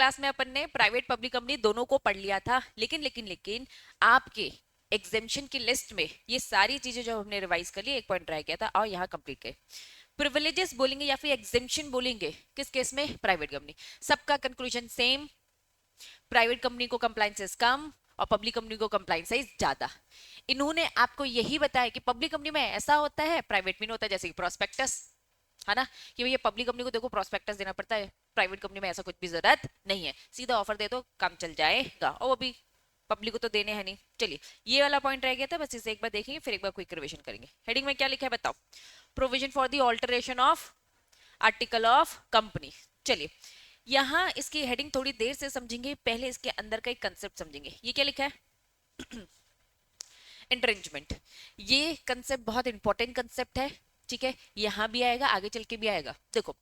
Class में अपन ने private public company दोनों को पढ़ लिया था, लेकिन आपके एग्जेम्पशन की लिस्ट में ये सारी चीजें जो हमने रिवाइज कर ली, एक पॉइंट रह गया था और यहाँ कंप्लीट किए। प्रिविलेजेस बोलेंगे या फिर एग्जेम्पशन बोलेंगे किस केस में? Private company. सबका कंक्लूजन सेम, प्राइवेट कंपनी को कंप्लायंसेस कम और पब्लिक कंपनी को कंप्लायंसेस ज्यादा। इन्होंने आपको यही बताया कि पब्लिक कंपनी में ऐसा होता है, प्राइवेट में नहीं होता, जैसे कि प्रोस्पेक्टस, है ना, कि भैया पब्लिक कंपनी को देखो प्रोस्पेक्टस देना पड़ता है, प्राइवेट कंपनी में ऐसा कुछ भी जरूरत नहीं है, सीधा ऑफर दे दो काम चल जाएगा, और वो भी पब्लिक को तो देने हैं नहीं। चलिए ये वाला पॉइंट रह गया था, बस इसे एक बार देखेंगे फिर एक बार क्विक रिवीजन करेंगे। हेडिंग में क्या लिखा है बताओ? Provision for the alteration of article of company. चलिए यहां इसकी हेडिंग थोड़ी देर से समझेंगे, पहले इसके अंदर का एक कंसेप्ट समझेंगे। ये क्या लिखा है? एंट्रेंचमेंट। ये कंसेप्ट बहुत इंपॉर्टेंट कंसेप्ट है, ठीक है, यहां भी आएगा, आगे चल के भी आएगा। देखो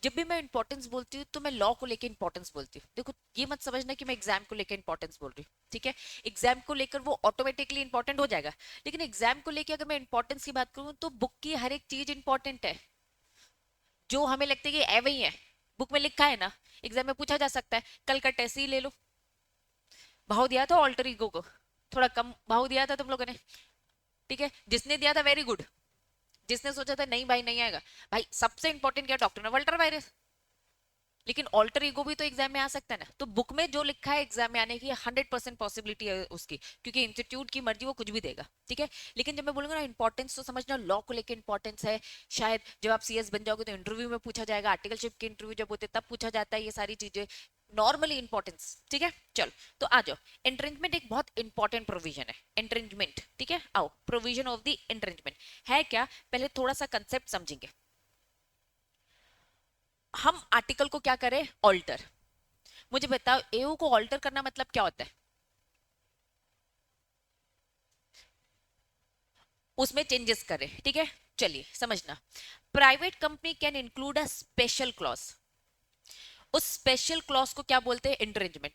जब भी मैं इंपॉर्टेंस बोलती हूँ तो मैं लॉ को लेकर इंपॉर्टेंस बोलती हूँ। देखो ये मत समझना कि मैं एग्जाम को लेकर इंपॉर्टेंस बोल रही हूँ, ठीक है, एग्जाम को लेकर वो ऑटोमेटिकली इंपॉर्टेंट हो जाएगा, लेकिन एग्जाम को लेकर अगर मैं इंपॉर्टेंस की बात करूँ तो बुक की हर एक चीज इंपॉर्टेंट है। जो हमें लगता है कि ए वही है, बुक में लिखा है ना, एग्जाम में पूछा जा सकता है। कल का टेस्ट ही ले लो, भाव दिया था ऑल्टर ईगो को, थोड़ा कम भाव दिया था तुम लोगों ने, ठीक है, जिसने दिया था वेरी गुड, जिसने सोचा था नहीं भाई नहीं आएगा, भाई सबसे इंपॉर्टेंट क्या? डॉक्टर ने अल्टर वायरस, लेकिन ऑल्टर ईगो भी तो एग्जाम में आ सकता है ना। तो बुक में जो लिखा है एग्जाम में आने की 100% पॉसिबिलिटी है उसकी, क्योंकि इंस्टीट्यूट की मर्जी, वो कुछ भी देगा, ठीक है। लेकिन जब मैं बोलूंगा ना इंपॉर्टेंस, तो समझना लॉ को लेकर इंपॉर्टेंस है। शायद जब आप सीएस बन जाओगे तो इंटरव्यू में पूछा जाएगा, आर्टिकलशिप के इंटरव्यू जब होते तब पूछा जाता है ये सारी चीजें, नॉर्मली इंपॉर्टेंस, ठीक है। चलो तो आ जाओ, एंट्रेंचमेंट एक बहुत इंपॉर्टेंट प्रोविजन है, एंट्रेंचमेंट, ठीक है। आओ प्रोविजन ऑफ द एंट्रेंचमेंट है क्या, पहले थोड़ा सा कंसेप्ट समझेंगे। हम आर्टिकल को क्या करें? ऑल्टर। मुझे बताओ एओ को ऑल्टर करना मतलब क्या होता है? उसमें चेंजेस करें, ठीक है। चलिए समझना, private company can include a special clause. उस स्पेशल क्लॉज को क्या बोलते हैं? एंट्रेंचमेंट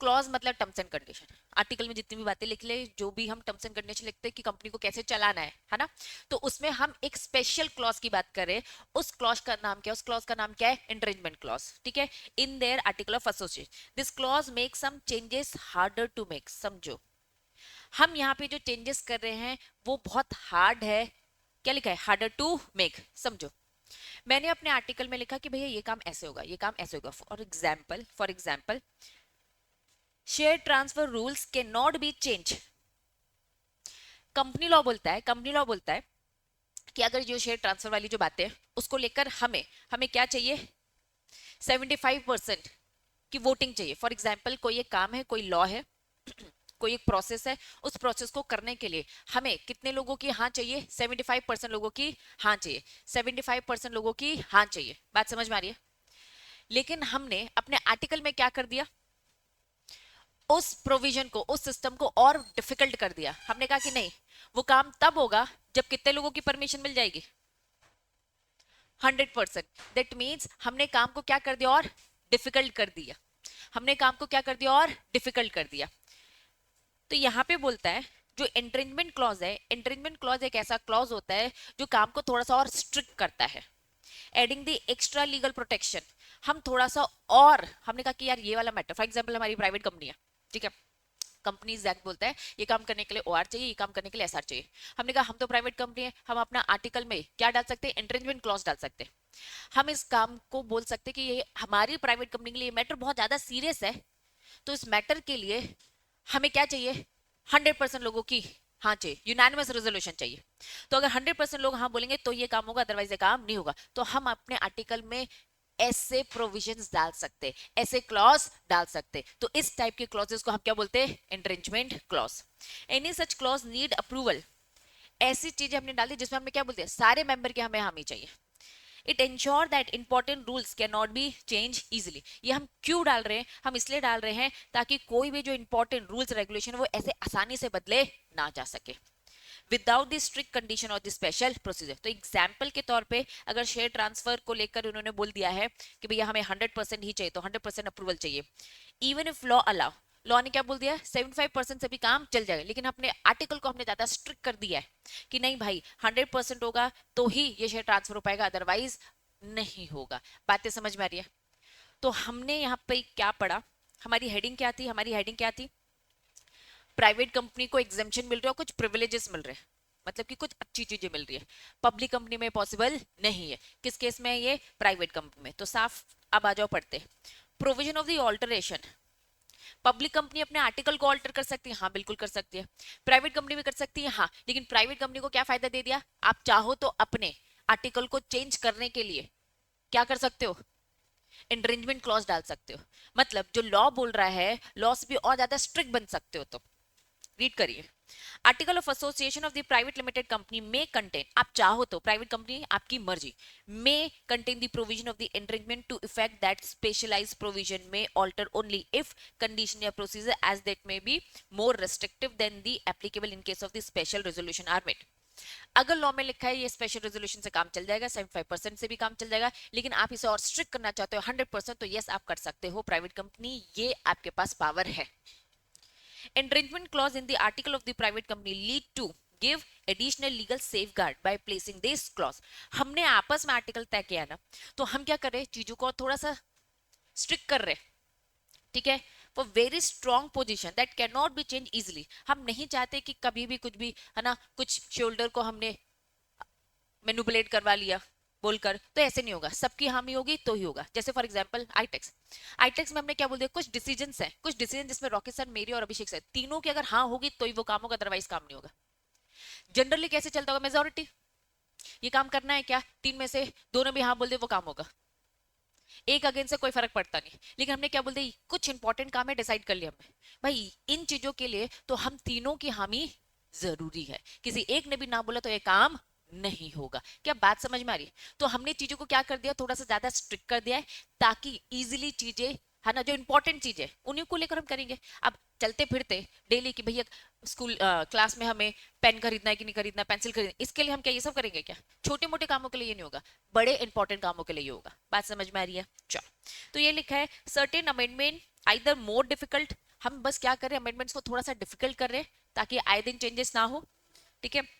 क्लॉज, मतलब टर्म्स एंड कंडीशन। आर्टिकल में जितनी भी बातें लिख ले, जो भी हम टर्म्स एंड कंडीशन लिखते हैं कि कंपनी को कैसे चलाना है ना, तो उसमें हम एक स्पेशल क्लॉज की बात करें, उस क्लॉज का नाम क्या है? उस क्लॉज का नाम क्या है? एंट्रेंचमेंट क्लॉज, ठीक है। In their article of association this clause make some changes harder to make. समझो हम यहाँ पे जो चेंजेस कर रहे हैं वो बहुत हार्ड है। क्या लिखा है? Harder to make. समझो मैंने अपने आर्टिकल में लिखा कि भैया ये काम ऐसे होगा, ये काम ऐसे होगा। For example share transfer rules can not be change. Company law बोलता है कि अगर जो शेयर ट्रांसफर वाली जो बातें हैं उसको लेकर हमें हमें क्या चाहिए? 75% की वोटिंग चाहिए। फॉर एग्जाम्पल कोई एक काम है, कोई लॉ है, कोई एक प्रोसेस है, उस प्रोसेस को करने के लिए हमें कितने लोगों की हाँ चाहिए? 75% लोगों की हाँ चाहिए। 75% लोगों की हाँ चाहिए। बात समझ में आ रही है? लेकिन हमने अपने आर्टिकल में क्या कर दिया? उस प्रोविजन को, उस सिस्टम को और डिफिकल्ट कर दिया। हमने कहा कि नहीं, वो काम तब होगा जब कितने लोगों की परमिशन मिल जाएगी? 100%। दैट मीन्स हमने काम को क्या कर दिया? और डिफिकल्ट कर दिया। हमने काम को क्या कर दिया? और डिफिकल्ट कर दिया। तो यहाँ पे बोलता है जो एंट्रेंचमेंट क्लॉज है, एंट्रेंचमेंट क्लॉज एक ऐसा क्लॉज होता है जो काम को थोड़ा सा और स्ट्रिक्ट करता है, adding the extra legal protection. हम थोड़ा सा और, हमने कहा कि यार ये वाला मैटर, फॉर एग्जांपल हमारी प्राइवेट कंपनी है, ठीक है, कंपनीज एक्ट बोलता है ये काम करने के लिए ओआर चाहिए, ये काम करने के लिए एसआर चाहिए। हमने कहा हम तो प्राइवेट कंपनी है, हम अपना आर्टिकल में क्या डाल सकते हैं? एंट्रेंचमेंट क्लॉज डाल सकते हैं। हम इस काम को बोल सकते हैं कि ये हमारी प्राइवेट कंपनी के लिए मैटर बहुत ज्यादा सीरियस है, तो इस मैटर के लिए हमें क्या चाहिए? 100% लोगों की हाँ चाहिए, यूनानिमस रेजोल्यूशन चाहिए। तो अगर 100% लोग हाँ बोलेंगे तो ये काम होगा, अदरवाइज ये काम नहीं होगा। तो हम अपने आर्टिकल में ऐसे प्रोविजंस डाल सकते, ऐसे क्लॉज डाल सकते। तो इस टाइप के क्लॉजेस को हम क्या बोलते हैं? Entrenchment clause. Any such clause need approval. ऐसी चीजें हमने डाली जिसमें हमने क्या बोलते हैं? सारे मेंबर के हमें हामी चाहिए। It ensure that important rules can not be change easily. ये हम क्यों डाल रहे हैं? हम इसलिए डाल रहे हैं ताकि कोई भी जो इंपॉर्टेंट रूल्स रेगुलेशन वो ऐसे आसानी से बदले ना जा सके विदाउट द स्ट्रिक्ट कंडीशन और द स्पेशल प्रोसीजर। तो एग्जाम्पल के तौर पे अगर शेयर ट्रांसफर को लेकर उन्होंने बोल दिया है कि भैया हमें 100% ही चाहिए, तो 100% अप्रूवल चाहिए। Even if law allow, law ने क्या बोल दिया? 75% से भी काम चल जाएगा, लेकिन अपने आर्टिकल को हमने ज्यादा स्ट्रिक्ट कर दिया है कि नहीं भाई 100% होगा तो ही ये शेयर ट्रांसफर हो पाएगा, अदरवाइज नहीं होगा। बातें समझ में आ रही है? तो हमने यहाँ पे क्या पढ़ा, हमारी हेडिंग क्या थी, हमारी हेडिंग क्या थी, प्राइवेट कंपनी को एग्जेम्पशन मिल रहा है और कुछ प्रिविलेजेस मिल रहे हैं, मतलब कि कुछ अच्छी चीजें मिल रही है, पब्लिक कंपनी में पॉसिबल नहीं है। किस केस में है ये, प्राइवेट कंपनी में। तो साफ अब आ जाओ पढ़ते। Provision of the alteration, public company अपने आर्टिकल को ऑल्टर कर सकती है, हाँ बिल्कुल कर सकती है। प्राइवेट कंपनी भी कर सकती है, हाँ, लेकिन प्राइवेट कंपनी को क्या फायदा दे दिया, आप चाहो तो अपने आर्टिकल को चेंज करने के लिए क्या कर सकते हो, एंडरिंजमेंट क्लॉज डाल सकते हो। मतलब जो लॉ बोल रहा है, लॉ से भी और ज्यादा स्ट्रिक्ट बन सकते हो। तो रीड करिए, article of association of the private limited company may contain, आप चाहो तो प्राइवेट कंपनी आपकी मर्जी, may contain the provision of the entrenchment to effect that specialized provision may alter only if condition या procedure as that may be more restrictive than the applicable in case of the special resolution are made. अगर law में लिखा है ये special resolution से काम चल जाएगा, 75% से भी काम चल जाएगा, लेकिन आप इसे और स्ट्रिक्ट करना चाहते हो 100%, तो यस आप कर सकते हो प्राइवेट कंपनी, ये आपके पास पावर है। Entrenchment clause in the article of the private company lead to give additional legal safeguard by placing this clause। हमने आपस में आर्टिकल तय किया ना, तो हम क्या कर रहे हैं, चीजों को थोड़ा सा स्ट्रिक्ट कर रहे हैं, ठीक है, for very strong position that can not be change easily. हम नहीं चाहते कि कभी भी कुछ भी, है ना, कुछ शोल्डर को हमने मैनिपुलेट करवा लिया बोलकर, तो ऐसे नहीं होगा, सबकी हामी होगी तो ही होगा। जैसे फॉर एग्जांपल आईटेक्स, आईटेक्स में हमने क्या बोल दिया, कुछ डिसीजंस हैं, कुछ डिसीजन जिसमें रॉकेट सर, मेरी और अभिषेक सर, तीनों की अगर हाँ होगी तो ही वो काम होगा, अदरवाइज काम नहीं होगा। जनरली कैसे चलता होगा, मेजोरिटी, ये काम करना है क्या, तीन में से दो ने भी हाँ बोल दिया, वो काम होगा, एक अगेंस्ट से कोई फर्क पड़ता नहीं। लेकिन हमने क्या बोल दिया, कुछ इंपॉर्टेंट काम है, डिसाइड कर लिया हमने, भाई इन चीजों के लिए तो हम तीनों की हामी जरूरी है, किसी एक ने भी ना बोला तो ये काम नहीं होगा। क्या बात समझ में आ रही है? तो हमने चीजों को क्या कर दिया, थोड़ा सा ज्यादा स्ट्रिक्ट कर दिया है, ताकि इजीली चीजें, है ना, जो इंपॉर्टेंट चीज है उन्हीं को लेकर हम करेंगे। अब चलते फिरते डेली की भैया स्कूल क्लास में हमें पेन खरीदना है कि नहीं खरीदना, पेंसिल खरीदना, इसके लिए हम क्या ये सब करेंगे क्या, छोटे मोटे कामों के लिए ये नहीं होगा, बड़े इंपॉर्टेंट कामों के लिए ये होगा। बात समझ में आ रही है? चलो, तो ये लिखा है certain amendment either more difficult, हम बस क्या कर रहे हैं, अमेंडमेंट्स को थोड़ा सा डिफिकल्ट कर रहे हैं ताकि आए दिन चेंजेस ना हो, ठीक है।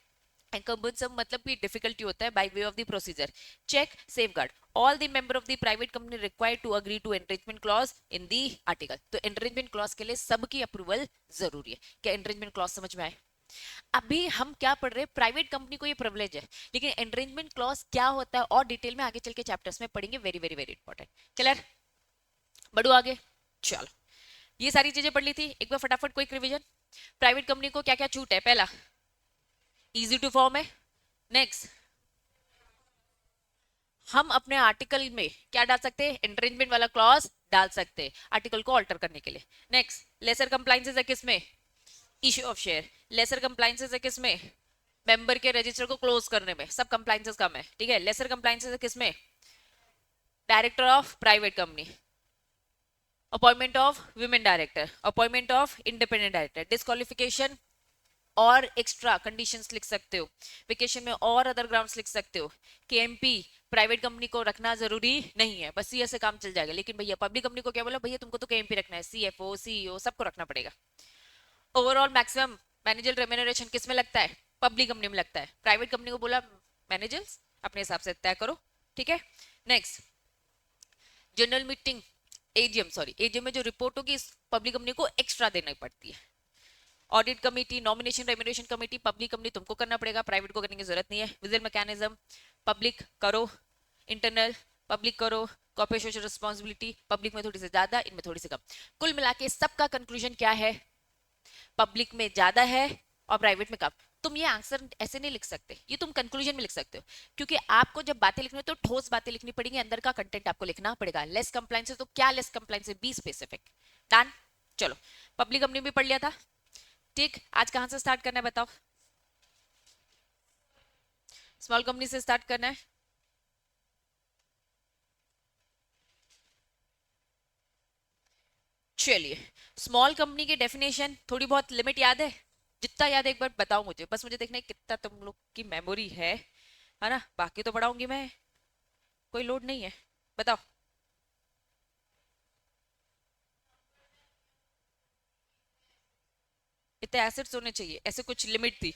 Cumbersome मतलब भी डिफिकल्टी होता है, by way of the procedure. Check safeguard, all the member of the private company required to agree to entrenchment clause in the article. तो एंट्रेंचमेंट क्लॉज के लिए सबकी अप्रूवल जरूरी है। क्या एंट्रेंचमेंट क्लॉज समझ में आए? अभी हम क्या पढ़ रहे हैं, प्राइवेट कंपनी को ये प्रिविलेज है, लेकिन एंट्रेंचमेंट क्लॉज क्या होता है और डिटेल में आगे चल के चैप्टर्स में पढ़ेंगे, very very very important. Clear? बढ़ो आगे, चलो, ये सारी चीजें पढ़ ली थी, एक बार फटाफट क्विक रिवीजन। प्राइवेट कंपनी को क्या क्या छूट है, पहला इजी टू फॉर्म है, नेक्स्ट हम अपने आर्टिकल में क्या डाल सकते हैं, एंट्रेंचमेंट वाला क्लॉज डाल सकते हैं आर्टिकल को ऑल्टर करने के लिए। नेक्स्ट लेसर कंप्लाइंसेस है किसमें, issue of share. Lesser compliances है किसमें, मेंबर के रजिस्टर को क्लोज करने में, सब कंप्लाइंसेस कम है, ठीक है। लेसर कंप्लाइंसेस है किसमें, director of private company, appointment of women director, appointment of independent director, disqualification और एक्स्ट्रा कंडीशंस लिख सकते हो, वेकेशन में और अदर ग्राउंड्स लिख सकते हो। केएमपी प्राइवेट कंपनी को रखना जरूरी नहीं है, बस सीए से काम चल जाएगा, लेकिन भैया पब्लिक कंपनी को क्या बोला, भैया तुमको तो केएमपी रखना है, सीएफओ सीईओ सबको रखना पड़ेगा। ओवरऑल मैक्सिमम मैनेजर रेम्यूनरेशन किस में लगता है, पब्लिक कंपनी में लगता है। प्राइवेट कंपनी को बोला मैनेजर्स अपने हिसाब से तय करो, ठीक है। Next general meeting, AGM, sorry AGM में जो रिपोर्ट होगी पब्लिक कंपनी को एक्स्ट्रा देना पड़ती है। Audit committee, nomination remuneration committee, public company तुमको करना पड़ेगा, प्राइवेट को करने की जरूरत नहीं है। विजिल मैकेनिज्म पब्लिक करो, इंटरनल पब्लिक करो, कॉर्पोरेट सोशल रिस्पांसिबिलिटी पब्लिक में थोड़ी सी ज्यादा, इनमें थोड़ी सी कम। कुल मिला के सबका कंक्लूजन क्या है, पब्लिक में ज्यादा है और प्राइवेट में कम। तुम ये आंसर ऐसे नहीं लिख सकते, ये तुम कंक्लूजन में लिख सकते हो, क्योंकि आपको जब बातें लिखनी हो तो ठोस बातें लिखनी पड़ेंगी, अंदर का कंटेंट आपको लिखना पड़ेगा। लेस कंप्लायंस है तो क्या लेस कंप्लायंस है, बी स्पेसिफिक। डन, चलो पब्लिक हमने भी पढ़ लिया था, ठीक। आज कहां से स्टार्ट करना है बताओ, स्मॉल कंपनी से स्टार्ट करना है। चलिए, स्मॉल कंपनी की डेफिनेशन थोड़ी बहुत लिमिट याद है, जितना याद है एक बार बताओ मुझे, बस मुझे देखना है कितना तुम लोग की मेमोरी है ना, बाकी तो पढ़ाऊंगी मैं, कोई लोड नहीं है, बताओ। इतने एसेट्स होने चाहिए, ऐसे कुछ लिमिट थी?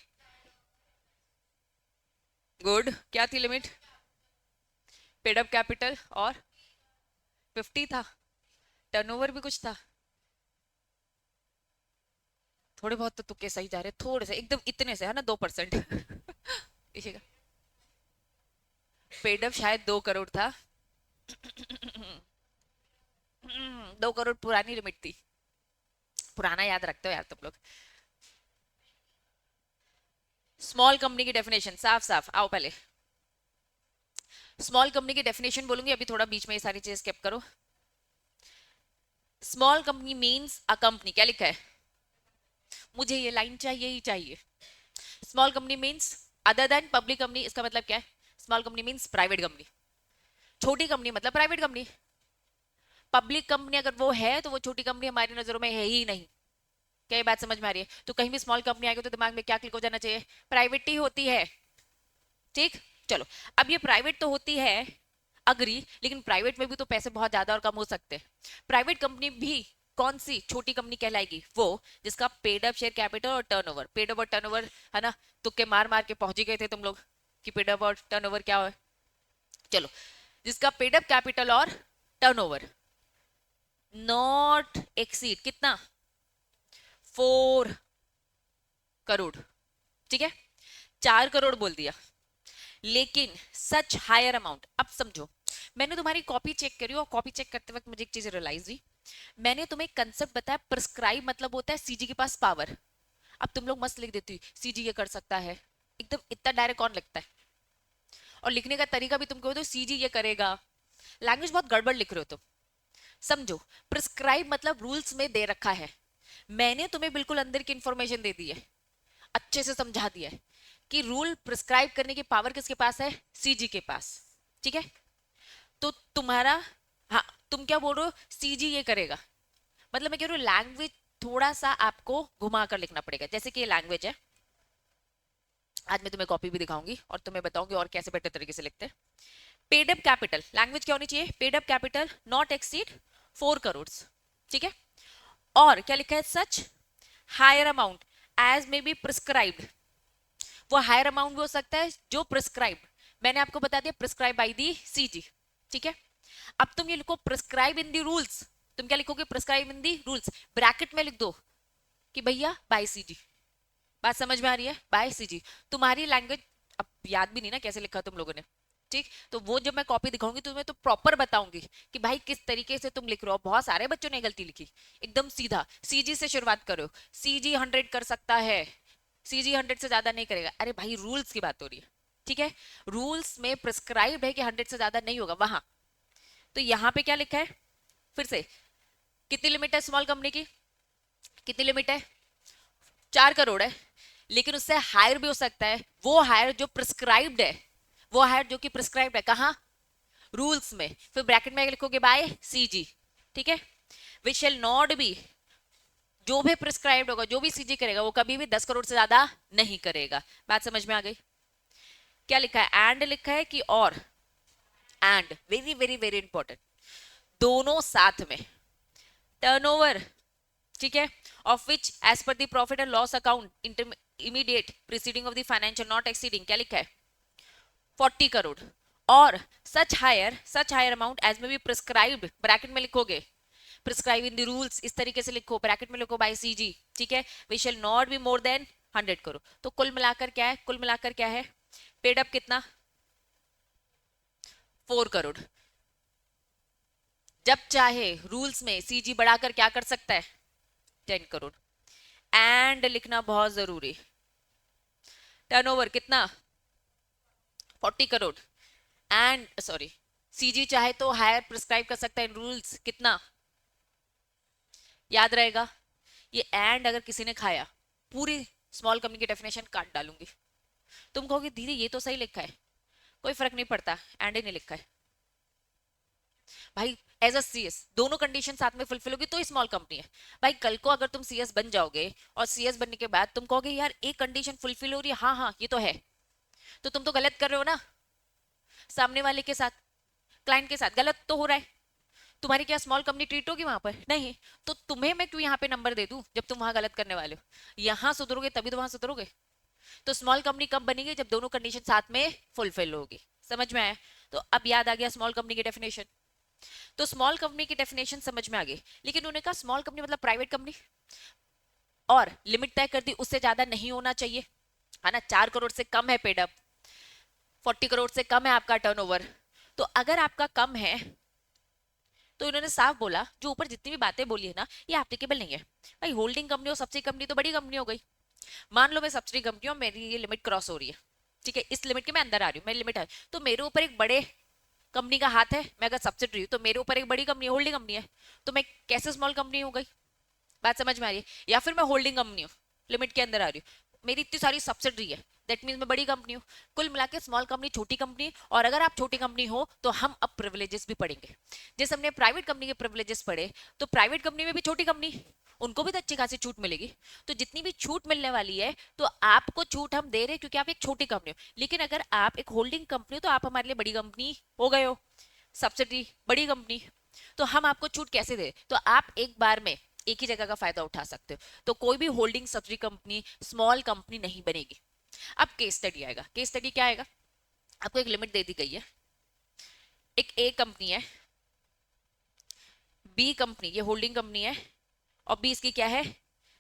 गुड, क्या थी लिमिट? पेड अप कैपिटल और 50 था, टर्नओवर भी कुछ था, थोड़े बहुत तो तुक्के सही जा रहे, थोड़े से एकदम इतने से है ना 2%। पेडअप शायद 2 करोड़ था। 2 करोड़ पुरानी लिमिट थी। पुराना याद रखते हो यार तुम लोग। स्मॉल कंपनी की डेफिनेशन साफ साफ आओ पहले। स्मॉल कंपनी की डेफिनेशन बोलूंगी, अभी थोड़ा बीच में ये सारी चीज स्किप करो। Small company means a company, क्या लिखा है, मुझे ये लाइन चाहिए ही चाहिए। Small company means other than public company, इसका मतलब क्या है, small company means private company. छोटी कंपनी मतलब प्राइवेट कंपनी। पब्लिक कंपनी अगर वो है तो वो छोटी कंपनी हमारी नजरों में है ही नहीं। क्या ये बात समझ में आ रही है? तो कहीं भी स्मॉल कंपनी आएगी तो दिमाग में क्या क्लिक हो जाना चाहिए, प्राइवेट ही होती है। ठीक, चलो। अब ये प्राइवेट तो होती है, अग्री, लेकिन प्राइवेट में भी तो पैसे बहुत ज्यादा और कम हो सकते हैं। प्राइवेट कंपनी भी कौन सी छोटी कंपनी कहलाएगी, वो जिसका पेड अप शेयर कैपिटल और टर्नओवर, पेड अप और टर्नओवर है ना, तुक्के मार मार के पहुंच ही गए थे तुम लोग कि पेड अप और टर्नओवर क्या है। चलो, जिसका पेड अप कैपिटल और टर्नओवर नॉट एक्सीड कितना, 4 करोड़, ठीक है, 4 करोड़ बोल दिया। लेकिन सच हायर अमाउंट, अब समझो, मैंने तुम्हारी कॉपी चेक करी और कॉपी चेक करते वक्त मुझे एक चीज रियलाइज हुई। मैंने तुम्हें कंसेप्ट बताया, प्रिस्क्राइब मतलब होता है सीजी के पास पावर। अब तुम लोग मस्त लिख देती हो सीजी ये कर सकता है, एकदम इतना डायरेक्ट कौन लिखता है, और लिखने का तरीका भी तुम कहो तो सीजी ये करेगा, लैंग्वेज बहुत गड़बड़ लिख रहे हो तुम। समझो, प्रिस्क्राइब मतलब रूल्स में दे रखा है, मैंने तुम्हें बिल्कुल अंदर की इंफॉर्मेशन दे दी है, अच्छे से समझा दिया है कि रूल प्रिस्क्राइब करने की पावर किसके पास है, सीजी के पास, ठीक है। तो तुम्हारा, हाँ, तुम क्या बोल रहे हो, सीजी ये करेगा, मतलब मैं कह रही हूँ लैंग्वेज थोड़ा सा आपको घुमा कर लिखना पड़ेगा। जैसे कि ये लैंग्वेज है, आज मैं तुम्हें कॉपी भी दिखाऊंगी और तुम्हें बताऊंगी और कैसे बेटर तरीके से लिखते हैं। पेड अप कैपिटल, लैंग्वेज क्या होनी चाहिए, paid up capital not exceed 4 crore, ठीक है। और क्या लिखा है, such higher amount as may be prescribed, वो हायर अमाउंट भी हो सकता है जो प्रिस्क्राइब, मैंने आपको बता दिया प्रिस्क्राइब बाय दी सीजी, ठीक है। अब तुम ये लिखो प्रिस्क्राइब इन दी रूल्स, तुम क्या लिखोगे, prescribe in the rules, bracket में लिख दो कि भैया बाय सीजी। बात समझ में आ रही है, बाय सीजी। तुम्हारी लैंग्वेज अब याद भी नहीं ना कैसे लिखा तुम लोगों ने, ठीक, तो वो जब मैं कॉपी दिखाऊंगी तुम्हें तो प्रॉपर बताऊंगी कि भाई किस तरीके से तुम लिख रहे हो। बहुत सारे बच्चों ने गलती लिखी, एकदम सीधा सीजी से शुरुआत करो, सीजी 100 कर सकता है, सीजी 100 से ज्यादा नहीं करेगा। अरे भाई रूल्स की बात हो रही है, ठीक है, रूल्स में प्रिस्क्राइब है कि 100 से ज्यादा नहीं होगा वहां। तो यहाँ पे क्या लिखा है, फिर से, कितनी लिमिट है स्मॉल कंपनी की, कितनी लिमिट है, 4 करोड़ है, लेकिन उससे हायर भी हो सकता है, वो हायर जो प्रिस्क्राइब्ड है, वो हायर जो कि प्रिस्क्राइब्ड है कहाँ, रूल्स में, फिर ब्रैकेट में लिखोगे बाय सीजी, ठीक है। विच शेल नॉट बी, जो भी प्रिस्क्राइब्ड होगा, जो भी सीजी करेगा, वो कभी भी 10 करोड़ से ज्यादा नहीं करेगा। बात समझ में आ गई? क्या लिखा है, एंड लिखा है कि और, and very very very important, दोनों साथ में, टर्नओवर, ठीक है, of which as per the profit and loss account immediate preceding of the financial not exceeding, क्या लिखा है, 40 करोड़, और such higher amount as may be prescribed, bracket में लिखोगे प्रिस्क्राइब इन द रूल्स, इस तरीके से लिखो, ब्रैकेट में लिखो बाय सीजी, ठीक है, we shall not be more than 100 crore. तो कुल मिलाकर क्या है, कुल मिलाकर क्या है, पेड अप कितना, 4 करोड़। जब चाहे रूल्स में सीजी बढ़ाकर क्या कर सकता है, 10 करोड़। एंड लिखना बहुत जरूरी, टर्नओवर कितना, 40 करोड़, एंड सॉरी, सीजी चाहे तो हायर प्रिस्क्राइब कर सकता है इन रूल्स, कितना याद रहेगा। ये एंड अगर किसी ने खाया, पूरी स्मॉल कंपनी की डेफिनेशन काट डालूंगी। तुम कहोगे दीदी ये तो सही लिखा है, कोई फर्क नहीं पड़ता, एंड ही नहीं लिखा है भाई। एज अ सीएस दोनों कंडीशन साथ में फुलफिल होगी तो ही स्मॉल कंपनी है भाई। कल को अगर तुम सीएस बन जाओगे और सीएस बनने के बाद तुम कहोगे यार एक कंडीशन फुलफिल हो रही है, हाँ हाँ ये तो है, तो तुम तो गलत कर रहे हो ना, सामने वाले के साथ, क्लाइंट के साथ गलत तो हो रहा है। तुम्हारी क्या स्मॉल कंपनी ट्रीट होगी वहां पर, नहीं, तो तुम्हें मैं क्यों यहाँ पे नंबर दे दूं जब तुम वहां गलत करने वाले हो। यहाँ सुधरोगे तभी तो वहां सुधरोगे। तो स्मॉल कंपनी कब बनेगी, जब दोनों कंडीशन साथ में फुलफिल होगी। समझ में आया? तो अब याद आ गया स्मॉल कंपनी की डेफिनेशन। तो स्मॉल कंपनी की डेफिनेशन समझ में आ गई, लेकिन उन्होंने कहा स्मॉल कंपनी मतलब प्राइवेट कंपनी, और लिमिट तय कर दी उससे ज्यादा नहीं होना चाहिए, है ना, 4 करोड़ से कम है पेड अप, 40 करोड़ से कम है आपका टर्नओवर। तो अगर आपका कम है तो इन्होंने साफ बोला जो ऊपर जितनी भी बातें बोली है ना ये एप्लीकेबल नहीं है। भाई होल्डिंग कंपनी हो सब्सिडी कंपनी तो बड़ी कंपनी हो गई। मान लो मैं सब्सिडी कंपनी हूँ, मेरी ये लिमिट क्रॉस हो रही है, ठीक है, इस लिमिट के मैं अंदर आ रही हूँ, मेरी लिमिट है, तो मेरे ऊपर एक बड़े कंपनी का हाथ है, मैं अगर सब्सिडरी हूँ तो मेरे ऊपर एक बड़ी कंपनी होल्डिंग कंपनी है, तो मैं कैसे स्मॉल कंपनी हो गई? बात समझ में आ रही है? या फिर मैं होल्डिंग कंपनी हूँ, लिमिट के अंदर आ रही हूँ, मेरी इतनी सारी सब्सिडरी है, दैट मीन मैं बड़ी कंपनी हूँ। कुल मिला के स्मॉल कंपनी छोटी कंपनी, और अगर आप छोटी कंपनी हो तो हम अब प्रिविलेजेस भी पढ़ेंगे। जैसे हमने प्राइवेट कंपनी के प्रिविलेजेस पढ़े, तो प्राइवेट कंपनी में भी छोटी कंपनी, उनको भी तो अच्छी खासी छूट मिलेगी। तो जितनी भी छूट मिलने वाली है तो आपको छूट हम दे रहे हैं क्योंकि आप एक छोटी कंपनी हो, लेकिन अगर आप एक होल्डिंग कंपनी हो तो आप हमारे लिए बड़ी कंपनी हो गए हो, सब्सिडी बड़ी कंपनी, तो हम आपको छूट कैसे दे? तो आप एक बार में एक ही जगह का फायदा उठा सकते हो, तो कोई भी holding subsidy company small company नहीं बनेगी। अब केस स्टडी आएगा। केस स्टडी क्या आएगा? आपको एक लिमिट दे दी गई है, एक ए कंपनी है, बी कंपनी ये होल्डिंग कंपनी है, और बी इसकी क्या है?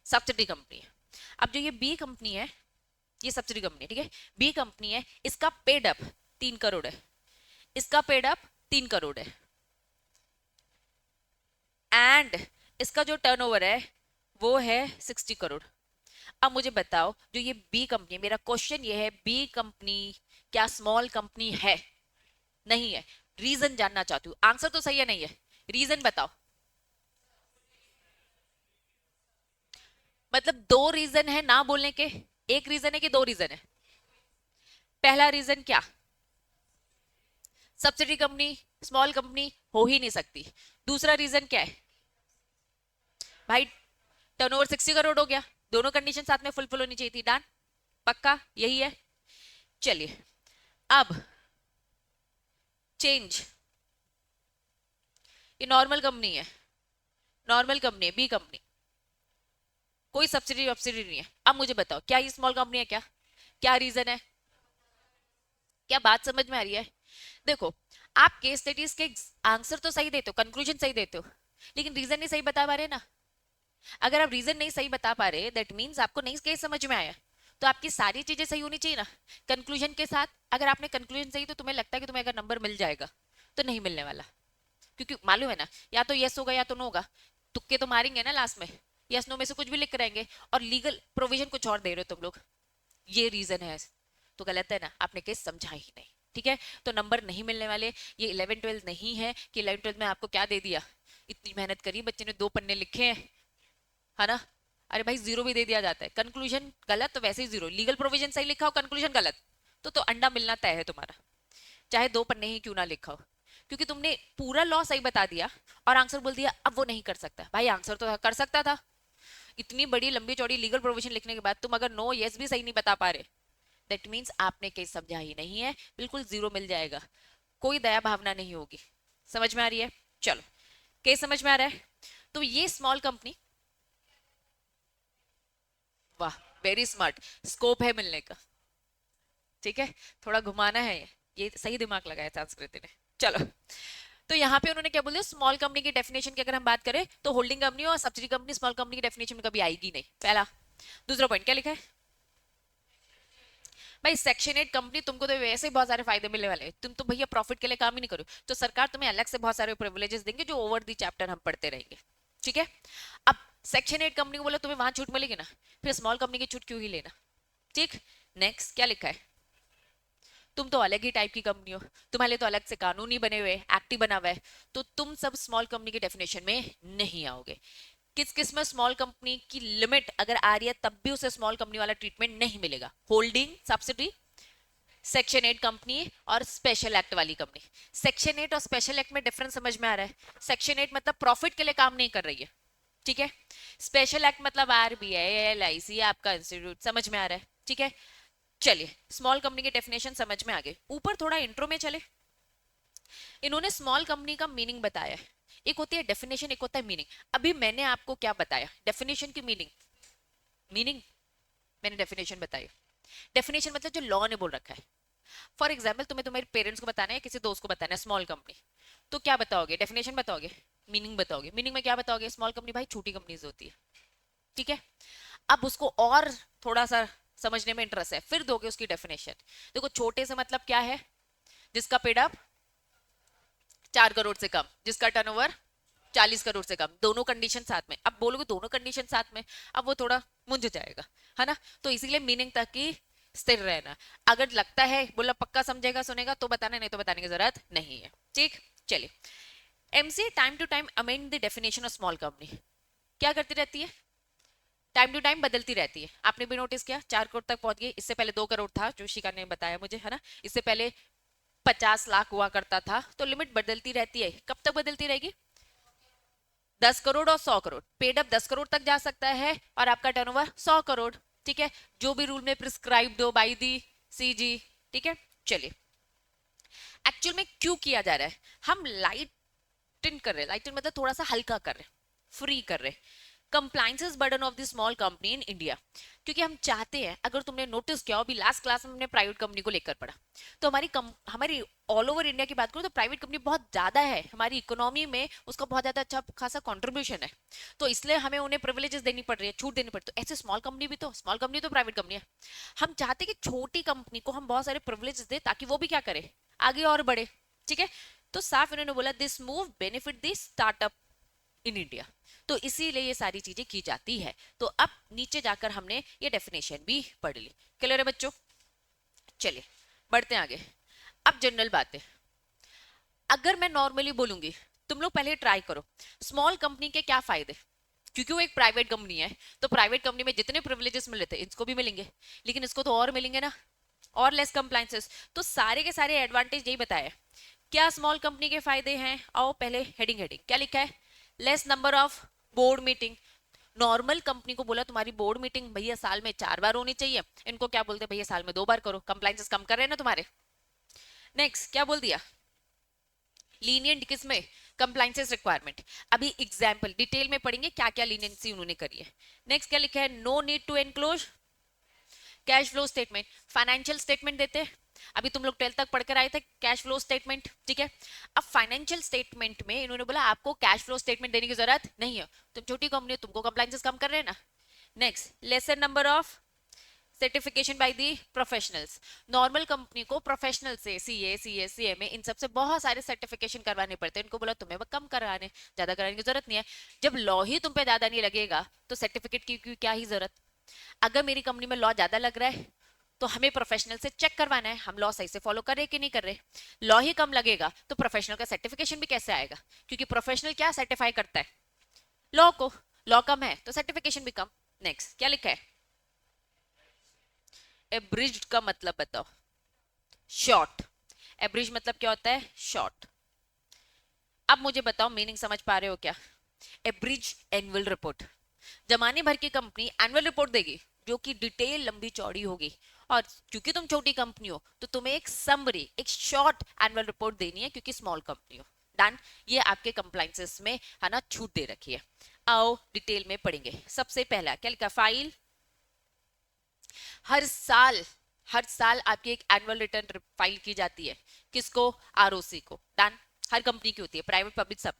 सब्सिडी कंपनी है। अब जो ये बी कंपनी है ये सब्सिडी कंपनी है, ठीक है, बी कंपनी है, इसका पेड अप 3 करोड़ है, इसका पेड अप 3 करोड़ है, एंड इसका जो टर्नओवर है वो है 60 करोड़। अब मुझे बताओ जो ये बी कंपनी है, मेरा क्वेश्चन ये है बी कंपनी क्या स्मॉल कंपनी है? नहीं है। रीजन जानना चाहती हूँ, आंसर तो सही है नहीं है, रीजन बताओ। मतलब दो रीजन है ना बोलने के, एक रीजन है कि दो रीजन है? पहला रीजन क्या? सब्सिडी कंपनी स्मॉल कंपनी हो ही नहीं सकती। दूसरा रीजन क्या है? भाई टर्नओवर 60 करोड़ हो गया, दोनों कंडीशन साथ में फुलफिल होनी चाहिए थी। डन, पक्का यही है। चलिए अब चेंज, ये नॉर्मल कंपनी है, नॉर्मल कंपनी है बी कंपनी, कोई सब्सिडी वब्सिडी नहीं है। अब मुझे बताओ क्या ये स्मॉल कंपनी है? क्या क्या रीजन है? क्या बात समझ में आ रही है? देखो, आप केस स्टडीज के आंसर तो सही देते हो, कंक्लूजन सही देते हो, लेकिन रीजन नहीं सही बता पा रहे ना। अगर आप रीजन नहीं सही बता पा रहे दैट मीन्स आपको नहीं केस समझ में आया, तो आपकी सारी चीजें सही होनी चाहिए ना कंक्लूजन के साथ। अगर आपने कंक्लूजन सही तो तुम्हें लगता है कि तुम्हें अगर नंबर मिल जाएगा, तो नहीं मिलने वाला, क्योंकि मालूम है ना या तो यस होगा या तो नो होगा, तुक्के तो मारेंगे ना लास्ट में, यस नो में से कुछ भी लिख कराएंगे, और लीगल प्रोविजन कुछ और दे रहे हो तुम लोग, ये रीजन है, तो गलत है ना, आपने केस समझा ही नहीं। ठीक है, तो नंबर नहीं मिलने वाले। ये 11 12 नहीं है कि 11 12 में आपको क्या दे दिया, इतनी मेहनत करी बच्चे ने, 2 पन्ने लिखे हैं, है ना, अरे भाई जीरो भी दे दिया जाता है। कंक्लूजन गलत तो वैसे ही जीरो, लीगल प्रोविजन सही लिखा हो कंक्लूजन गलत, तो अंडा मिलना तय है तुम्हारा, चाहे 2 पन्ने ही क्यों ना लिखा हो, क्योंकि तुमने पूरा लॉ सही बता दिया और आंसर बोल दिया अब वो नहीं कर सकता। भाई आंसर तो कर सकता था, इतनी बड़ी लंबी चौड़ी लीगल प्रोविजन लिखने के बाद तुम अगर नो यस भी सही नहीं बता पा रहे, दैट मीन्स आपने केस समझा ही नहीं है, बिल्कुल जीरो मिल जाएगा, कोई दया भावना नहीं होगी। समझ में आ रही है? चलो केस समझ में आ रहा है। तो ये स्मॉल कंपनी, वाह वेरी स्मार्ट, स्कोप है मिलने का, ठीक है, थोड़ा घुमाना है, ये सही दिमाग लगाया संस्कृति ने। चलो, तो यहाँ पे उन्होंने क्या बोल दिया, स्मॉल कंपनी की डेफिनेशन की अगर हम बात करें तो होल्डिंग कंपनी और सब्सिडी कंपनी स्मॉल कंपनी की डेफिनेशन में कभी आएगी नहीं, पहला। दूसरा पॉइंट क्या लिखा है भाई, सेक्शन 8 कंपनी तुमको तो वैसे ही बहुत सारे फायदे मिलने वाले हैं, तुम तो भैया प्रॉफिट के लिए काम ही नहीं करो, तो सरकार तुम्हें अलग से बहुत सारे प्रिविलेजेस देंगे जो ओवर दी चैप्टर हम पढ़ते रहेंगे। ठीक है, अब सेक्शन 8 कंपनी को बोलो तुम्हें वहां छूट मिलेगी ना, फिर स्मॉल कंपनी की छूट क्यों ही लेना। ठीक, नेक्स्ट क्या लिखा है, तुम तो अलग ही टाइप की कंपनी हो, तुम्हारे लिए तो अलग से कानून ही बने हुए, एक्ट ही बना हुआ है, तो तुम सब स्मॉल कंपनी की डेफिनेशन में नहीं आओगे। किस किस में स्मॉल कंपनी की लिमिट अगर आ रही है तब भी उसे स्मॉल कंपनी वाला ट्रीटमेंट नहीं मिलेगा, होल्डिंग सब्सिडी, सेक्शन 8 कंपनी और स्पेशल एक्ट वाली कंपनी। सेक्शन 8 और स्पेशल एक्ट में डिफरेंस समझ में आ रहा है? सेक्शन 8 मतलब प्रॉफिट के लिए काम नहीं कर रही है, ठीक है, स्पेशल एक्ट मतलब आरबीआई एलआईसी आपका इंस्टीट्यूट, समझ में आ रहा है? ठीक है, चलिए स्मॉल कंपनी की डेफिनेशन समझ में आ गई, ऊपर थोड़ा इंट्रो में चले। इन्होंने स्मॉल कंपनी का मीनिंग बताया है, एक होती है डेफिनेशन एक होता है मीनिंग। अभी मैंने आपको क्या बताया, डेफिनेशन की मीनिंग, मीनिंग मैंने डेफिनेशन बताई। डेफिनेशन मतलब जो लॉ ने बोल रखा है, फॉर एग्जाम्पल तुम्हें तुम्हारे पेरेंट्स को बताना है, किसी दोस्त को बताना है स्मॉल कंपनी, तो क्या बताओगे, डेफिनेशन बताओगे, मीनिंग बताओगे। मीनिंग में क्या बताओगे, स्मॉल कंपनी भाई छोटी कंपनीज होती है, ठीक है। अब उसको और थोड़ा सा समझने में इंटरेस्ट है, फिर दोगे उसकी डेफिनेशन। देखो छोटे से मतलब क्या है, जिसका पेड अप 4 करोड़ से कम, जिसका टर्नओवर 40 करोड़ से कम, दोनों कंडीशन साथ में। अब बोलोगे दोनों कंडीशन साथ में, अब वो थोड़ा मुंझ जाएगा, है ना। तो इसीलिए मीनिंग तक की स्थिर रहना। अगर लगता है बोला पक्का समझेगा सुनेगा तो बताना, नहीं तो बताने की जरूरत नहीं है, ठीक। चलिए, MC time to time amend the definition of small company. क्या करती रहती है, टाइम टू टाइम बदलती रहती है। आपने भी नोटिस किया 4 करोड़ तक पहुंच गई, इससे पहले 2 करोड़ था जो शिखा ने बताया मुझे, है ना। इससे पहले 50 लाख हुआ करता था। तो लिमिट बदलती रहती है, कब तक बदलती रहेगी, 10 करोड़ और 100 करोड़। पेड अप 10 करोड़ तक जा सकता है और आपका टर्नओवर 100 करोड़, ठीक है, जो भी रूल में प्रिस्क्राइब्ड हो बाय दी सीजी, ठीक है। चलिए, एक्चुअल में क्यों किया जा रहा है, हम लाइटन कर रहे हैं, लाइटन मतलब थोड़ा सा हल्का कर रहे हैं, फ्री कर रहे हैं compliances burden of the small company in India. क्योंकि हम चाहते हैं, अगर तुमने नोटिस किया हो, अभी लास्ट क्लास में हमने प्राइवेट कंपनी को लेकर पढ़ा, तो हमारी ऑल ओवर इंडिया की बात करूं तो प्राइवेट कंपनी बहुत ज्यादा है, हमारी इकोनॉमी में उसका बहुत ज्यादा अच्छा खासा कंट्रीब्यूशन है। तो इसलिए हमें उन्हें प्रिविलेजेस देनी पड़ रही है, छूट देनी पड़ती है। तो ऐसे स्मॉल कंपनी भी तो, स्मॉल कंपनी तो प्राइवेट कंपनी है, हम चाहते हैं कि छोटी कंपनी को हम बहुत सारे प्रिविलेजेस दे ताकि वो भी क्या करे, आगे और बढ़े, ठीक है। तो साफ इन्होंने बोला this move benefit the startup in India. तो इसीलिए ये सारी चीजें की जाती है। तो अब नीचे जाकर हमने ये डेफिनेशन भी पढ़ ली, क्लियर है बच्चों। चलिए बढ़ते हैं आगे। अब जनरल बातें, अगर मैं नॉर्मली बोलूंगी, तुम लोग पहले ट्राई करो स्मॉल कंपनी के क्या फायदे। क्योंकि वो एक प्राइवेट कंपनी है, तो प्राइवेट कंपनी में जितने प्रिविलेजेस मिले थे इसको भी मिलेंगे, लेकिन इसको तो और मिलेंगे ना, और लेस कंप्लाइंसेस। तो सारे के सारे एडवांटेज यही बताया। क्या स्मॉल कंपनी के फायदे हैं, आओ पहले हेडिंग हेडिंग क्या लिखा है, less number of board meeting. Normal company को बोला तुम्हारी बोर्ड मीटिंग भैया साल में 4 बार होनी चाहिए, इनको क्या बोलते भैया साल में 2 बार करो, कंप्लाइंसेस कम कर रहे हैं ना तुम्हारे। नेक्स्ट क्या बोल दिया, लीनियंट किसमें, कंप्लाइंसेस रिक्वायरमेंट। अभी एग्जाम्पल डिटेल में पढ़ेंगे क्या क्या लीनियंसी उन्होंने करी है। नेक्स्ट क्या लिखा है, no need to enclose cash flow statement, financial statement देते हैं। अभी तुम लोग 12th तक पढ़कर आए थे कैश फ्लो स्टेटमेंट, ठीक है। अब फाइनेंशियल स्टेटमेंट में इन्होंने बोला आपको कैश फ्लो स्टेटमेंट देने की जरूरत नहीं है, तुम छोटी कंपनी हो, तुमको कंप्लाइंसेस कम कर रहे हैं ना। Next, laser number of certification by the professionals. Normal company को प्रोफेशनल से सीए सीएस सीएमए इन सब से बहुत सारे सर्टिफिकेशन करवाने पड़ते हैं, इनको बोला तुम्हें वो कम कराने, ज्यादा कराने की जरूरत नहीं है। जब लॉ ही तुम पे ज्यादा नहीं लगेगा तो सर्टिफिकेट की क्या ही जरूरत। अगर मेरी कंपनी में लॉ ज्यादा लग रहा है तो हमें प्रोफेशनल से चेक करवाना है हम लॉ सही से फॉलो कर रहे कि नहीं कर रहे। लॉ ही कम लगेगा तो प्रोफेशनल का सर्टिफिकेशन भी कैसे आएगा, क्योंकि प्रोफेशनल क्या सर्टिफाई करता है, लॉ को। लॉ कम है तो सर्टिफिकेशन भी कम। नेक्स्ट क्या लिखा है, एब्रिज्ड का मतलब बताओ, शॉर्ट। एब्रिज मतलब क्या होता है, शॉर्ट। अब मुझे बताओ मीनिंग समझ पा रहे हो क्या। एब्रिज एनुअल रिपोर्ट, जमाने भर की कंपनी एनुअल रिपोर्ट देगी जो कि डिटेल लंबी चौड़ी होगी, और क्योंकि तुम छोटी कंपनी हो तो तुम्हें एक समरी, एक शॉर्ट एनुअल रिपोर्ट देनी है क्योंकि स्मॉल कंपनी हो। डन, ये आपके कंप्लाइंसेस में है ना छूट दे रखी है। आओ डिटेल में पढ़ेंगे। सबसे पहला क्या लिखा, फाइल, हर साल आपकी एक एनुअल रिटर्न फाइल की जाती है, किसको, आरओसी को। डन, हर कंपनी की होती है, प्राइवेट पब्लिक सब।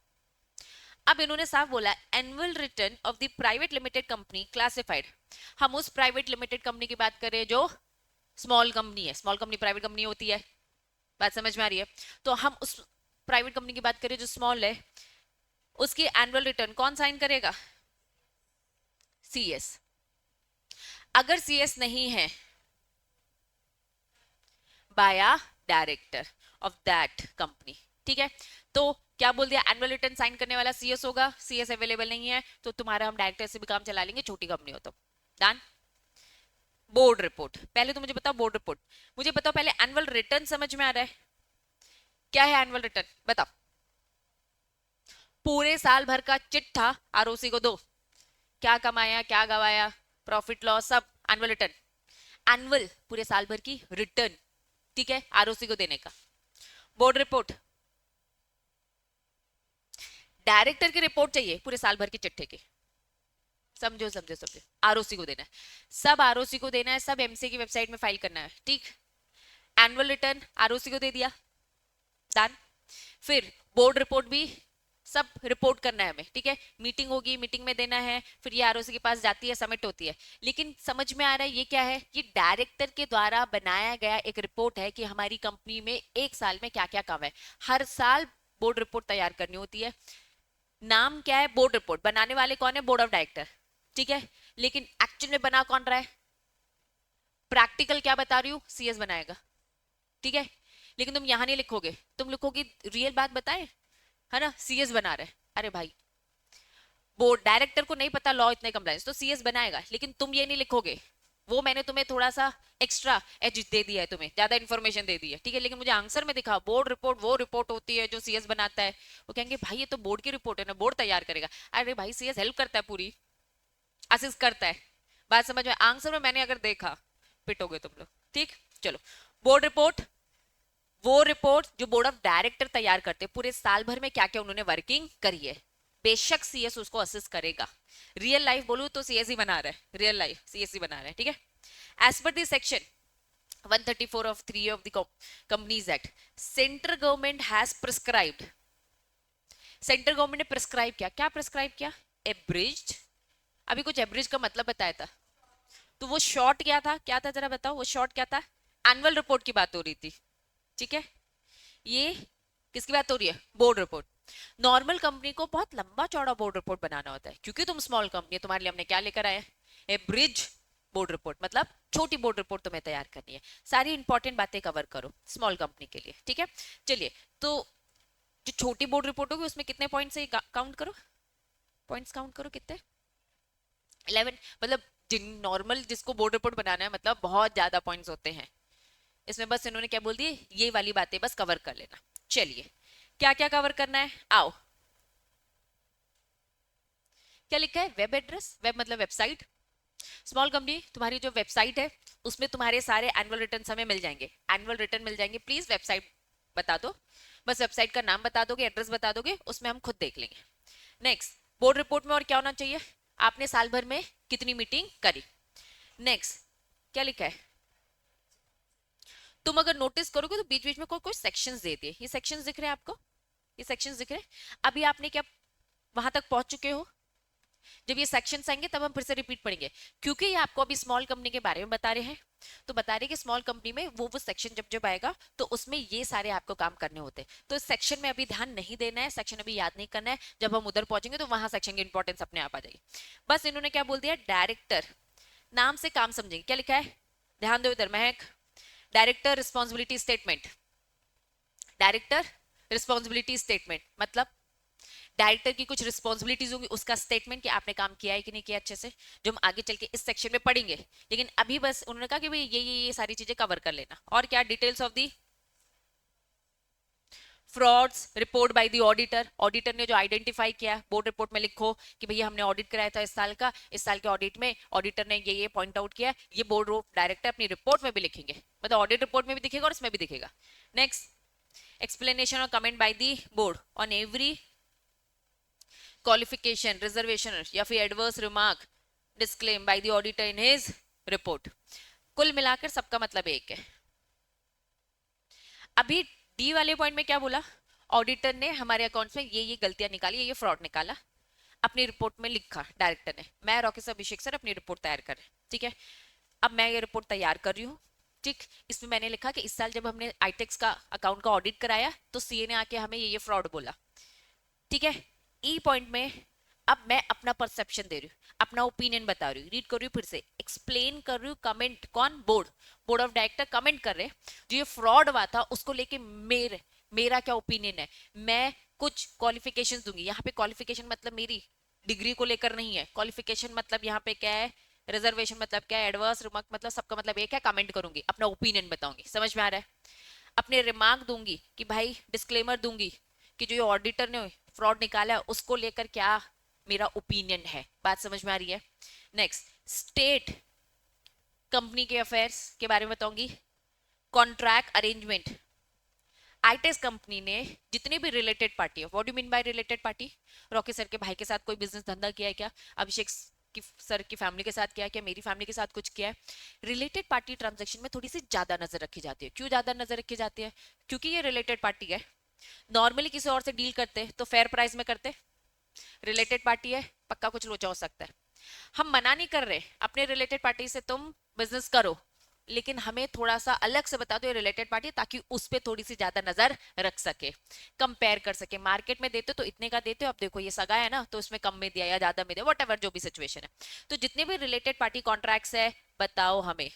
अब इन्होंने साफ बोला annual return of the private limited company classified. हम उस प्राइवेट लिमिटेड कंपनी की बात करें जो स्मॉल कंपनी है, स्मॉल कंपनी प्राइवेट कंपनी होती है, बात समझ में आ रही है। तो हम उस प्राइवेट कंपनी की बात करें जो स्मॉल है, उसकी एनुअल रिटर्न कौन साइन करेगा, सीएस। अगर सीएस नहीं है, बाया डायरेक्टर ऑफ दैट कंपनी, ठीक है। तो क्या बोल दिया, एनुअल रिटर्न साइन करने वाला सीएस होगा, सीएस अवेलेबल नहीं है तो तुम्हारा हम डायरेक्टर से भी काम चला लेंगे, छोटी कंपनी हो तो। डन। बोर्ड रिपोर्ट, पहले तो मुझे बताओ बोर्ड रिपोर्ट, मुझे बताओ पहले एनुअल रिटर्न समझ में आ रहा है, क्या है एनुअल रिटर्न बताओ। पूरे साल भर का चिट्ठा आरओसी को दो, क्या कमाया क्या गवाया, प्रॉफिट लॉस सब एनुअल रिटर्न। एनुअल पूरे साल भर की रिटर्न, ठीक है, आरओसी को देने का। बोर्ड रिपोर्ट, डायरेक्टर की रिपोर्ट चाहिए पूरे साल भर के चिट्ठे की, समझो समझो समझो, आरओसी को देना है, सब आरओसी को देना है, सब एमसी की वेबसाइट में फाइल करना है, ठीक। एनुअल रिटर्न आरओसी को दे दिया, डन। फिर बोर्ड रिपोर्ट भी सब रिपोर्ट करना है हमें, ठीक है। मीटिंग होगी, मीटिंग में देना है, फिर ये आरओसी के पास जाती है, सबमिट होती है। लेकिन समझ में आ रहा है ये क्या है? ये डायरेक्टर के द्वारा बनाया गया एक रिपोर्ट है कि हमारी कंपनी में एक साल में क्या क्या काम है। हर साल बोर्ड रिपोर्ट तैयार करनी होती है। नाम क्या है? Board report. बनाने वाले कौन है? बोर्ड ऑफ डायरेक्टर, ठीक है। लेकिन एक्चुअल में बना कौन रहा है? प्रैक्टिकल क्या बता रही हूँ, सीएस बनाएगा, ठीक है। लेकिन तुम यहां नहीं लिखोगे, तुम लिखोगे रियल बात बताए, है ना, सीएस बना रहे। अरे भाई, बोर्ड डायरेक्टर को नहीं पता लॉ इतने कंप्लायंस, तो सीएस बनाएगा, लेकिन तुम ये नहीं लिखोगे। वो मैंने तुम्हें थोड़ा सा एक्स्ट्रा एज दे दिया है, तुम्हें ज्यादा इन्फॉर्मेशन दे दी है, ठीक है। लेकिन मुझे आंसर में दिखा बोर्ड रिपोर्ट वो रिपोर्ट होती है जो सीएस बनाता है। वो कहेंगे भाई ये तो बोर्ड की रिपोर्ट है ना, बोर्ड तैयार करेगा। अरे भाई, सीएस हेल्प करता है, पूरी असिस्ट करता है। बात समझ में? आंसर में मैंने अगर देखा, पिटोगे तुम लोग, ठीक। चलो, बोर्ड रिपोर्ट वो रिपोर्ट जो बोर्ड ऑफ डायरेक्टर तैयार करते हैं, पूरे साल भर में क्या क्या उन्होंने वर्किंग करी है। बेशक सीएस उसको असिस्ट करेगा। रियल लाइफ बोलूं तो सीएस ही बना रहा है, रियल लाइफ सीएस ही बना रहा है, ठीक है। As per the section 134 of 3 of the Companies Act, central government has prescribed, central government ने प्रिस्क्राइब किया, क्या प्रिस्क्राइब किया? एब्रिज्ड। अभी कुछ एब्रिज का मतलब बताया था, तो वो शॉर्ट क्या था, क्या था जरा बताओ, वो शॉर्ट क्या था? एनुअल रिपोर्ट की बात हो रही थी, ठीक है। ये किसकी बात हो रही है? Board report. नॉर्मल कंपनी को बहुत लंबा चौड़ा बोर्ड रिपोर्ट बनाना होता है, क्योंकि तुम स्मॉल कंपनी है, तुम्हारे लिए हमने क्या लेकर आए? ए ब्रिज बोर्ड रिपोर्ट, मतलब छोटी बोर्ड रिपोर्ट तुम्हें तैयार करनी है, सारी इंपॉर्टेंट बातें कवर करो स्मॉल कंपनी के लिए, ठीक है। चलिए, तो जो छोटी बोर्ड रिपोर्ट होगी उसमें कितने पॉइंट्स है काउंट करो, पॉइंट्स काउंट करो कितने? 11। मतलब जिन नॉर्मल जिसको बोर्ड रिपोर्ट बनाना है, मतलब बहुत ज्यादा पॉइंट्स होते हैं इसमें। बस इन्होंने क्या बोल दिए, ये वाली बातें बस कवर कर लेना। चलिए, क्या क्या कवर करना है, आओ। क्या लिखा है? वेब एड्रेस, वेब मतलब वेबसाइट। स्मॉल कंपनी, तुम्हारी जो वेबसाइट है उसमें तुम्हारे सारे एनुअल रिटर्न हमें मिल जाएंगे, एनुअल रिटर्न मिल जाएंगे। प्लीज वेबसाइट बता दो, बस वेबसाइट का नाम बता दोगे, एड्रेस बता दोगे, उसमें हम खुद देख लेंगे। नेक्स्ट, बोर्ड रिपोर्ट में और क्या होना चाहिए? आपने साल भर में कितनी मीटिंग करी। नेक्स्ट, क्या लिखा है? तुम अगर नोटिस करोगे तो बीच बीच में कोई कोई सेक्शंस दे दिए। ये सेक्शंस दिख रहे हैं आपको? ये सेक्शंस दिख रहे हैं? अभी आपने क्या वहां तक पहुंच चुके हो? जब ये सेक्शंस आएंगे तब हम फिर से रिपीट पढ़ेंगे, क्योंकि ये आपको अभी स्मॉल कंपनी के बारे में बता रहे हैं। तो बता रहे कि स्मॉल कंपनी में वो सेक्शन जब जब आएगा तो उसमें ये सारे आपको काम करने होते हैं। तो इस सेक्शन में अभी ध्यान नहीं देना है, सेक्शन अभी याद नहीं करना है, जब हम उधर पहुंचेंगे तो वहां सेक्शन की इंपॉर्टेंस अपने आप आ जाएगी। बस इन्होंने क्या बोल दिया, डायरेक्टर नाम से काम समझेंगे। क्या लिखा है? ध्यान दो इधर महक। Director responsibility statement, director responsibility statement मतलब डायरेक्टर की कुछ रिस्पॉन्सिबिलिटीज होंगी, उसका स्टेटमेंट कि आपने काम किया है कि नहीं किया अच्छे से, जो हम आगे चल के इस सेक्शन में पढ़ेंगे। लेकिन अभी बस उन्होंने कहा कि भाई ये सारी चीजें कवर कर लेना। और क्या? Details of the frauds report by the auditor, auditor ने जो आइडेंटिफाई किया बोर्ड रिपोर्ट में लिखो कि भैया हमने ऑडिट कराया था इस साल का, इस साल के ऑडिट में ऑडिटर ने ये पॉइंट आउट किया, ये बोर्ड डायरेक्टर अपनी रिपोर्ट में भी लिखेंगे, मतलब ऑडिट रिपोर्ट में भी दिखेगा और इसमें भी दिखेगा। Next, explanation or comment by the board on every qualification, reservation या फिर adverse remark disclaim by the auditor in his report। कुल मिलाकर सबका मतलब एक है। अभी डी वाले पॉइंट में क्या बोला? ऑडिटर ने हमारे अकाउंट्स में ये गलतियां निकाली, ये फ्रॉड निकाला, अपनी रिपोर्ट में लिखा डायरेक्टर ने। मैं राकेश अभिषेक सर अपनी रिपोर्ट तैयार कर, ठीक है। अब मैं ये रिपोर्ट तैयार कर रही हूँ, ठीक। इसमें मैंने लिखा कि इस साल जब हमने आईटेक्स का अकाउंट का ऑडिट कराया तो सीए ने आके हमें ये फ्रॉड बोला, ठीक है। ई पॉइंट में अब मैं अपना परसेप्शन दे रही हूँ, अपना ओपिनियन बता रही हूँ, रीड कर रही हूँ फिर से, एक्सप्लेन कर रही हूँ। कमेंट कौन? Board, board of director comment कर रहे हैं जो ये फ्रॉड हुआ था उसको लेके मेरा क्या ओपिनियन है। मैं कुछ क्वालिफिकेशंस दूंगी। यहाँ पे क्वालिफिकेशन मतलब मेरी डिग्री को लेकर नहीं है, क्वालिफिकेशन मतलब यहाँ पे क्या है, रिजर्वेशन मतलब क्या है, एडवर्स रिमार्क मतलब सबका मतलब एक है। कमेंट करूंगी, अपना ओपिनियन बताऊंगी, समझ में आ रहा है? अपने रिमार्क दूंगी कि भाई डिस्क्लेमर दूंगी कि जो ये ऑडिटर ने फ्रॉड निकाला है उसको लेकर क्या मेरा ओपिनियन है। बात समझ में आ रही है? नेक्स्ट, स्टेट कंपनी के अफेयर्स के बारे में बताऊंगी। कॉन्ट्रैक्ट अरेंजमेंट, आईटेक्स कंपनी ने जितने भी रिलेटेड पार्टी है, what do mean by related party? Rocky sir के भाई के साथ कोई बिजनेस धंधा किया है क्या? अभिषेक की सर की फैमिली के साथ किया है क्या? मेरी फैमिली के साथ कुछ किया है? रिलेटेड पार्टी ट्रांजैक्शन में थोड़ी सी ज्यादा नजर रखी जाती है। क्यों ज्यादा नजर रखी जाती है? क्योंकि ये रिलेटेड पार्टी है नॉर्मली किसी और से डील करते तो फेयर प्राइस में करते, रिलेटेड पार्टी है, पक्का कुछ लोचा हो सकता है। हम मना नहीं कर रहे अपने रिलेटेड पार्टी से तुम बिजनेस करो, लेकिन हमें थोड़ा सा अलग से बता दो ये रिलेटेड पार्टी, ताकि उस पर थोड़ी सी ज्यादा नजर रख सके, कंपेयर कर सके। मार्केट में देते तो इतने का देते हो, अब देखो ये सगा है ना तो इसमें कम में दिया या ज्यादा में दिया, वट एवर जो भी सिचुएशन है। तो जितने भी रिलेटेड पार्टी कॉन्ट्रैक्ट्स है बताओ हमें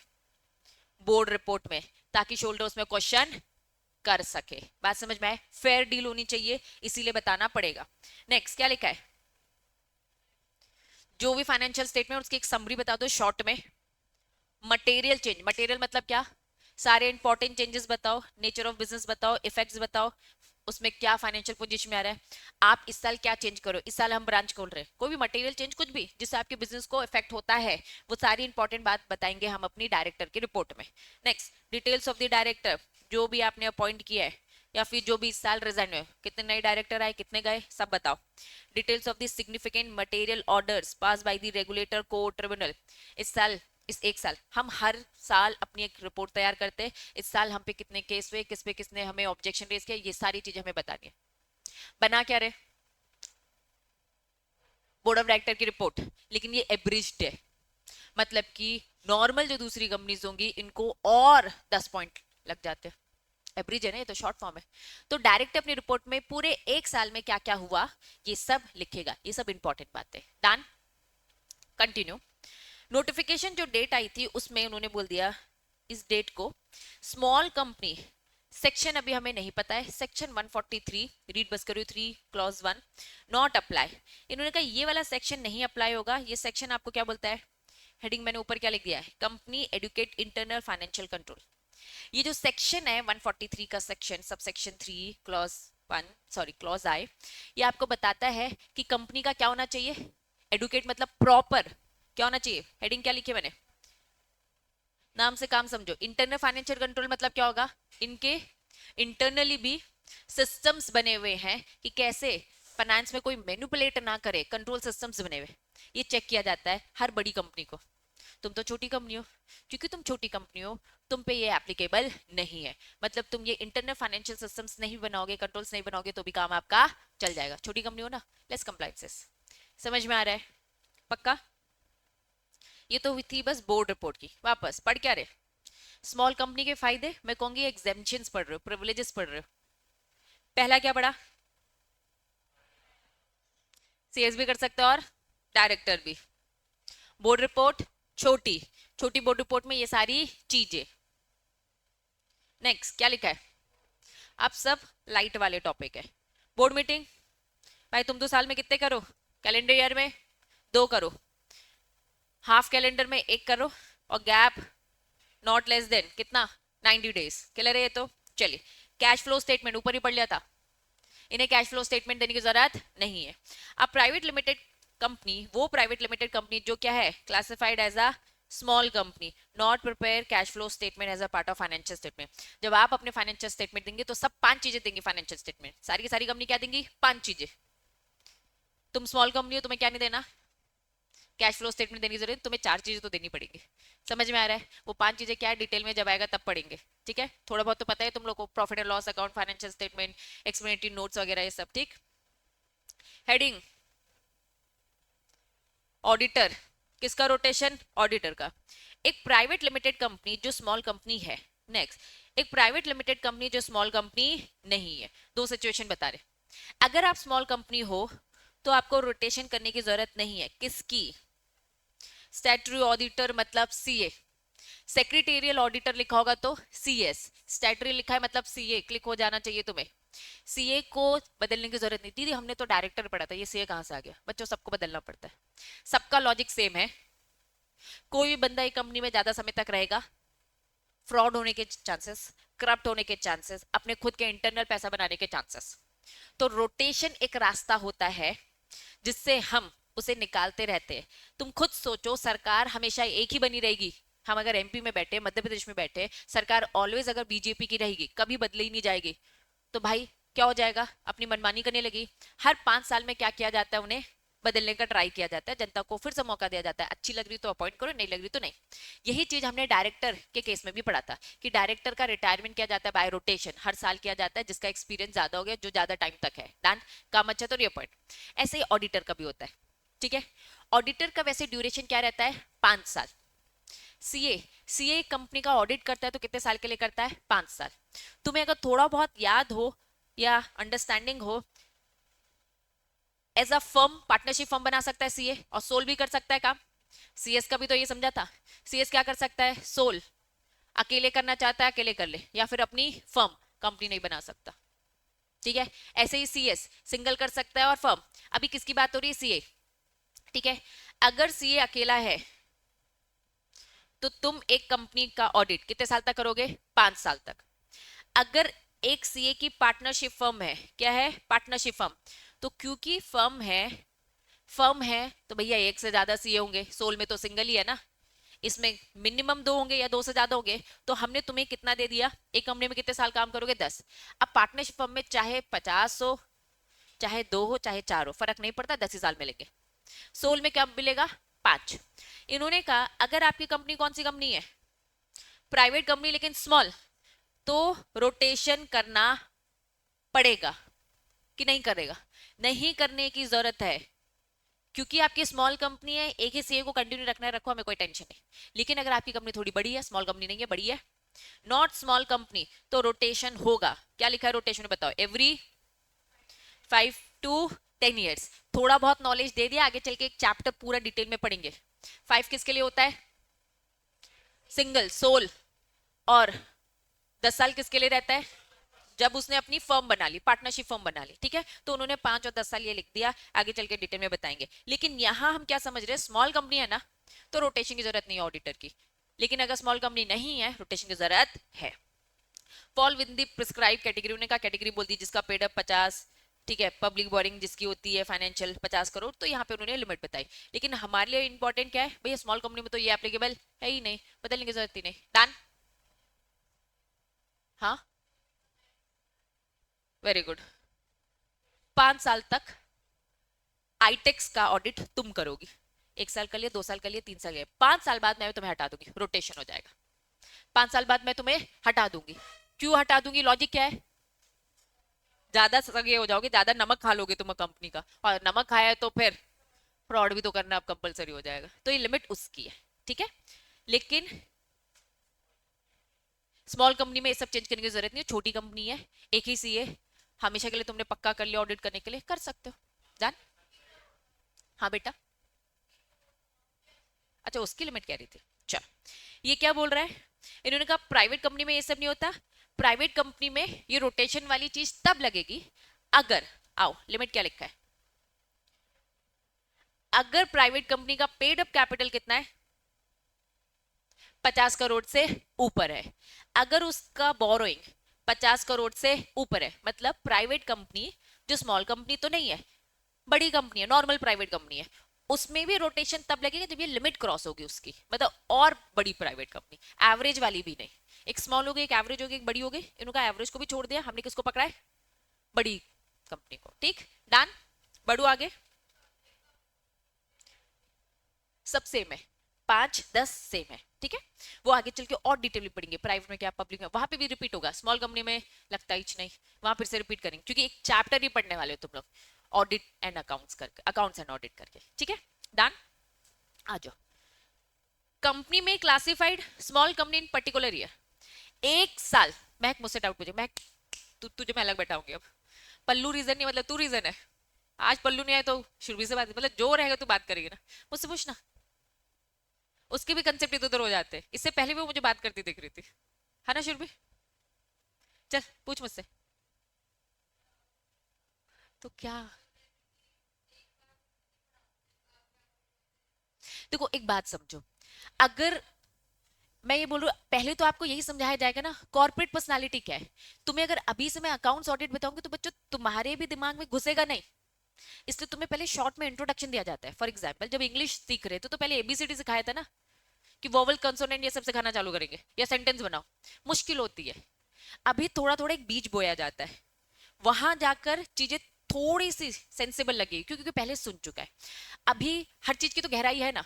बोर्ड रिपोर्ट में, ताकि शोल्डर उसमें क्वेश्चन कर सके। बात समझ में आए? फेयर डील होनी चाहिए, इसीलिए बताना पड़ेगा। नेक्स्ट क्या लिखा है? जो भी फाइनेंशियल स्टेटमेंट उसकी एक समरी बता दो शॉर्ट में। मटेरियल चेंज, मटेरियल मतलब क्या? सारे इंपॉर्टेंट चेंजेस बताओ, नेचर ऑफ बिजनेस बताओ, इफेक्ट्स बताओ, उसमें क्या फाइनेंशियल पोजीशन में आ रहा है, आप इस साल क्या चेंज करो, इस साल हम ब्रांच खोल रहे हैं, कोई भी मटेरियल चेंज कुछ भी जिससे आपके बिजनेस को इफेक्ट होता है, वो सारी इंपॉर्टेंट बात बताएंगे हम अपनी डायरेक्टर की रिपोर्ट में। Next, details of the director, जो भी आपने अपॉइंट किया है या फिर जो भी इस साल रिजाइन हुए, कितने नए डायरेक्टर आए, कितने गए, सब बताओ। Details of the significant material orders pass by the regulator court tribunal, इस साल, इस एक साल हम हर साल अपनी एक रिपोर्ट तैयार करते हैं, इस साल हम पे कितने केस हुए, किस पे किसने हमें ऑब्जेक्शन रेज किया, ये सारी चीजें हमें बतानी है। बना क्या रहे? बोर्ड ऑफ डायरेक्टर की रिपोर्ट, लेकिन ये एब्रिज्ड है, मतलब कि नॉर्मल जो दूसरी कंपनीज होंगी इनको और 10 पॉइंट लग जाते हैं। एवरेज है ना, ये तो शॉर्ट फॉर्म है। तो डायरेक्ट अपनी रिपोर्ट में पूरे एक साल में क्या क्या हुआ ये सब लिखेगा, ये सब इंपॉर्टेंट बात है। Done, continue. नोटिफिकेशन जो डेट आई थी उसमें उन्होंने बोल दिया इस डेट को स्मॉल कंपनी, सेक्शन अभी हमें नहीं पता है, सेक्शन 143 रीड बस करो 3 क्लॉज 1 नॉट अप्लाई। इन्होंने कहा ये वाला सेक्शन नहीं अप्लाई होगा। ये सेक्शन आपको क्या बोलता है? हेडिंग मैंने ऊपर क्या लिख दिया है, company adequate internal financial control. ये जो सेक्शन है 143 का section sub section 3 clause 1 sorry clause I, ये आपको बताता है कि कंपनी का क्या होना चाहिए, एडुकेट मतलब प्रॉपर क्या होना चाहिए। हेडिंग क्या लिखी मैंने, नाम से काम समझो। इंटरनल फाइनेंशियल कंट्रोल मतलब क्या होगा, इनके इंटरनली भी सिस्टम्स बने हुए हैं कि कैसे फाइनेंस में कोई मैनिपुलेट ना करे, कंट्रोल सिस्टम्स बने हुए, ये चेक किया जाता है हर बड़ी कंपनी को। तुम तो छोटी कंपनी हो, क्योंकि तुम छोटी कंपनी हो तुम पे ये एप्लीकेबल नहीं है, मतलब तुम ये इंटरनल फाइनेंशियल सिस्टम्स नहीं बनाओगे, कंट्रोल्स नहीं बनाओगे तो भी काम आपका चल जाएगा। छोटी कंपनी हो ना, लेस कंप्लायंसेस। समझ में आ रहा है? पक्का? ये तो हुई थी बस बोर्ड रिपोर्ट की। वापस पढ़ क्या रहे? स्मॉल कंपनी के फायदे, मैं कहूंगी एग्जेम्पशंस पढ़ रहे हो, प्रिविलेजेस पढ़ रहे हो। पहला क्या पढ़ा? सीएस भी कर सकते हो और डायरेक्टर भी। बोर्ड रिपोर्ट छोटी, छोटी बोर्ड रिपोर्ट में ये सारी चीजें। नेक्स्ट क्या लिखा है? आप सब लाइट वाले टॉपिक है। बोर्ड मीटिंग, भाई तुम तो साल में कितने करो, कैलेंडर ईयर में 2 करो, हाफ कैलेंडर में 1 करो, और गैप नॉट लेस देन कितना 90 डेज। क्लियर है ये तो? चलिए, कैश फ्लो स्टेटमेंट ऊपर ही पढ़ लिया था, इन्हें कैश फ्लो स्टेटमेंट देने की जरूरत नहीं है। अब प्राइवेट लिमिटेड कंपनी, वो प्राइवेट लिमिटेड कंपनी जो क्या है, classified as a small company, not prepare cash flow statement as a part of financial statement. जब आप अपने फाइनेंशियल स्टेटमेंट देंगे तो सब 5 चीजें देंगे फाइनेंशियल स्टेटमेंट, सारी की सारी कंपनी क्या देंगी, 5 चीजें। तुम स्मॉल कंपनी हो, तुम्हें क्या नहीं देना, कैश फ्लो स्टेटमेंट देने की जरूरत, तुम्हें 4 चीजें तो देनी पड़ेगी। समझ में आ रहा है? वो 5 चीजें क्या है डिटेल में जब आएगा तब पढ़ेंगे, ठीक है? थोड़ा बहुत तो पता है तुम लोग को, profit and loss account, financial statement, explanatory notes वगैरह ये सब, ठीक। हेडिंग ऑडिटर, किसका रोटेशन, ऑडिटर का। एक प्राइवेट लिमिटेड कंपनी जो स्मॉल कंपनी है। नेक्स्ट, एक प्राइवेट लिमिटेड कंपनी जो स्मॉल कंपनी नहीं है। दो सिचुएशन बता रहे। अगर आप स्मॉल कंपनी हो तो आपको रोटेशन करने की जरूरत नहीं है। किसकी? स्टैट्यूटरी ऑडिटर मतलब सीए, सेक्रेटेरियल ऑडिटर लिखा होगा तो सीएस, स्टैट्यूटरी लिखा है मतलब सीए, क्लिक हो जाना चाहिए तुम्हें। सीए को बदलने की जरूरत नहीं। दीदी हमने तो डायरेक्टर पढ़ा था, ये सीए कहां से आ गया? बच्चों सबको बदलना पड़ता है, सबका लॉजिक सेम है। कोई भी बंदा एक कंपनी में ज्यादा समय तक रहेगा, फ्रॉड होने के चांसेस, करप्ट होने के चांसेस, अपने खुद के इंटरनल पैसा बनाने के चांसेस। तो रोटेशन एक रास्ता होता है जिससे हम उसे निकालते रहते हैं। तुम खुद सोचो, सरकार हमेशा एक ही बनी रहेगी? हम अगर एमपी में बैठे, मध्य प्रदेश में बैठे, सरकार ऑलवेज अगर बीजेपी की रहेगी, कभी बदले ही नहीं जाएगी, तो भाई क्या हो जाएगा, अपनी मनमानी करने लगी। हर 5 साल में क्या किया जाता है, उन्हें बदलने का ट्राई किया जाता है, जनता को फिर से मौका दिया जाता है, अच्छी लग रही तो अपॉइंट करो, नहीं लग रही तो नहीं। यही चीज हमने डायरेक्टर के केस में भी पढ़ा था कि डायरेक्टर का रिटायरमेंट किया जाता है बाय रोटेशन, हर साल किया जाता है, जिसका एक्सपीरियंस ज्यादा हो गया, जो ज्यादा टाइम तक है, डन, काम अच्छा तो रिअपॉइंट। ऐसे ही ऑडिटर का भी होता है, ठीक है। ऑडिटर का वैसे ड्यूरेशन क्या रहता है, 5 साल। सीए, सीए कंपनी का ऑडिट करता है तो कितने साल के लिए करता है, 5 साल। तुम्हें अगर थोड़ा बहुत याद हो या अंडरस्टैंडिंग हो, as a firm partnership firm बना सकता है सीए, और सोल भी कर सकता है काम। सीएस का भी तो ये समझा था, सीएस क्या कर सकता है, सोल, अकेले करना चाहता है अकेले कर ले, या फिर अपनी फर्म, कंपनी नहीं बना सकता, ठीक है। ऐसे ही सीएस सिंगल कर सकता है और फर्म। अभी किसकी बात हो रही है, सीए, ठीक है। अगर सीए अकेला है तो तुम एक कंपनी का ऑडिट कितने साल तक करोगे, 5 साल तक। अगर एक सीए की पार्टनरशिप फर्म है, क्या है, पार्टनरशिप फर्म, तो क्योंकि फर्म है तो भैया एक से ज्यादा सीए होंगे, सोल में तो सिंगल ही है ना, इसमें मिनिमम 2 होंगे या 2 से ज्यादा होंगे। तो हमने तुम्हें कितना दे दिया, एक कंपनी में कितने साल काम करोगे, 10। अब पार्टनरशिप फर्म में चाहे 50 हो, चाहे 2 हो, चाहे 4 हो, फर्क नहीं पड़ता, 10 ही साल मिलेंगे। सोल में क्या मिलेगा, 5। इन्होंने कहा अगर आपकी कंपनी कौन सी कंपनी है, प्राइवेट कंपनी लेकिन स्मॉल, तो रोटेशन करना पड़ेगा कि नहीं करेगा, नहीं करने की जरूरत है, क्योंकि आपकी स्मॉल कंपनी है, एक ही सीए को कंटिन्यू रखना है, रखो, हमें कोई टेंशन नहीं। लेकिन अगर आपकी कंपनी थोड़ी बड़ी है, स्मॉल कंपनी नहीं है, बड़ी है, नॉट स्मॉल कंपनी, तो रोटेशन होगा। क्या लिखा है रोटेशन में, बताओ, एवरी 5 to 10 years। थोड़ा बहुत नॉलेज दे दिया, आगे चल के एक चैप्टर पूरा डिटेल में पढ़ेंगे। 5 किसके लिए होता है, सिंगल, सोल, और 10 साल किसके लिए रहता है, जब उसने अपनी फर्म बना ली, पार्टनरशिप फर्म बना ली, ठीक है। तो उन्होंने 5 और 10 साल ये लिख दिया, आगे चल के डिटेल में बताएंगे। लेकिन यहां हम क्या समझ रहे हैं, स्मॉल कंपनी है ना, तो रोटेशन की जरूरत नहीं है ऑडिटर की। लेकिन अगर स्मॉल कंपनी नहीं है, रोटेशन की जरूरत है। Fall with the prescribe category, उन्होंने कहा कैटेगरी बोल दी जिसका पेड अप 50, ठीक है, पब्लिक बोरिंग जिसकी होती है फाइनेंशियल 50 करोड़, तो यहाँ पे उन्होंने लिमिट बताई। लेकिन हमारे लिए इंपॉर्टेंट क्या है भैया, स्मॉल कंपनी में तो ये एप्लीकेबल है ही नहीं, बदलने की जरूरत ही नहीं, डन। हाँ, वेरी गुड। 5 साल तक आईटेक्स का ऑडिट तुम करोगी, 1 साल कर लिए, 2 साल कर लिए, 3 साल कर लिए, 5 साल बाद मैं तुम्हें हटा दूंगी, रोटेशन हो जाएगा। 5 साल बाद मैं तुम्हें हटा दूंगी, क्यों हटा दूंगी, लॉजिक क्या है, ज्यादा सगे हो जाओगे, ज्यादा नमक खा लोगे तुम कंपनी का, और नमक खाया है तो फिर फ्रॉड भी तो करना अब कंपलसरी हो जाएगा, तो ये लिमिट उसकी है, ठीक है। लेकिन स्मॉल कंपनी में ये सब चेंज करने की जरूरत नहीं है, छोटी कंपनी है, एक ही सीए, हमेशा के लिए तुमने पक्का कर लिया ऑडिट करने के लिए, कर सकते हो, जान। हाँ बेटा, अच्छा उसकी लिमिट कह रही थी, चलो। ये क्या बोल रहा है, इन्होंने कहा प्राइवेट कंपनी में ये सब नहीं होता, प्राइवेट कंपनी में ये रोटेशन वाली चीज तब लगेगी अगर, आओ लिमिट क्या लिखा है, अगर प्राइवेट कंपनी का पेड अप कैपिटल कितना है, 50 करोड़ से ऊपर है, अगर उसका बोरोइंग 50 करोड़ से ऊपर है, मतलब प्राइवेट कंपनी जो स्मॉल कंपनी तो नहीं है, बड़ी कंपनी है, नॉर्मल प्राइवेट कंपनी है, उसमें भी रोटेशन तब लगेगा जब ये लिमिट क्रॉस होगी उसकी, मतलब और बड़ी प्राइवेट कंपनी, एवरेज वाली भी नहीं। एक स्मॉल होगी, एक एवरेज होगी, एक बड़ी होगी, इनका एवरेज को भी छोड़ दिया हमने, किसको पकड़ा है, बड़ी कंपनी को, ठीक, डन। बढ़ू आगे, सब सेम है, 5 10 सेम है, ठीक है। वो आगे चल के और डिटेल में पढ़ेंगे, प्राइवेट में क्या, पब्लिक में, वहां पे भी रिपीट होगा, स्मॉल कंपनी में लगता ही नहीं, वहां फिर से रिपीट करेंगे, क्योंकि एक चैप्टर ही पढ़ने वाले हो तुम लोग, ऑडिट एंड अकाउंट्स करके, अकाउंट्स एंड ऑडिट करके, ठीक है, डन। आ जाओ, कंपनी में क्लासिफाइड स्मॉल कंपनी इन पर्टिकुलर ईयर, 1 साल, महक मुझसे डाउट पूछे, महक तुझे मैं अलग बैठाऊंगी अब, पल्लू रीजन नहीं, मतलब तू रीजन है, आज पल्लू नहीं आए तो शुरू से बात, मतलब जो रहेगा तू बात करेगी ना, मुझसे पूछना, उसके भी कंसेप्ट इधर उधर हो जाते हैं, इससे पहले भी वो मुझे बात करती दिख रही थी, है ना शुरू, चल पूछ मुझसे, तो क्या, देखो एक बात समझो, अगर मैं ये बोल रही हूँ, पहले तो आपको यही समझाया जाएगा ना कॉर्पोरेट पर्सनालिटी क्या है, तुम्हें अगर अभी से मैं अकाउंट्स ऑडिट बताऊंगी तो बच्चों तुम्हारे भी दिमाग में घुसेगा नहीं, इसलिए तुम्हें पहले शॉर्ट में इंट्रोडक्शन दिया जाता है। फॉर एग्जाम्पल जब इंग्लिश सीख रहे थे तो पहले एबीसीडी सिखाया था ना, कि वोवल कंसोनेंट ये सब सिखाना चालू करेंगे, या सेंटेंस बनाओ, मुश्किल होती है, अभी थोड़ा थोड़ा एक बीज बोया जाता है, वहां जाकर चीजें थोड़ी सी सेंसिबल लगेगी, क्योंकि पहले सुन चुका है। अभी हर चीज की तो गहराई है ना,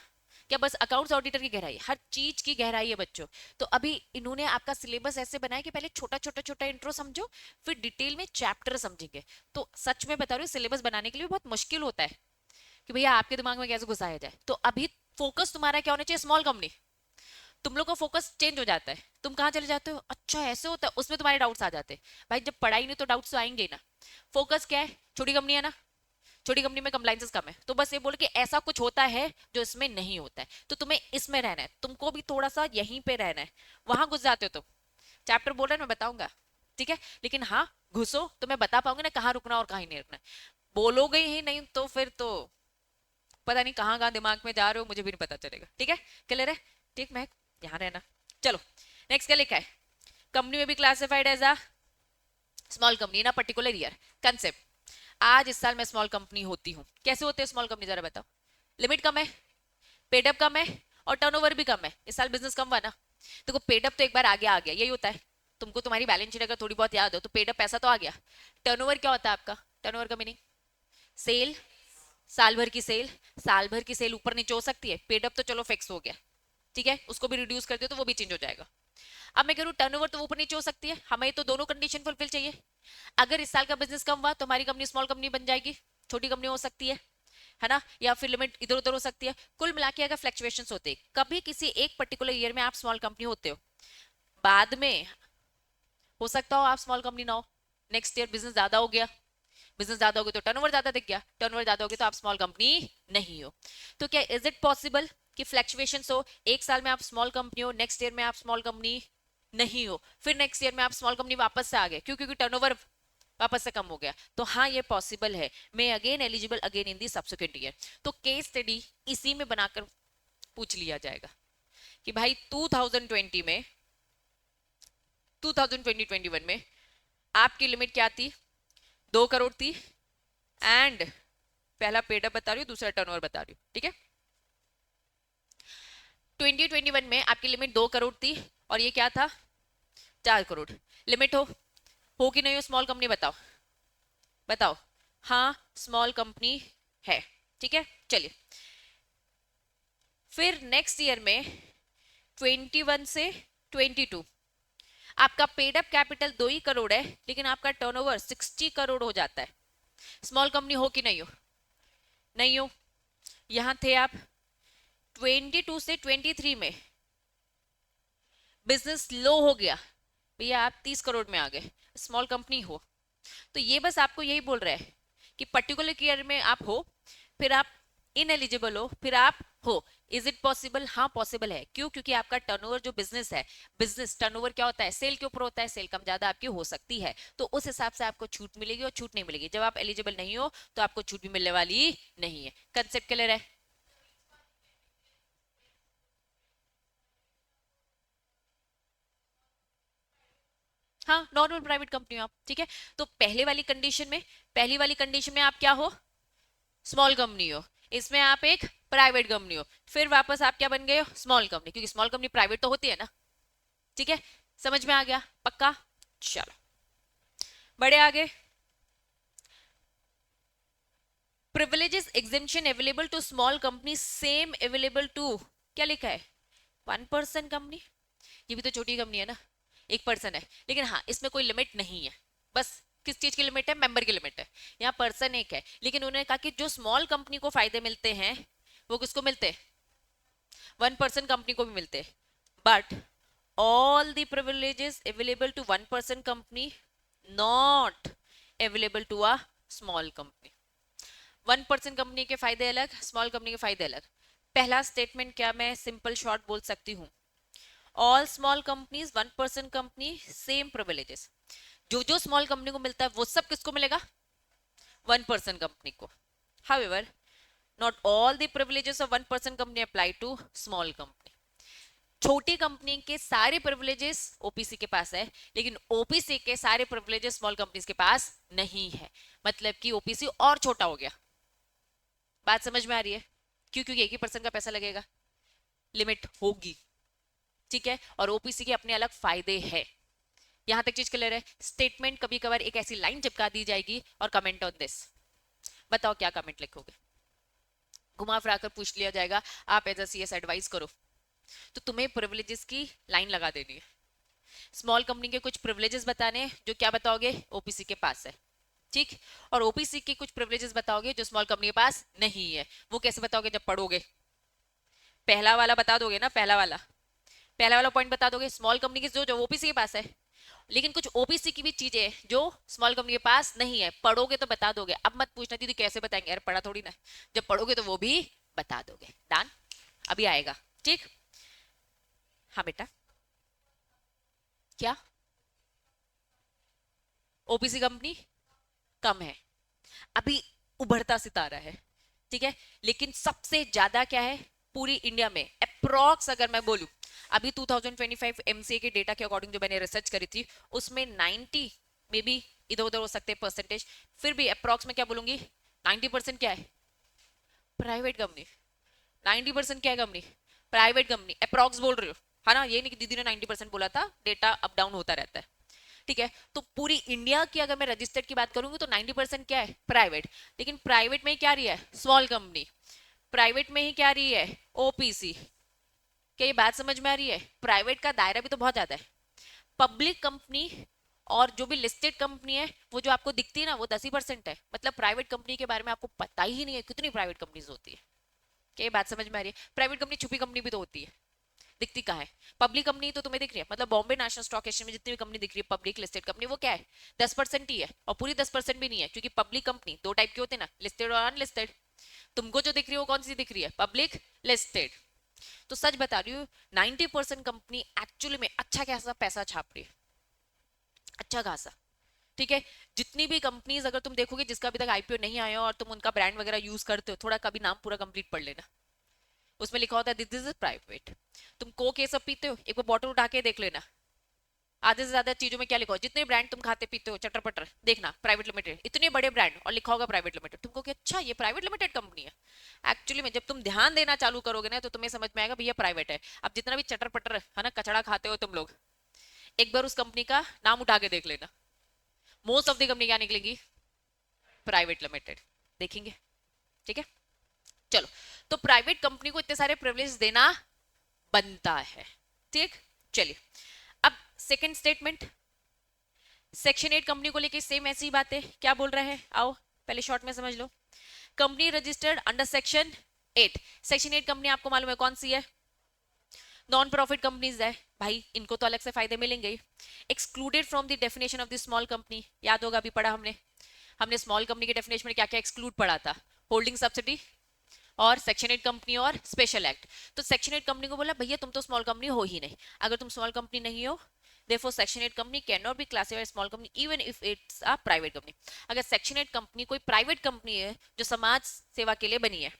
क्या बस अकाउंट्स ऑडिटर की गहराई, हर चीज की गहराई है बच्चों। तो अभी इन्होंने आपका सिलेबस ऐसे बनाया कि पहले छोटा छोटा छोटा इंट्रो समझो, फिर डिटेल में चैप्टर समझेंगे। तो सच में बता रही हूँ, सिलेबस बनाने के लिए बहुत मुश्किल होता है कि भैया आपके दिमाग में कैसे घुसाया जाए। तो अभी फोकस तुम्हारा क्या होना चाहिए, स्मॉल कंपनी। तुम लोग का फोकस चेंज हो जाता है, तुम कहाँ चले जाते हो, अच्छा ऐसे होता है, उसमें तुम्हारे डाउट्स आ जाते हैं। भाई जब पढ़ाई नहीं तो डाउट्स तो आएंगे ही ना। फोकस क्या है, छोटी कंपनी है ना, छोटी कंपनी में कंप्लाइंसेस कम है, तो बस ये बोल कि ऐसा कुछ होता है जो इसमें नहीं होता है, तो तुम्हें इसमें रहना है, तुमको भी थोड़ा सा यहीं पे रहना है। वहां घुस जाते हो तुम, चैप्टर बोल रहे हैं मैं बताऊंगा, ठीक है, लेकिन हाँ घुसो तो मैं बता पाऊंगी ना कहाँ रुकना और कहाँ नहीं रुकना। बोलोगे ही नहीं तो फिर तो पता नहीं कहाँ कहाँ दिमाग में जा रहे हो, मुझे भी नहीं पता चलेगा। ठीक है, क्लियर है, ठीक, मैं यहाँ रहना। चलो नेक्स्ट क्या लिखा है, कंपनी में भी classified as a small company ना पर्टिकुलर ईयर कंसेप्ट। आज इस साल मैं स्मॉल कंपनी होती हूँ। कैसे होते हैं स्मॉल कंपनी जरा बताओ। लिमिट कम है, पेडअप कम है, और टर्नओवर भी कम है। इस साल बिजनेस कम हुआ ना, देखो पेडअप तो एक बार आगे आ गया, यही होता है। तुमको तुम्हारी बैलेंस शीट अगर थोड़ी बहुत याद हो तो पेडअप पैसा तो आ गया। टर्नओवर क्या होता है आपका, टर्नओवर का मीनिंग सेल, साल भर की सेल। साल भर की सेल ऊपर नीचे हो सकती है, पेडअप तो चलो फिक्स हो गया, ठीक है, उसको भी रिड्यूस कर दियो तो वो भी चेंज हो जाएगा। अब मैं कह रहा हूँ टर्नओवर तो ऊपर नीचे हो सकती है, हमें तो दोनों कंडीशन फुलफिल चाहिए। अगर इस साल का बिजनेस कम हुआ तो हमारी कंपनी स्मॉल कंपनी बन जाएगी, छोटी कंपनी हो सकती है ना, या फिर लिमिट इधर उधर हो सकती है। कुल मिला के अगर फ्लक्चुएशंस होते कभी किसी एक पर्टिकुलर ईयर में आप स्मॉल कंपनी होते हो, बाद में हो सकता हो आप स्मॉल कंपनी ना हो, नेक्स्ट ईयर बिजनेस ज्यादा हो गया, बिजनेस ज्यादा हो गया तो टर्नओवर ज्यादा दिख गया, टर्नओवर ज्यादा हो गया तो आप स्मॉल कंपनी नहीं हो। तो क्या इज इट पॉसिबल कि फ्लक्चुएशंस हो, एक साल में आप स्मॉल कंपनी हो, नेक्स्ट ईयर में आप स्मॉल कंपनी नहीं हो, फिर नेक्स्ट ईयर में आप स्मॉल कंपनी वापस से आ गए, क्यों, क्योंकि टर्नओवर वापस से कम हो गया। तो हाँ ये पॉसिबल है, मैं again eligible again in the subsequent year. तो केस स्टडी इसी में बनाकर पूछ लिया जाएगा कि भाई 2020 में 2020-21 में आपकी लिमिट क्या थी, 2 करोड़ थी, एंड पहला पेडअप बता रही हूँ, दूसरा टर्नओवर बता रही हूँ, ठीक है। 2021 में आपकी लिमिट 2 करोड़ थी और ये क्या था, 4 करोड़। लिमिट हो कि नहीं हो स्मॉल कंपनी, बताओ बताओ। हाँ स्मॉल कंपनी है, ठीक है। चलिए फिर नेक्स्ट ईयर में 21 से 22 आपका पेडअप कैपिटल 2 ही करोड़ है, लेकिन आपका टर्नओवर 60 करोड़ हो जाता है। स्मॉल कंपनी हो कि नहीं हो, नहीं हो। यहां थे आप 22 से 23 में बिजनेस लो हो गया, भैया आप 30 करोड़ में आ गए, स्मॉल कंपनी हो। तो ये बस आपको यही बोल रहा है कि पर्टिकुलर ईयर में आप हो, फिर आप इनएलिजिबल हो, फिर आप हो। इज इट पॉसिबल, हाँ पॉसिबल है। क्यों, क्योंकि आपका टर्नओवर जो बिजनेस है, बिजनेस टर्नओवर क्या होता है, सेल के ऊपर होता है, सेल कम ज्यादा आपकी हो सकती है, तो उस हिसाब से आपको छूट मिलेगी और छूट नहीं मिलेगी। जब आप एलिजिबल नहीं हो तो आपको छूट भी मिलने वाली नहीं है। कंसेप्ट क्लियर है। हाँ नॉर्मल प्राइवेट कंपनी हो आप, ठीक है। तो पहले वाली कंडीशन में, पहली वाली कंडीशन में आप क्या हो, स्मॉल कंपनी हो, इसमें आप एक प्राइवेट कंपनी हो, फिर वापस आप क्या बन गए हो, स्मॉल कंपनी, क्योंकि स्मॉल कंपनी प्राइवेट तो होती है ना, ठीक है। समझ में आ गया, पक्का। चलो बड़े आगे, privileges exemption available to small company same available to, क्या लिखा है, 1 पर्सन कंपनी। ये भी तो छोटी कंपनी है ना, 1 पर्सन है, लेकिन हाँ इसमें कोई लिमिट नहीं है। बस किस चीज की लिमिट है, मेंबर की लिमिट है। यहाँ पर्सन एक है, लेकिन उन्होंने कहा कि जो स्मॉल कंपनी को फायदे मिलते हैं वो किसको मिलते हैं, 1 पर्सन कंपनी को भी मिलते हैं। But all the privileges available to 1 person company not available to a small company। 1 person company के फायदे अलग, स्मॉल कंपनी के फायदे अलग। पहला स्टेटमेंट क्या मैं सिंपल शॉर्ट बोल सकती हूँ, all small companies 1 person company same privileges. जो जो स्मॉल कंपनी को मिलता है वो सब किसको मिलेगा, 1 पर्सन कंपनी को। However not all the privileges of 1 person company apply to small company. छोटी कंपनी के सारे प्रिविलेजेस ओपीसी के पास है, लेकिन ओपीसी के सारे प्रिविलेजेस स्मॉल कंपनीज के पास नहीं है। मतलब कि ओपीसी और छोटा हो गया। बात समझ में आ रही है, क्यों, क्योंकि एक ही पर्सन का पैसा लगेगा, लिमिट होगी, ठीक है। और ओपीसी के अपने अलग फायदे हैं। यहां तक चीज क्लियर है। स्टेटमेंट कभी कभार एक ऐसी लाइन चिपका दी जाएगी और कमेंट ऑन दिस, बताओ क्या कमेंट लिखोगे? घुमा फिरा कर पूछ लिया जाएगा आप एज अ सीएस एडवाइस करो, तो तुम्हें प्रिविलेजेस की लाइन लगा देनी है। स्मॉल कंपनी के कुछ प्रिविलेजेस बताने हैं, जो क्या बताओगे ओपीसी के पास है, ठीक। और ओपीसी के कुछ प्रिविलेजेस बताओगे जो स्मॉल कंपनी के पास नहीं है। वो कैसे बताओगे? जब पढ़ोगे पहला वाला बता दोगे ना, पहला वाला पॉइंट बता दोगे स्मॉल कंपनी की जो जो ओपीसी के पास है। लेकिन कुछ ओपीसी की भी चीजें हैं जो स्मॉल कंपनी के पास नहीं है, पढ़ोगे तो बता दोगे। अब मत पूछना दीदी कैसे बताएंगे, यार पढ़ा थोड़ी ना, जब पढ़ोगे तो वो भी बता दोगे। डन, अभी आएगा, ठीक। हाँ बेटा, क्या? ओपीसी कंपनी कम है, अभी उभरता सितारा है, ठीक है। लेकिन सबसे ज्यादा क्या है पूरी इंडिया में? अप्रॉक्स अगर मैं बोलूं, अभी 2025 एमसीए के डेटा के अकॉर्डिंग जो मैंने रिसर्च करी थी, उसमें 90 में भी इधर उधर हो सकते हैं परसेंटेज, फिर भी अप्रॉक्स में क्या बोलूंगी, 90% क्या है प्राइवेट कंपनी। 90% क्या है कंपनी प्राइवेट कंपनी, अप्रॉक्स बोल रही हो, है ना। ये नहीं कि दीदी ने 90% बोला था, डेटा अप डाउन होता रहता है, ठीक है। तो पूरी इंडिया की अगर मैं रजिस्टर्ड की बात करूंगी तो 90% क्या है प्राइवेट। लेकिन प्राइवेट में ही क्या रही है स्मॉल कंपनी, प्राइवेट में ही क्या रही है ओपीसी। क्या ये बात समझ में आ रही है? प्राइवेट का दायरा भी तो बहुत ज्यादा है। पब्लिक कंपनी और जो भी लिस्टेड कंपनी है वो जो आपको दिखती है ना, वो 10% है। मतलब प्राइवेट कंपनी के बारे में आपको पता ही नहीं है कितनी प्राइवेट कंपनीज होती है। क्या ये बात समझ में आ रही है? प्राइवेट कंपनी छुपी कंपनी भी तो होती है, दिखती कहाँ है? पब्लिक कंपनी तो तुम्हें दिख रही है, मतलब बॉम्बे नेशनल स्टॉक एक्सचेंज में जितनी भी कंपनी दिख रही है पब्लिक लिस्टेड कंपनी, वो क्या है 10% ही है। और पूरी 10% भी नहीं है, क्योंकि पब्लिक कंपनी दो टाइप के होते हैं ना, लिस्टेड और अनलिस्टेड। तुमको जो दिख रही है वो कौन सी दिख रही है? Public listed. तो सच बता रही हूँ 90% कंपनी एक्चुअली में अच्छा खासा पैसा छाप रही है, अच्छा खासा, ठीक है। जितनी भी कंपनीज अगर तुम देखोगे जिसका अभी तक आईपीओ नहीं आया और तुम उनका ब्रांड वगैरह यूज करते हो, थोड़ा कभी नाम पूरा कंप्लीट पढ़ लेना, उसमें लिखा होता है दिस इज प्राइवेट। तुम कोक ये सब पीते हो, एक बार बॉटल उठा के देख लेना, आधे से ज्यादा चीजों में क्या लिखा हो, जितने ब्रांड तुम खाते पीते हो चटर पटर देखना प्राइवेट लिमिटेड, इतने बड़े ब्रांड और लिखा होगा प्राइवेट लिमिटेड, तुमको कि अच्छा ये प्राइवेट लिमिटेड कंपनी है। एक्चुअली में जब तुम ध्यान देना चालू करोगे ना तो तुम्हें समझ में आएगा भैया प्राइवेट है। अब जितना भी चटर पटर है ना कचड़ा खाते हो तुम लोग, एक बार उस कंपनी का नाम उठा के देख लेना, मोस्ट ऑफ द कंपनी क्या निकलेगी प्राइवेट लिमिटेड, देखेंगे, ठीक है। चलो, तो प्राइवेट कंपनी को इतने सारे प्रिविलेज देना बनता है, ठीक। चलिए, अब सेकंड स्टेटमेंट, सेक्शन 8 कंपनी को लेके सेम ऐसी बात है, क्या बोल रहे हैं आओ पहले शॉर्ट में समझ लो। Company registered under section 8, section 8 company आपको मालूम है कौन सी है? नॉन प्रॉफिट कंपनीज है भाई, इनको तो अलग से फायदे मिलेंगे ही। Excluded from the definition of the small company, याद होगा अभी पढ़ा हमने, हमने स्मॉल कंपनी के डेफिनेशन में क्या क्या एक्सक्लूड पढ़ा था, होल्डिंग सब्सिडी और सेक्शन 8 कंपनी और स्पेशल एक्ट। तो सेक्शन 8 कंपनी को बोला भैया तुम तो स्मॉल कंपनी हो ही नहीं, अगर तुम स्मॉल कंपनी नहीं हो therefore section 8 company cannot be classified as small company even if it's a private company। अगर सेक्शन 8 कंपनी कोई प्राइवेट कंपनी है जो समाज सेवा के लिए बनी है,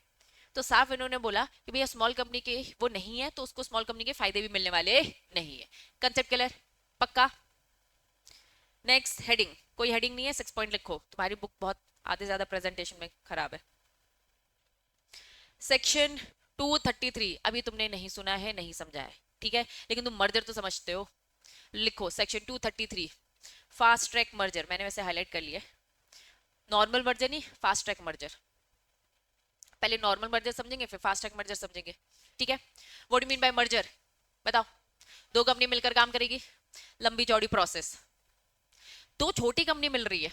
तो साफ इन्होंने बोला कि भैया स्मॉल कंपनी के वो नहीं है तो उसको स्मॉल कंपनी के फायदे भी मिलने वाले नहीं है। Concept clear? पक्का? नेक्स्ट हेडिंग, कोई हेडिंग नहीं है 6 पॉइंट लिखो, तुम्हारी बुक बहुत आधे ज्यादा प्रेजेंटेशन में खराब है। सेक्शन 233 अभी तुमने नहीं सुना है नहीं समझा है, ठीक है, लेकिन तुम मर्जर तो समझते हो। लिखो सेक्शन 233 फास्ट ट्रैक मर्जर, मैंने वैसे हाईलाइट कर लिया, नॉर्मल मर्जर नहीं फास्ट ट्रैक मर्जर। पहले नॉर्मल मर्जर समझेंगे फिर फास्ट ट्रैक मर्जर समझेंगे, ठीक है। What do mean by merger? बताओ। दो कंपनी मिलकर काम करेगी, लंबी चौड़ी प्रोसेस। दो छोटी कंपनी मिल रही है,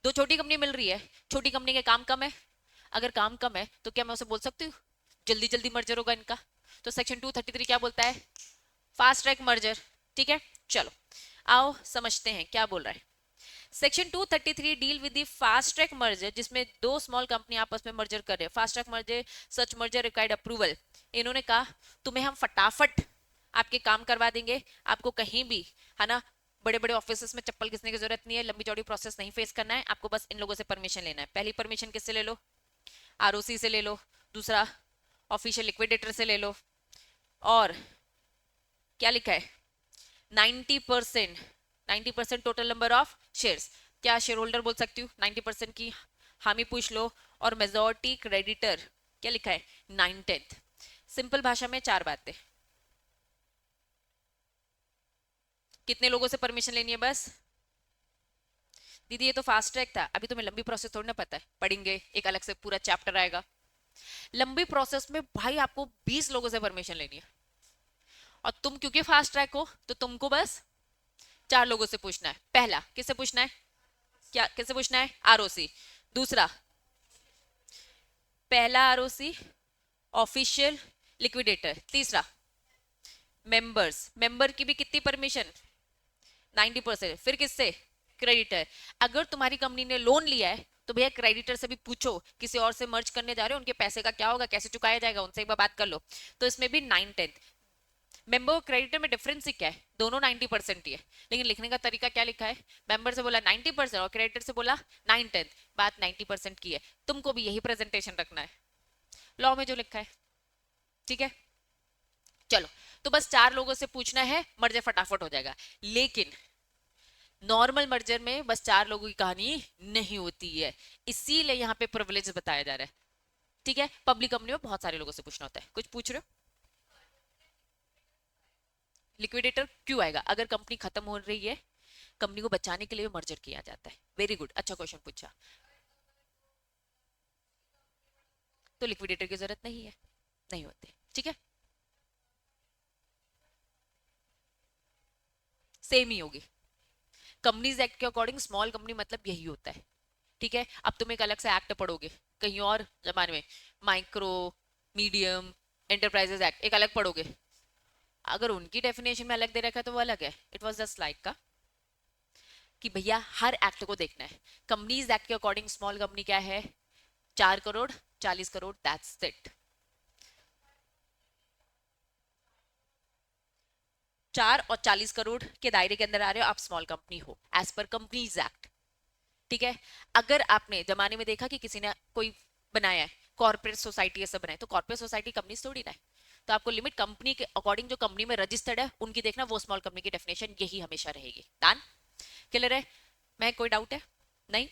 दो छोटी कंपनी मिल रही है, छोटी कंपनी के काम कम है, अगर काम कम है तो क्या मैं उसे बोल सकती हूँ जल्दी जल्दी मर्जर होगा इनका? तो सेक्शन 233 क्या बोलता है? फास्ट ट्रैक मर्जर, ठीक है। चलो आओ समझते हैं क्या बोल रहा है। Section 233 deal with the fast track merger, जिसमें दो स्मॉल कंपनी आपस में मर्जर कर रहे हैं। फास्ट ट्रैक मर्जर सच मर्जर रिक्वायर्ड अप्रूवल, इन्होंने कहा तुम्हें हम फटाफट आपके काम करवा देंगे, आपको कहीं भी है ना बड़े बड़े ऑफिस में चप्पल घिसने की जरूरत नहीं है, लंबी चौड़ी प्रोसेस नहीं फेस करना है, आपको बस इन लोगों से परमिशन लेना है। पहली परमिशन किससे ले लो? आरओसी से ले लो, दूसरा ऑफिशियल लिक्विडेटर से ले लो, और क्या लिखा है 90%, 90% टोटल नंबर ऑफ शेयर्स, क्या शेयर होल्डर बोल सकती हूँ 90% की हामी पूछ लो, और मेजोरिटी क्रेडिटर क्या लिखा है 9/10। सिंपल भाषा में चार बातें, कितने लोगों से परमिशन लेनी है? बस दीदी ये तो फास्ट ट्रैक था, अभी तुम्हें लंबी प्रोसेस थोड़ी ना पता है, पढ़ेंगे एक अलग से पूरा चैप्टर आएगा। लंबी प्रोसेस में भाई आपको 20 लोगों से परमिशन लेनी है, और तुम क्योंकि फास्ट ट्रैक हो तो तुमको बस 4 लोगों से पूछना है। पहला किससे पूछना है, क्या किससे पूछना है, आरओसी। दूसरा, पहला आरओसी ऑफिशियल लिक्विडेटर। तीसरा, मेंबर्स, मेंबर की भी कितनी परमिशन, 90%। फिर किससे, क्रेडिटर। अगर तुम्हारी कंपनी ने लोन लिया है तो भैया क्रेडिटर से भी पूछो, किसी और से मर्ज करने जा रहे हो, उनके पैसे का क्या होगा, कैसे चुकाया जाएगा, उनसे एक बार बात कर लो। तो इसमें भी 9/10। मेंबर और क्रेडिटर में डिफरेंस ही क्या है, दोनों 90% ही है, लेकिन लिखने का तरीका क्या लिखा है, मेंबर से बोला 90% और क्रेडिटर से बोला 9/10, बात 90% की है। तुमको भी यही प्रेजेंटेशन रखना है, लॉ में जो लिखा है, ठीक है। चलो, तो बस 4 लोगों से पूछना है, मर्जर फटाफट हो जाएगा। लेकिन नॉर्मल मर्जर में बस 4 लोगों की कहानी नहीं होती है, इसीलिए यहाँ पे प्रिविलेज बताया जा रहा है, ठीक है। पब्लिक कंपनी में बहुत सारे लोगों से पूछना होता है। कुछ पूछ रहे हो, लिक्विडेटर क्यों आएगा, अगर कंपनी खत्म हो रही है, कंपनी को बचाने के लिए मर्जर किया जाता है। वेरी गुड, अच्छा क्वेश्चन पूछा। तो लिक्विडेटर की जरूरत नहीं है, नहीं होती, ठीक है, सेम ही होगी। कंपनीज एक्ट के अकॉर्डिंग स्मॉल कंपनी मतलब यही होता है, ठीक है। अब तुम एक अलग से एक्ट पढ़ोगे कहीं और जमाने में, माइक्रो मीडियम एंटरप्राइजेस एक्ट एक अलग पढ़ोगे, अगर उनकी डेफिनेशन में अलग दे रखा है तो वो अलग है। इट वाज जस्ट लाइक का कि भैया हर एक्ट को देखना है। कंपनीज एक्ट के अकॉर्डिंग स्मॉल कंपनी क्या है, 4 करोड़, 40 करोड़, दैट्स इट। 4 और 40 करोड़ के दायरे के अंदर आ रहे हो आप, स्मॉल कंपनी हो एज पर कंपनीज एक्ट, ठीक है। अगर आपने जमाने में देखा कि किसी ने कोई बनाया है कॉर्पोरेट सोसाइटी, ये सब बनाए, तो कॉर्पोरेट सोसाइटी कंपनी थोड़ी ना है, तो आपको लिमिट कंपनी के अकॉर्डिंग जो कंपनी में रजिस्टर्ड है उनकी देखना, वो स्मॉल कंपनी की डेफिनेशन यही हमेशा रहेगी। डन, क्लियर है, मैं कोई डाउट है, नहीं।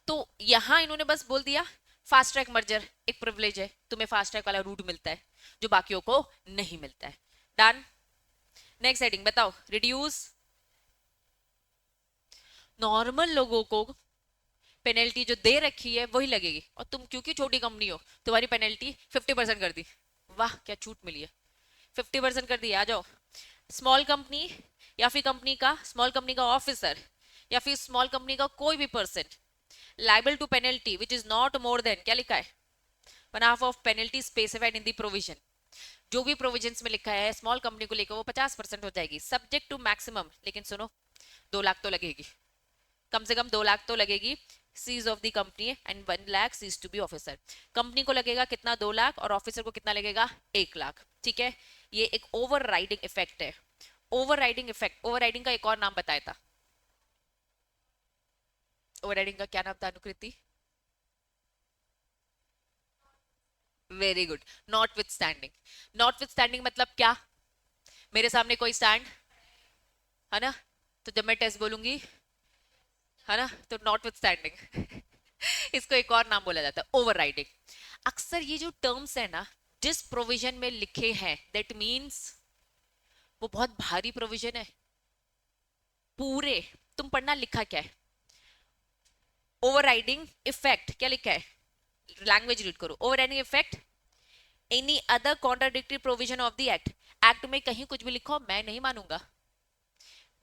तो यहां इन्होंने बस बोल दिया फास्ट ट्रैक मर्जर एक प्रिविलेज है, तुम्हें फास्ट ट्रैक वाला रूट मिलता है जो बाकियों को नहीं मिलता है। डन, नेक्स्ट हेडिंग बताओ, रिड्यूस। नॉर्मल लोगों को पेनल्टी जो दे रखी है वही लगेगी, और तुम क्योंकि छोटी कंपनी हो तुम्हारी पेनल्टी 50% कर दी। वाह क्या छूट मिली है, 50% कर दी। आ जाओ, स्मॉल कंपनी या फिर कंपनी का, स्मॉल कंपनी का ऑफिसर या फिर स्मॉल कंपनी का कोई भी person liable to penalty which is not more than, क्या लिखा है, one half of penalty specified in the provision. जो भी प्रोविजंस में लिखा है स्मॉल कंपनी को लेकर वो 50% हो जाएगी, सब्जेक्ट टू मैक्सिमम। लेकिन सुनो, 2 लाख तो लगेगी, कम से कम 2 लाख तो लगेगी sees of the company, and 1 lakh sees to be officer. Company को लगेगा कितना, 2 लाख, और ऑफिसर को कितना लगेगा, 1 लाख, ठीक है। ये एक ओवर राइडिंग इफेक्ट है। Over riding effect, over riding का एक और नाम बताया था, ओवर राइडिंग का क्या नाम था Anukriti, very good, notwithstanding. Notwithstanding मतलब क्या, मेरे सामने कोई स्टैंड है ना, तो जब मैं टेस्ट बोलूंगी है ना, तो नॉट विथ स्टैंडिंग इसको एक और नाम बोला जाता है, ओवर राइडिंग। अक्सर ये जो टर्म्स है ना जिस प्रोविजन में लिखे हैं, दैट मीन्स वो बहुत भारी प्रोविजन है पूरे। तुम पढ़ना लिखा क्या है, ओवर राइडिंग इफेक्ट क्या लिखा है, लैंग्वेज रीड करो, over riding effect any other contradictory provision of the act. Act में कहीं कुछ भी लिखो मैं नहीं मानूंगा,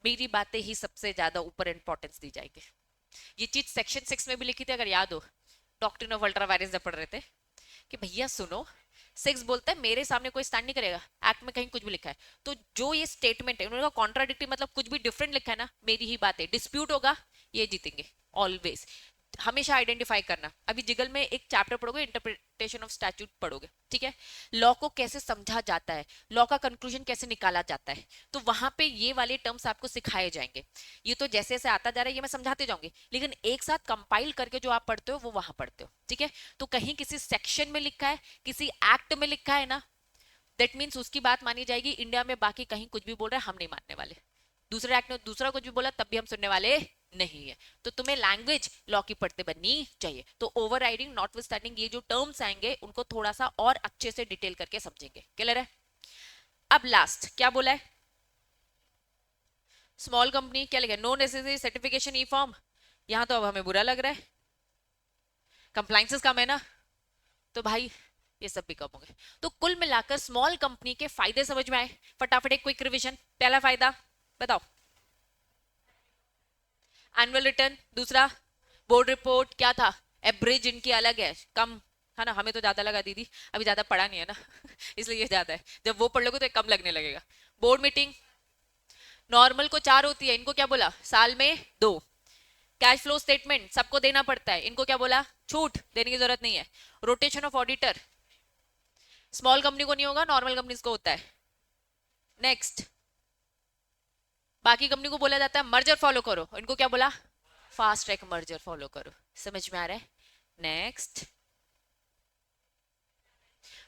मेरी बातें ही सबसे ज्यादा ऊपर इंपॉर्टेंस दी जाएगी। ये चीज सेक्शन 6 में भी लिखी थी अगर याद हो, डॉक्ट्रिन ऑफ अल्ट्रा वायरेंस जब पढ़ रहे थे, कि भैया सुनो, 6 बोलता है मेरे सामने कोई स्टैंड नहीं करेगा, एक्ट में कहीं कुछ भी लिखा है, तो जो ये स्टेटमेंट है उन्होंने कॉन्ट्राडिक्टरी मतलब कुछ भी डिफरेंट लिखा है ना, मेरी ही बात है, डिस्प्यूट होगा ये जीतेंगे ऑलवेज, हमेशा आइडेंटिफाई करना। अभी जिगल में एक चैप्टर पढ़ोगे, इंटरप्रिटेशन ऑफ स्टैट्यूट पढ़ोगे, ठीक है, लॉ को कैसे समझा जाता है, लॉ का कंक्लूजन कैसे निकाला जाता है, तो वहां पे ये वाले टर्म्स आपको सिखाए जाएंगे। ये तो जैसे जैसे आता जा रहा है ये मैं समझाते जाऊंगी, लेकिन एक साथ कंपाइल करके जो आप पढ़ते हो वो वहां पढ़ते हो, ठीक है। तो कहीं किसी सेक्शन में लिखा है, किसी एक्ट में लिखा है ना, दैट मीन्स उसकी बात मानी जाएगी। इंडिया में बाकी कहीं कुछ भी बोल रहे हैं हम नहीं मानने वाले, दूसरे एक्ट में दूसरा कुछ भी बोला तब भी हम सुनने वाले नहीं है। तो तुम्हें लैंग्वेज लॉ की पढ़ते बननी चाहिए। तो ओवर राइडिंग, नॉट स्टैंडिंग, ये जो टर्म्स आएंगे उनको थोड़ा सा और अच्छे से डिटेल करके समझेंगे, क्लियर है। अब लास्ट क्या बोला है, स्मॉल कंपनी क्या लिखा है, नो नेसेसरी सर्टिफिकेशन ई फॉर्म, यहाँ तो अब हमें बुरा लग रहा है, कंप्लाइंसेस कम है ना, तो भाई ये सब भी कम हो गए। तो कुल मिलाकर स्मॉल कंपनी के फायदे समझ में आए? फटाफट एक क्विक रिवीजन। पहला फायदा बताओ, एनुअल रिटर्न। दूसरा, बोर्ड रिपोर्ट क्या था, एवरेज इनकी अलग है, कम है ना, हमें तो ज्यादा लगा दीदी, अभी ज्यादा पढ़ा नहीं है ना इसलिए ये ज्यादा है, जब वो पढ़ लोगे तो एक कम लगने लगेगा। बोर्ड मीटिंग, नॉर्मल को 4 होती है, इनको क्या बोला, साल में 2। कैश फ्लो स्टेटमेंट सबको देना पड़ता है, इनको क्या बोला, छूट, देने की जरूरत नहीं है। Rotation of auditor, small company को नहीं होगा, नॉर्मल कंपनीज को होता है। नेक्स्ट, बाकी कंपनी को बोला जाता है मर्जर फॉलो करो, इनको क्या बोला, फास्ट ट्रैक मर्जर फॉलो करो। समझ में आ रहा है? नेक्स्ट,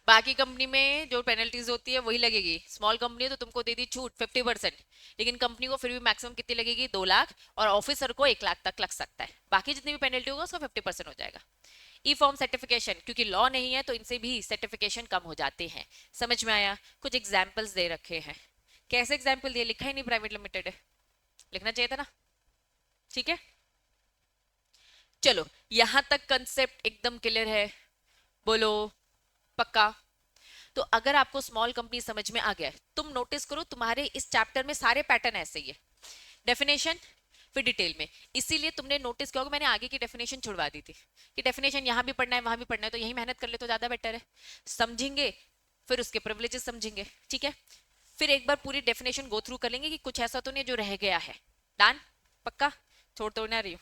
बाकी कंपनी में जो पेनल्टीज होती है वही लगेगी, स्मॉल कंपनी है तो तुमको दे दी छूट 50%, लेकिन कंपनी को फिर भी मैक्सिमम कितनी लगेगी, 2 लाख, और ऑफिसर को 1 लाख तक लग सकता है, बाकी जितनी भी पेनल्टी होगा उसका 50% हो जाएगा। ई फॉर्म सर्टिफिकेशन, क्योंकि लॉ नहीं है तो इनसे भी सर्टिफिकेशन कम हो जाते हैं। समझ में आया? कुछ एग्जाम्पल्स दे रखे हैं, कैसे एग्जाम्पल दिए, लिखा ही नहीं, प्राइवेट लिमिटेड है, लिखना चाहिए था ना। ठीक है, चलो यहां तक कंसेप्ट एकदम क्लियर है, बोलो पक्का? तो अगर आपको स्मॉल कंपनी समझ में आ गया है, तुम नोटिस करो तुम्हारे इस चैप्टर में सारे पैटर्न ऐसे ही है, डेफिनेशन फिर डिटेल में। इसीलिए तुमने नोटिस किया होगा मैंने आगे की डेफिनेशन छुड़वा दी थी, कि डेफिनेशन यहां भी पढ़ना है वहां भी पढ़ना है, तो यही मेहनत कर ले तो ज्यादा बेटर है, समझेंगे फिर उसके प्रिविलेजेस समझेंगे। ठीक है, फिर एक बार पूरी डेफिनेशन गो थ्रू कर लेंगे कि कुछ ऐसा तो नहीं जो रह गया है। डन? पक्का? छोड़ तो ना रही हूँ,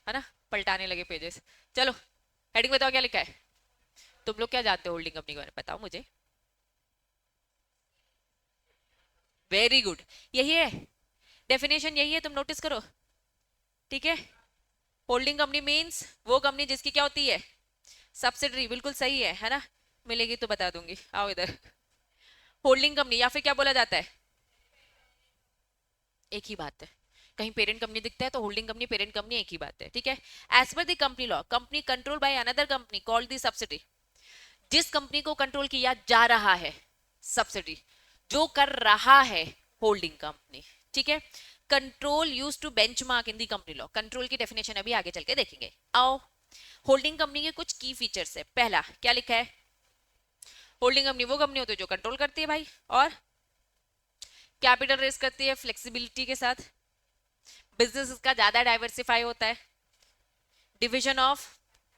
है ना, पलटाने लगे पेजेस। चलो हेडिंग बताओ क्या लिखा है, तुम लोग क्या जानते हो होल्डिंग कंपनी के बारे में, बताओ मुझे। वेरी गुड, यही है डेफिनेशन, यही है, तुम नोटिस करो। ठीक है, होल्डिंग कंपनी मींस वो कंपनी जिसकी क्या होती है, सब्सिडरी, बिल्कुल सही है ना, मिलेगी तो बता दूंगी, आओ इधर। होल्डिंग कंपनी या फिर क्या बोला जाता है, एक ही बात है, कहीं पेरेंट कंपनी दिखता है तो होल्डिंग कंपनी पेरेंट कंपनी एक ही बात है। ठीक है, as per the company law company control by another company called the subsidy, जिस कंपनी को कंट्रोल किया जा रहा है, सब्सिडी जो कर रहा है होल्डिंग कंपनी। ठीक है, control use to benchmark in the company law, control की डेफिनेशन अभी आगे चल के देखेंगे। आओ, होल्डिंग कंपनी के कुछ की फीचर्स है, पहला क्या लिखा है, होल्डिंग कंपनी वो कंपनी होती है जो कंट्रोल करती है भाई, और कैपिटल रेस करती है फ्लेक्सिबिलिटी के साथ, बिजनेस इसका ज्यादा डाइवर्सिफाई होता है, डिविजन ऑफ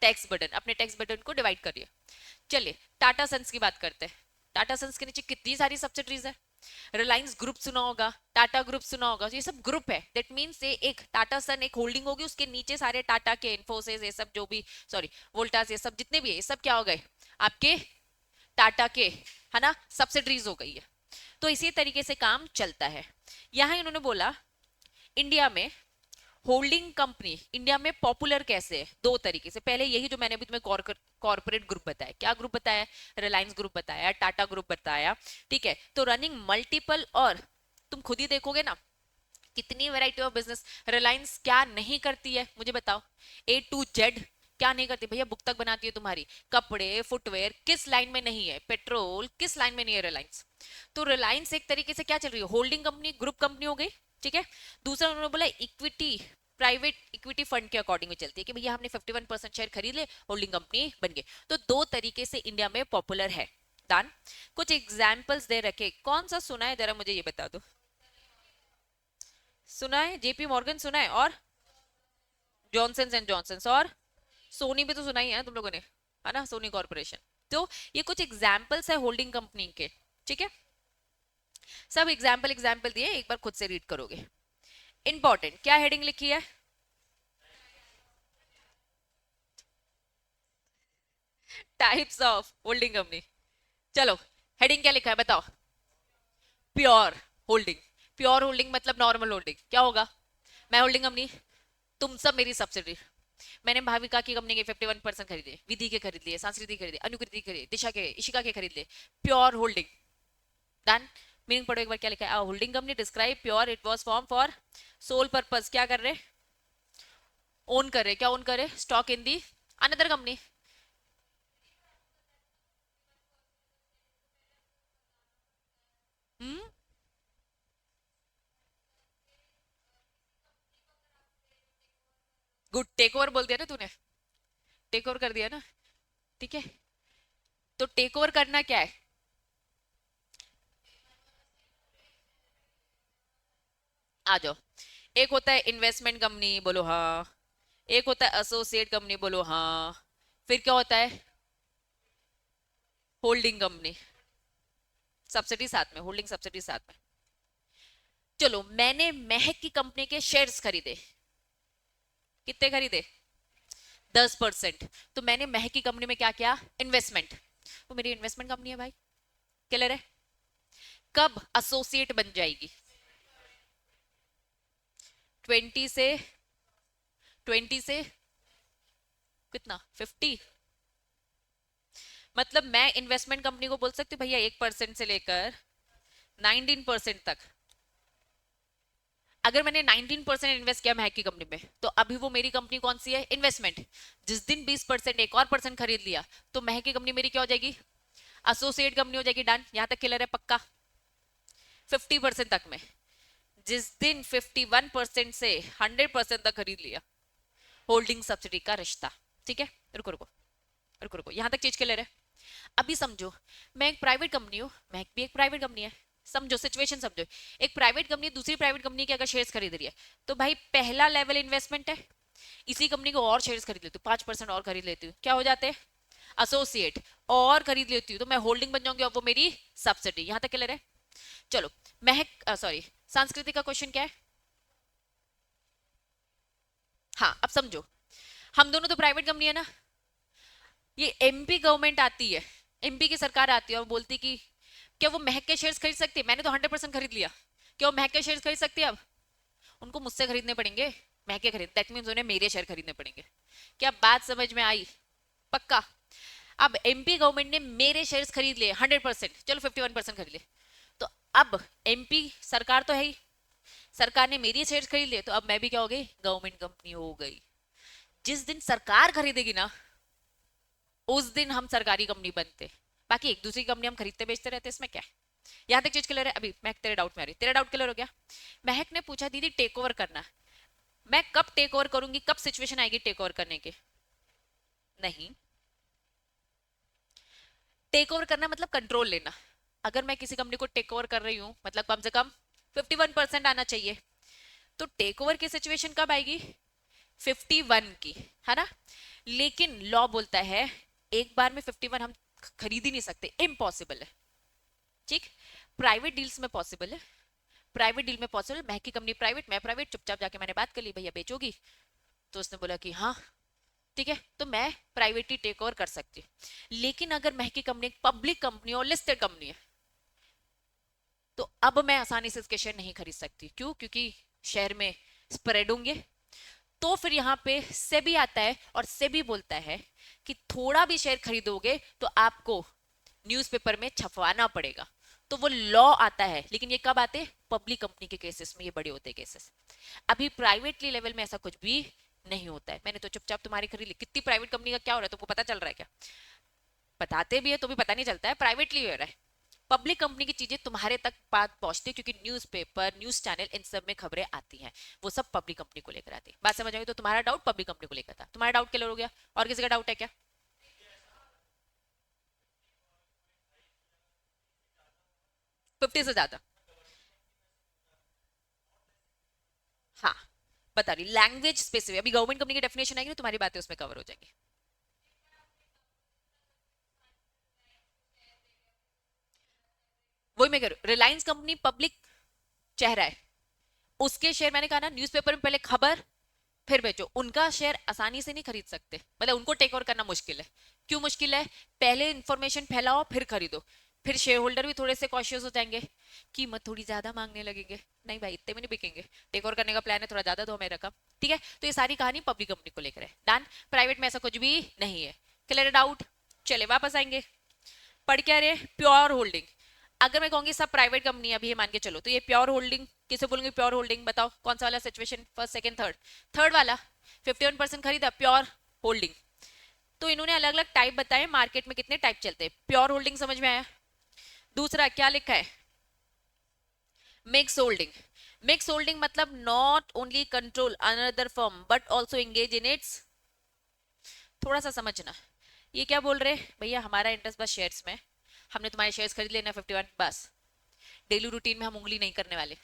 टैक्स बर्डन, अपने टैक्स बर्डन को डिवाइड करिए। चलिए टाटा सन्स की बात करते हैं, टाटा सन्स के नीचे कितनी सारी सब्सिडरीज है, रिलायंस ग्रुप सुना होगा, टाटा ग्रुप सुना होगा, ये सब ग्रुप है, दैट मींस ये एक टाटा सन एक होल्डिंग होगी, उसके नीचे सारे टाटा के, इन्फोसिस, ये सब जो भी, सॉरी वोल्टास, ये सब जितने भी है, ये सब क्या हो गए आपके टाटा के, है ना, सब्सिडरीज हो गई है। तो इसी तरीके से काम चलता है। यहां इन्होंने बोला इंडिया में होल्डिंग कंपनी इंडिया में पॉपुलर कैसे है, 2 तरीके से, पहले यही जो मैंने अभी तुम्हें कॉर्पोरेट ग्रुप बताया, क्या ग्रुप बताया, रिलायंस ग्रुप बताया, टाटा ग्रुप बताया। ठीक है, तो रनिंग मल्टीपल, और तुम खुद ही देखोगे ना कितनी वैरायटी ऑफ बिजनेस, रिलायंस क्या नहीं करती है मुझे बताओ, A to Z क्या नहीं करती भैया, बुक तक बनाती है तुम्हारी, कपड़े फुटवेयर, किस लाइन में नहीं है, पेट्रोल किस लाइन में नहीं है रिलायंस। तो रिलायंस एक तरीके से क्या चल रही है, होल्डिंग कंपनी, ग्रुप कंपनी हो गई। ठीक है, दूसरा उन्होंने बोला इक्विटी, प्राइवेट इक्विटी फंड के अकॉर्डिंग में चलती है, कि भैया हमने 51% शेयर खरीद ले, होल्डिंग कंपनी बन गई। तो 2 तरीके से इंडिया में पॉपुलर है। डन? कुछ एग्जाम्पल्स दे रखे, कौन सा सुना है जरा मुझे ये बता दो, सुना है JP मॉर्गन सुना है, और जॉनसन एंड जॉनसन, और सोनी भी तो सुना ही है तुम लोगों ने, है ना, सोनी कॉर्पोरेशन। तो ये कुछ एग्जाम्पल्स है होल्डिंग कंपनी के। ठीक है, सब एग्जाम्पल एग्जाम्पल दिए, एक बार खुद से रीड करोगे। इंपॉर्टेंट क्या हेडिंग लिखी है, टाइप्स ऑफ होल्डिंग कंपनी। चलो हेडिंग क्या लिखा है बताओ, प्योर होल्डिंग, प्योर होल्डिंग मतलब नॉर्मल होल्डिंग क्या होगा, मैं होल्डिंग कंपनी, तुम सब मेरी सब्सिडी, मैंने भाविका की कंपनी के 51% खरीदे, विधि के खरीद लिए, सांस्कृतिक खरीदे, अनुकृति खरीदे, दिशा के, इशिका के खरीद लिए, प्योर होल्डिंग। डन? मीनिंग पढ़ो एक बार क्या लिखा है, holding company describe pure it was form for sole purpose, क्या कर रहे, ओन कर रहे, क्या ओन कर रहे, stock in the another company. Hmm, good, take over बोल दिया ना तूने, टेक ओवर कर दिया ना, ठीक है। तो टेक ओवर करना क्या है? आ जाओ। एक होता है इन्वेस्टमेंट कंपनी, बोलो हाँ। एक होता है एसोसिएट कंपनी, बोलो हाँ। फिर क्या होता है? Holding company. सब्सिडी साथ में, होल्डिंग सब्सिडी साथ में। चलो, मैंने महक की कंपनी के शेयर्स खरीदे। कितने खरीदे? 10%। तो मैंने महक की कंपनी में क्या किया? इन्वेस्टमेंट। वो मेरी इन्वेस्टमेंट कंपनी है भाई, क्लियर है? कब एसोसिएट बन जाएगी? 20 से, 20 से कितना, 50? मतलब मैं इन्वेस्टमेंट कंपनी को बोल सकती हूँ भैया 1% से लेकर 19% तक। अगर मैंने 19% इन्वेस्ट किया महक की कंपनी में, तो अभी वो मेरी कंपनी कौन सी है? इन्वेस्टमेंट। जिस दिन 20% एक और परसेंट खरीद लिया, तो महक की कंपनी मेरी क्या हो जाएगी? एसोसिएट कंपनी हो जाएगी। डन, यहां तक क्लियर है? पक्का? 50% तक में। जिस दिन 51% से 100% तक खरीद लिया, होल्डिंग सब्सिडी का रिश्ता। ठीक है, रुको रुको रुको रुको, यहां तक चीज क्लियर है? अभी समझो, मैं एक प्राइवेट कंपनी हूँ, महक भी एक प्राइवेट कंपनी है। समझो, सिचुएशन समझो। एक प्राइवेट कंपनी दूसरी प्राइवेट कंपनी के अगर शेयर्स खरीद रही है, तो भाई पहला लेवल इन्वेस्टमेंट है। इसी कंपनी को और शेयर्स खरीद लेती हूँ, 5% और खरीद लेती हूँ, क्या हो जाते हैं? एसोसिएट। और खरीद लेती हूँ तो मैं होल्डिंग बन जाऊंगी, और वो मेरी सब्सिडी। यहां तक क्लियर है? चलो, महक सॉरी, सांस्कृतिक का क्वेश्चन क्या है? हाँ, अब समझो, हम दोनों तो प्राइवेट कंपनी है ना। ये एमपी गवर्नमेंट आती है, एमपी की सरकार आती है और बोलती कि क्या वो महक के शेयर्स खरीद सकती है? मैंने तो 100% खरीद लिया, क्या वो महक के शेयर्स खरीद सकती है? अब उनको मुझसे खरीदने पड़ेंगे। महक के खरीद, दैट मीन्स उन्हें मेरे शेयर खरीदने पड़ेंगे। क्या बात समझ में आई? पक्का? अब एमपी गवर्नमेंट ने मेरे शेयर्स खरीद लिए 100%, चलो 51% खरीद लिए। तो अब एमपी सरकार तो है ही, सरकार ने मेरी शेयर्स खरीद लिए, तो अब मैं भी क्या हो गई? गवर्नमेंट कंपनी हो गई। जिस दिन सरकार खरीदेगी ना, उस दिन हम सरकारी कंपनी बनते। बाकी एक दूसरी कंपनी हम खरीदते बेचते रहते, इसमें क्या है? यहां तक चीज क्लियर है? अभी महक तेरे डाउट में आ रही, तेरा डाउट क्लियर हो गया? महक ने पूछा दीदी टेक ओवर करना, मैं कब टेक ओवर करूंगी, कब सिचुएशन आएगी टेक ओवर करने के? नहीं, टेक ओवर करना मतलब कंट्रोल लेना। अगर मैं किसी कंपनी को टेक ओवर कर रही हूं, मतलब कम से कम 51% आना चाहिए। तो टेक ओवर की सिचुएशन कब आएगी? 51 की, है ना? लेकिन लॉ बोलता है एक बार में 51 हम खरीद ही नहीं सकते, इम्पॉसिबल है। ठीक, प्राइवेट डील्स में पॉसिबल है, प्राइवेट डील में पॉसिबल। महक की कंपनी प्राइवेट, मैं प्राइवेट, चुपचाप जाके मैंने बात कर ली, भैया बेचोगी? तो उसने बोला कि हाँ ठीक है, तो मैं प्राइवेटली टेक ओवर कर सकती हूँ। लेकिन अगर महक की कंपनी एक पब्लिक कंपनी और लिस्टेड कंपनी है, तो अब मैं आसानी से इसके शेयर नहीं खरीद सकती। क्यों? क्योंकि शेयर में स्प्रेड होंगे। तो फिर यहाँ पे सेबी आता है और सेबी बोलता है कि थोड़ा भी शेयर खरीदोगे तो आपको न्यूज़पेपर में छपवाना पड़ेगा। तो वो लॉ आता है, लेकिन ये कब आते हैं? पब्लिक कंपनी के केसेस में, ये बड़े होते हैं केसेस। अभी प्राइवेटली लेवल में ऐसा कुछ भी नहीं होता है। मैंने तो चुपचाप तुम्हारी खरीद ली। कितनी प्राइवेट कंपनी का क्या हो रहा है तुमको पता चल रहा है क्या? बताते भी है तो भी पता नहीं चलता है, प्राइवेटली हो रहा है। पब्लिक कंपनी की चीजें तुम्हारे तक बात पहुंचती है, क्योंकि न्यूज़पेपर, न्यूज चैनल, इन सब में खबरें आती हैं। वो सब पब्लिक कंपनी को लेकर आती है। बात समझ आई? तो तुम्हारा डाउट पब्लिक कंपनी को लेकर था, तुम्हारा डाउट क्लियर हो गया? और किसी का डाउट है क्या? 50 से ज्यादा? हाँ, बता रही, लैंग्वेज स्पेसिफिक। अभी गवर्नमेंट कंपनी की डेफिनेशन आएगी ना, तुम्हारी बातें उसमें कवर हो जाएंगी। वही मैं कह रही हूँ, रिलायंस कंपनी पब्लिक चेहरा है, उसके शेयर मैंने कहा ना, न्यूज़पेपर में पहले खबर, फिर बेचो। उनका शेयर आसानी से नहीं खरीद सकते, मतलब उनको टेक ओवर करना मुश्किल है। क्यों मुश्किल है? पहले इंफॉर्मेशन फैलाओ फिर खरीदो। फिर शेयर होल्डर भी थोड़े से कॉशियस हो जाएंगे, कीमत थोड़ी ज्यादा मांगने लगेंगे, नहीं भाई इतने में नहीं बिकेंगे, टेक ओवर करने का प्लान है, थोड़ा ज्यादा दो हमें रकम। ठीक है, तो ये सारी कहानी पब्लिक कंपनी को लेकर है। डन, प्राइवेट में ऐसा कुछ भी नहीं है। Clear doubt? चले वापस आएंगे। पढ़ क्या रहे? Pure holding. अगर मैं कहूंगी सब प्राइवेट कंपनी अभी ये मान के चलो, तो ये प्योर होल्डिंग किसे बोलूंगी? प्योर होल्डिंग बताओ कौन सा वाला situation, first second third? Third वाला। 51% खरीदा, प्योर होल्डिंग। तो इन्होंने अलग अलग टाइप बताए, मार्केट में कितने टाइप चलते हैं। प्योर होल्डिंग समझ में आया? दूसरा क्या लिखा है? Mix holding. मिक्स होल्डिंग मतलब not only control another firm but also engage in its, थोड़ा सा समझना। ये क्या बोल रहे भैया, हमारा इंटरेस्ट बस शेयर्स में, हमने तुम्हारे शेयर्स खरीद लेना 51 बस, डेली रूटीन में हम उंगली नहीं करने वाले।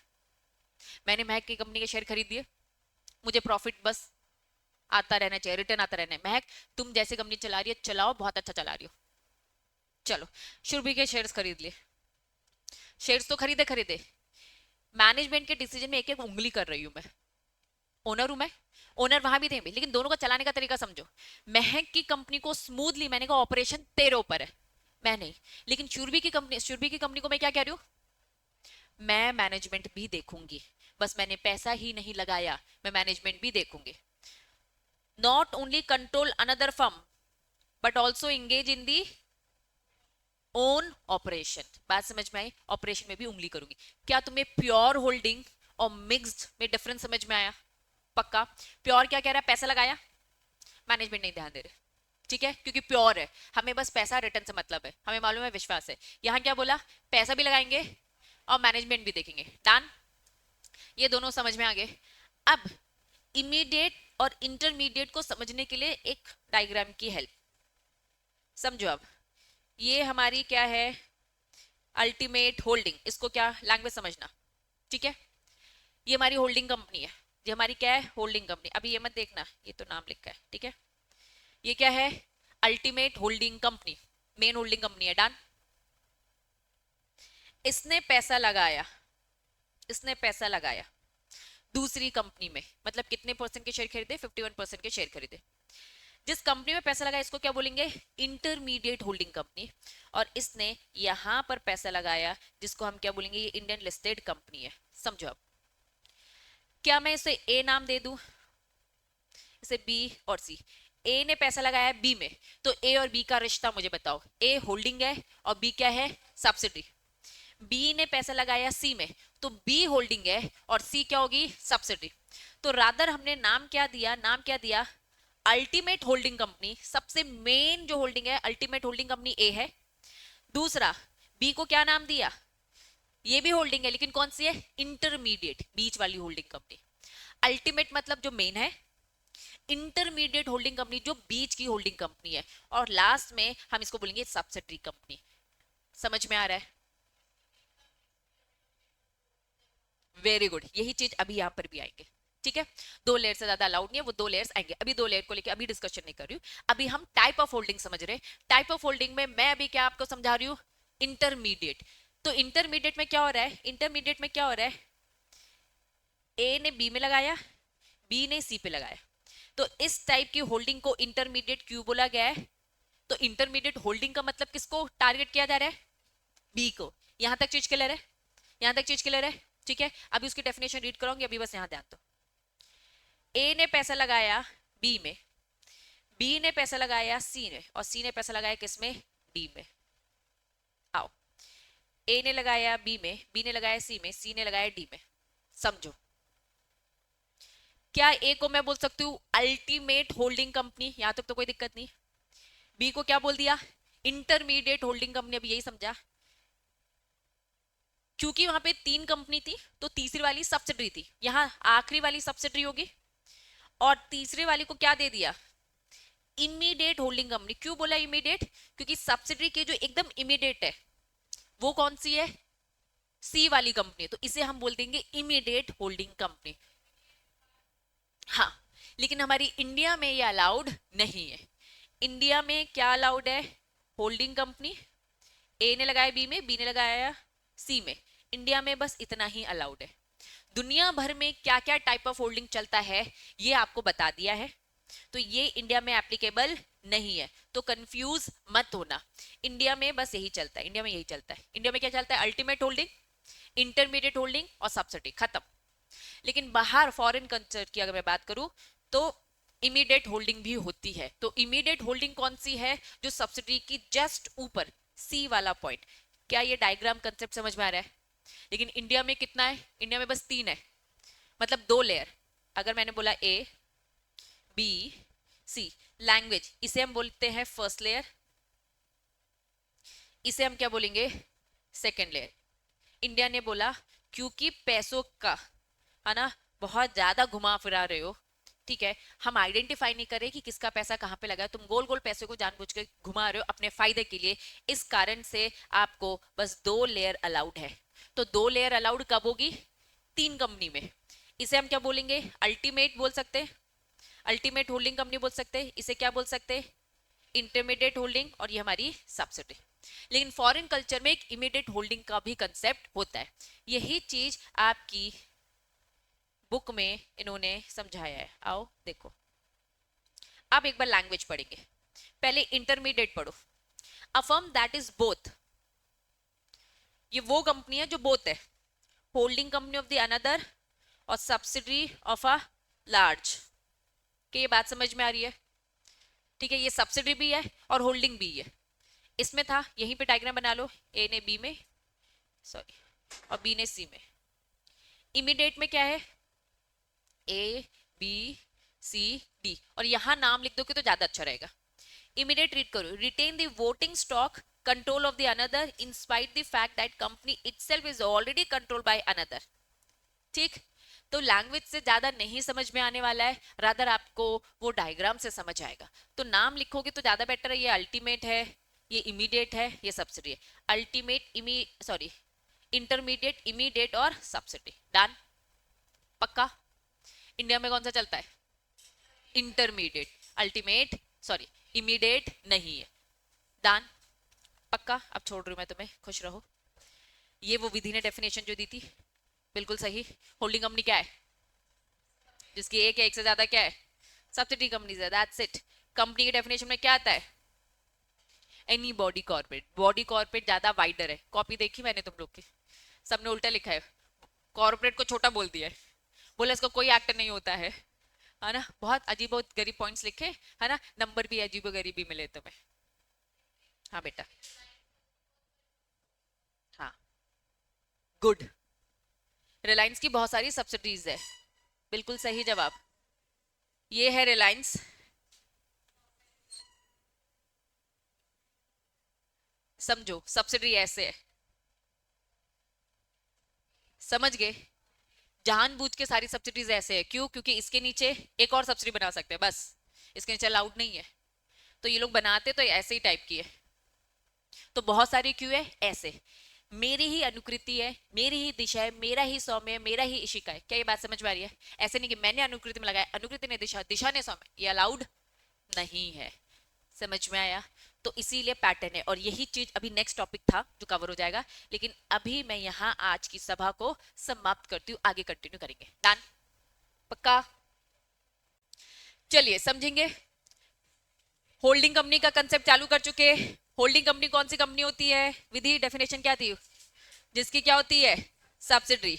मैंने महक की कंपनी के शेयर खरीद दिए, मुझे प्रॉफिट बस आता रहना चाहिए, रिटर्न आता रहना है। महक तुम जैसे कंपनी चला रही है चलाओ, बहुत अच्छा चला रही हो, चलो शुरभी के शेयर्स खरीद लिए, शेयर्स तो खरीदे खरीदे, मैनेजमेंट के डिसीजन में एक एक उंगली कर रही हूं मैं, ओनर हूं मैं, ओनर वहां भी थे भी, लेकिन दोनों का चलाने का तरीका समझो। महक की कंपनी को स्मूथली, मैंने कहा ऑपरेशन तेरे ऊपर है, मैं नहीं, लेकिन शुरभी की कंपनी को मैं क्या कह रही हूँ, मैं मैनेजमेंट भी देखूंगी, बस मैंने पैसा ही नहीं लगाया, मैं मैनेजमेंट भी देखूंगी। Not only control another firm but also engage in the own operation, बात समझ में आई, ऑपरेशन में भी उंगली करूंगी। क्या तुम्हें प्योर होल्डिंग और मिक्स्ड में डिफरेंस समझ में आया? पक्का। प्योर क्या कह रहा है, पैसा लगाया, मैनेजमेंट नहीं ध्यान दे रहे, ठीक है, क्योंकि प्योर है, हमें बस पैसा रिटर्न से मतलब है, हमें मालूम है, विश्वास है। यहां क्या बोला, पैसा भी लगाएंगे और मैनेजमेंट भी देखेंगे, डन, ये दोनों समझ में आ गए। अब इमीडिएट और इंटरमीडिएट को समझने के लिए एक डायग्राम की हेल्प समझो। अब ये हमारी क्या है, अल्टीमेट होल्डिंग, इसको क्या लैंग्वेज समझना, ठीक है, ये हमारी होल्डिंग कंपनी है, ये हमारी क्या है, होल्डिंग कंपनी। अभी ये मत देखना, ये तो नाम लिखा है, ठीक है, ये क्या है, ultimate holding company, main holding company है, डन। इसने पैसा लगाया, इसने पैसा लगाया दूसरी कंपनी में, मतलब कितने परसेंट के शेयर खरीदे, 51% के शेयर खरीदे। जिस कंपनी में पैसा लगाया इसको क्या बोलेंगे, इंटरमीडिएट होल्डिंग कंपनी, और इसने यहां पर पैसा लगाया जिसको हम क्या बोलेंगे, ये इंडियन लिस्टेड कंपनी है, समझो। अब क्या मैं इसे ए नाम दे दूं, इसे बी और सी, ए ने पैसा लगाया बी में, तो ए और बी का रिश्ता मुझे बताओ, ए होल्डिंग है और बी क्या है, सब्सिडी। बी ने पैसा लगाया सी में, तो बी होल्डिंग है और सी क्या होगी, सब्सिडी। तो रादर हमने नाम क्या दिया, नाम क्या दिया, अल्टीमेट होल्डिंग कंपनी, सबसे मेन जो होल्डिंग है अल्टीमेट होल्डिंग कंपनी ए है। दूसरा बी को क्या नाम दिया, ये भी होल्डिंग है लेकिन कौन सी है, इंटरमीडिएट, बीच वाली होल्डिंग कंपनी। अल्टीमेट मतलब जो मेन है, इंटरमीडिएट होल्डिंग कंपनी जो बीच की होल्डिंग कंपनी है, और लास्ट में हम इसको बोलेंगे सब्सिडरी कंपनी। समझ में आ रहा है? वेरी गुड, यही चीज अभी यहां पर भी आएंगे, ठीक है। दो लेयर से ज्यादा अलाउड नहीं है, वो दो लेयर्स आएंगे, अभी दो लेयर को लेकर अभी डिस्कशन नहीं कर रही हूँ। अभी हम टाइप ऑफ होल्डिंग समझ रहे हैं। टाइप ऑफ होल्डिंग में मैं अभी क्या आपको समझा रही हूँ, इंटरमीडिएट। तो इंटरमीडिएट में क्या हो रहा है, इंटरमीडिएट में क्या हो रहा है, ए ने बी में लगाया, बी ने सी पे लगाया, तो इस टाइप की होल्डिंग को इंटरमीडिएट क्यों बोला गया है, तो इंटरमीडिएट होल्डिंग का मतलब किसको टारगेट किया जा रहा है, बी को। यहां तक चीज क्लियर है, यहां तक चीज क्लियर है, ठीक है। अभी उसकी डेफिनेशन रीड करूंगी, अभी बस यहां ध्यान दो। ए ने पैसा लगाया बी में, बी ने पैसा लगाया सी ने, और सी ने पैसा लगाया किसमें, डी में। आओ, ए ने लगाया बी में, बी ने लगाया सी में, सी ने लगाया डी में, समझो। क्या ए को मैं बोल सकती हूँ अल्टीमेट होल्डिंग कंपनी, यहां तक तो कोई दिक्कत नहीं। बी को क्या बोल दिया, इंटरमीडिएट होल्डिंग कंपनी, अभी यही समझा। क्योंकि वहां पे तीन कंपनी थी तो तीसरी वाली सब्सिडरी थी, यहां आखिरी वाली सब्सिडरी होगी, और तीसरे वाली को क्या दे दिया, इमीडिएट होल्डिंग कंपनी। क्यों बोला इमीडिएट, क्योंकि सब्सिडरी की जो एकदम इमीडिएट है वो कौन सी है, सी वाली कंपनी, तो इसे हम बोल देंगे इमीडिएट होल्डिंग कंपनी। हाँ, लेकिन हमारी इंडिया में ये अलाउड नहीं है। इंडिया में क्या अलाउड है, होल्डिंग कंपनी, ए ने लगाया बी में, बी ने लगाया सी में, इंडिया में बस इतना ही अलाउड है। दुनिया भर में क्या क्या टाइप ऑफ होल्डिंग चलता है ये आपको बता दिया है, तो ये इंडिया में एप्लीकेबल नहीं है, तो कंफ्यूज मत होना। इंडिया में बस यही चलता है, इंडिया में यही चलता है। इंडिया में क्या चलता है, अल्टीमेट होल्डिंग, इंटरमीडिएट होल्डिंग और सब्सिडी, खत्म। लेकिन बाहर फॉरेन कल्चर की अगर मैं बात करूं तो इमीडिएट होल्डिंग भी होती है। तो इमीडिएट होल्डिंग कौन सी है, जो सब्सिडी की जस्ट ऊपर, सी वाला पॉइंट। क्या ये डायग्राम कंसेप्ट समझ में आ रहा है? लेकिन इंडिया में कितना है, इंडिया में बस तीन है, मतलब दो लेयर। अगर मैंने बोला ए बी सी, लैंग्वेज इसे हम बोलते हैं फर्स्ट लेयर, इसे हम क्या बोलेंगे, सेकेंड लेयर। इंडिया ने बोला क्योंकि पैसों का है ना, बहुत ज्यादा घुमा फिरा रहे हो, ठीक है, हम आइडेंटिफाई नहीं करें कि किसका पैसा कहाँ पे लगा है, तुम गोल गोल पैसे को जानबूझ के घुमा रहे हो अपने फायदे के लिए, इस कारण से आपको बस 2 लेयर अलाउड है। तो 2 लेयर अलाउड कब होगी? 3 कंपनी में। इसे हम क्या बोलेंगे? अल्टीमेट बोल सकते हैं, अल्टीमेट होल्डिंग कंपनी बोल सकते हैं, इसे क्या बोल सकते हैं? इंटरमीडिएट होल्डिंग, और ये हमारी सब्सिडी। लेकिन फॉरेन कल्चर में एक इमीडिएट होल्डिंग का भी कंसेप्ट होता है, यही चीज आपकी बुक में इन्होंने समझाया है। आओ देखो, अब एक बार लैंग्वेज पढ़ेंगे, पहले इंटरमीडिएट पढ़ो। A firm that is both, ये वो कंपनी है जो बोथ है, holding company of the another और सब्सिडरी ऑफ अ लार्ज। कि ये बात समझ में आ रही है? ठीक है, ये सब्सिडी भी है और होल्डिंग भी है। इसमें था, यहीं पे डायग्राम बना लो, ए ने बी में, सॉरी, और बी ने सी में। इमीडिएट में क्या है? ए बी सी डी, और यहां नाम लिख दोगे तो ज्यादा अच्छा रहेगा। इमीडिएट रीड करो, retain the voting stock control of the another in spite the fact that company itself is already controlled by another. ठीक, तो लैंग्वेज से ज्यादा नहीं समझ में आने वाला है, रादर आपको वो डायग्राम से समझ आएगा। तो नाम लिखोगे तो ज्यादा बेटर है, ये अल्टीमेट है, ये इमीडिएट है, ये सब्सिडी है। अल्टीमेट सॉरी, इंटरमीडिएट, इमीडिएट और सब्सिडी। डन? पक्का? इंडिया में कौन सा चलता है? इंटरमीडिएट। अल्टीमेट सॉरी इमीडिएट नहीं है। डन? पक्का? अब छोड़ रही हूं मैं तुम्हें, खुश रहो। ये वो विधि ने डेफिनेशन जो दी थी, बिल्कुल सही। होल्डिंग कंपनी क्या है? जिसकी एक या एक से ज्यादा क्या है? सब्सिडी कंपनी है, दैट्स इट। कंपनी के डेफिनेशन में क्या आता है? Any body corporate. Body corporate ज्यादा वाइडर है, कॉपी देखी मैंने तुम लोग की, सबने उल्टा लिखा है, कॉर्पोरेट को छोटा बोल दिया है, बोले इसका कोई एक्ट नहीं होता है ना। बहुत अजीब गरीब पॉइंट्स लिखे, है ना, नंबर भी अजीब गरीब भी मिले तुम्हें। हाँ बेटा, हाँ, गुड। रिलायंस की बहुत सारी सब्सिडीज है, बिल्कुल सही जवाब। ये है रिलायंस, समझो सब्सिडी ऐसे है, समझ गए? जानबूझ के सारी सब्सिडीज ऐसे है, क्यों? क्योंकि इसके नीचे एक और सब्सिडी बना सकते हैं, बस इसके नीचे अलाउड नहीं है, तो ये लोग बनाते तो ऐसे ही टाइप की है। तो बहुत सारी क्यों है? ऐसे, मेरी ही अनुकृति है, मेरी ही दिशा है, मेरा ही सौम्य, मेरा ही इशिका है। क्या ये बात समझ में आ रही है? ऐसे नहीं कि मैंने अनुकृति में लगाया, अनुकृति ने दिशा, दिशा ने सौम्य, ये अलाउड नहीं है। समझ में आया? तो इसीलिए पैटर्न है, और यही चीज अभी नेक्स्ट टॉपिक था जो कवर हो जाएगा, लेकिन अभी मैं यहाँ आज की सभा को समाप्त करती हूँ, आगे कंटिन्यू करेंगे। डन? पक्का? चलिए समझेंगे। होल्डिंग कंपनी का कंसेप्ट चालू कर चुके। होल्डिंग कंपनी कौन सी कंपनी होती है? विधि डेफिनेशन क्या थी? जिसकी क्या होती है? सब्सिडरी,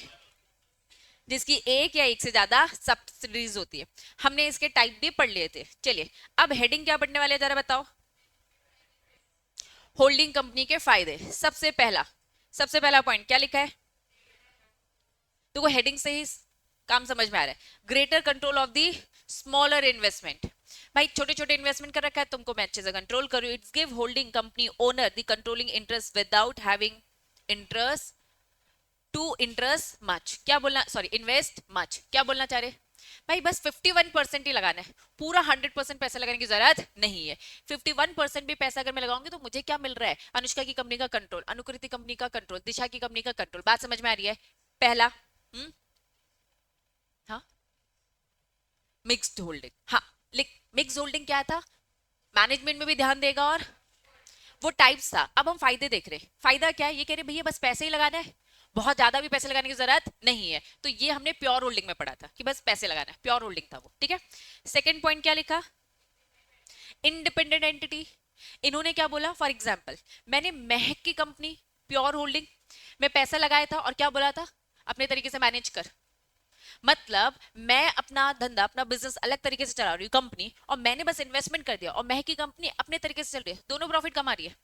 जिसकी एक या एक से ज्यादा सब्सिडीज होती है। हमने इसके टाइप भी पढ़ लिए थे। चलिए अब हेडिंग क्या पढ़ने वाले जरा बताओ। होल्डिंग कंपनी के फायदे। सबसे पहला पॉइंट क्या लिखा है? तो वो हेडिंग से ही काम समझ में आ रहा है। Greater control of the smaller investment. भाई छोटे छोटे इन्वेस्टमेंट कर रखा है तुमको, मैं अच्छे से कंट्रोल करूँ। It's give holding company owner the controlling interest without having interest to interest much. क्या बोलना, सॉरी, इन्वेस्ट मच। क्या बोलना चाह रहे भाई? बस 51% ही लगाना है, पूरा 100% पैसा लगाने की जरूरत नहीं है। 51% भी पैसा अगर मैं लगाऊंगी तो मुझे क्या मिल रहा है? अनुष्का की कंपनी का कंट्रोल, अनुकृति कंपनी का कंट्रोल, दिशा की कंपनी का कंट्रोल। बात समझ में आ रही है? पहला हाँ, मिक्स्ड होल्डिंग। हाँ, मिक्स होल्डिंग क्या था? मैनेजमेंट में भी ध्यान देगा, और वो टाइप्स था। अब हम फायदे देख रहे हैं। फायदा क्या है? ये कह रहे भैया बस पैसे ही लगाना है, बहुत ज्यादा भी पैसे लगाने की जरूरत नहीं है। तो ये हमने प्योर होल्डिंग में पढ़ा था कि बस पैसे लगाना है, प्योर होल्डिंग था वो। ठीक है, सेकंड पॉइंट क्या लिखा? Independent entity. इन्होंने क्या बोला? फॉर एग्जाम्पल, मैंने महक की कंपनी, प्योर होल्डिंग में पैसा लगाया था, और क्या बोला था? अपने तरीके से मैनेज कर। मतलब मैं अपना धंधा, अपना बिजनेस अलग तरीके से चला रही हूँ कंपनी, और मैंने बस इन्वेस्टमेंट कर दिया, और महक की कंपनी अपने तरीके से चल रही है, दोनों प्रॉफिट कमा रही है।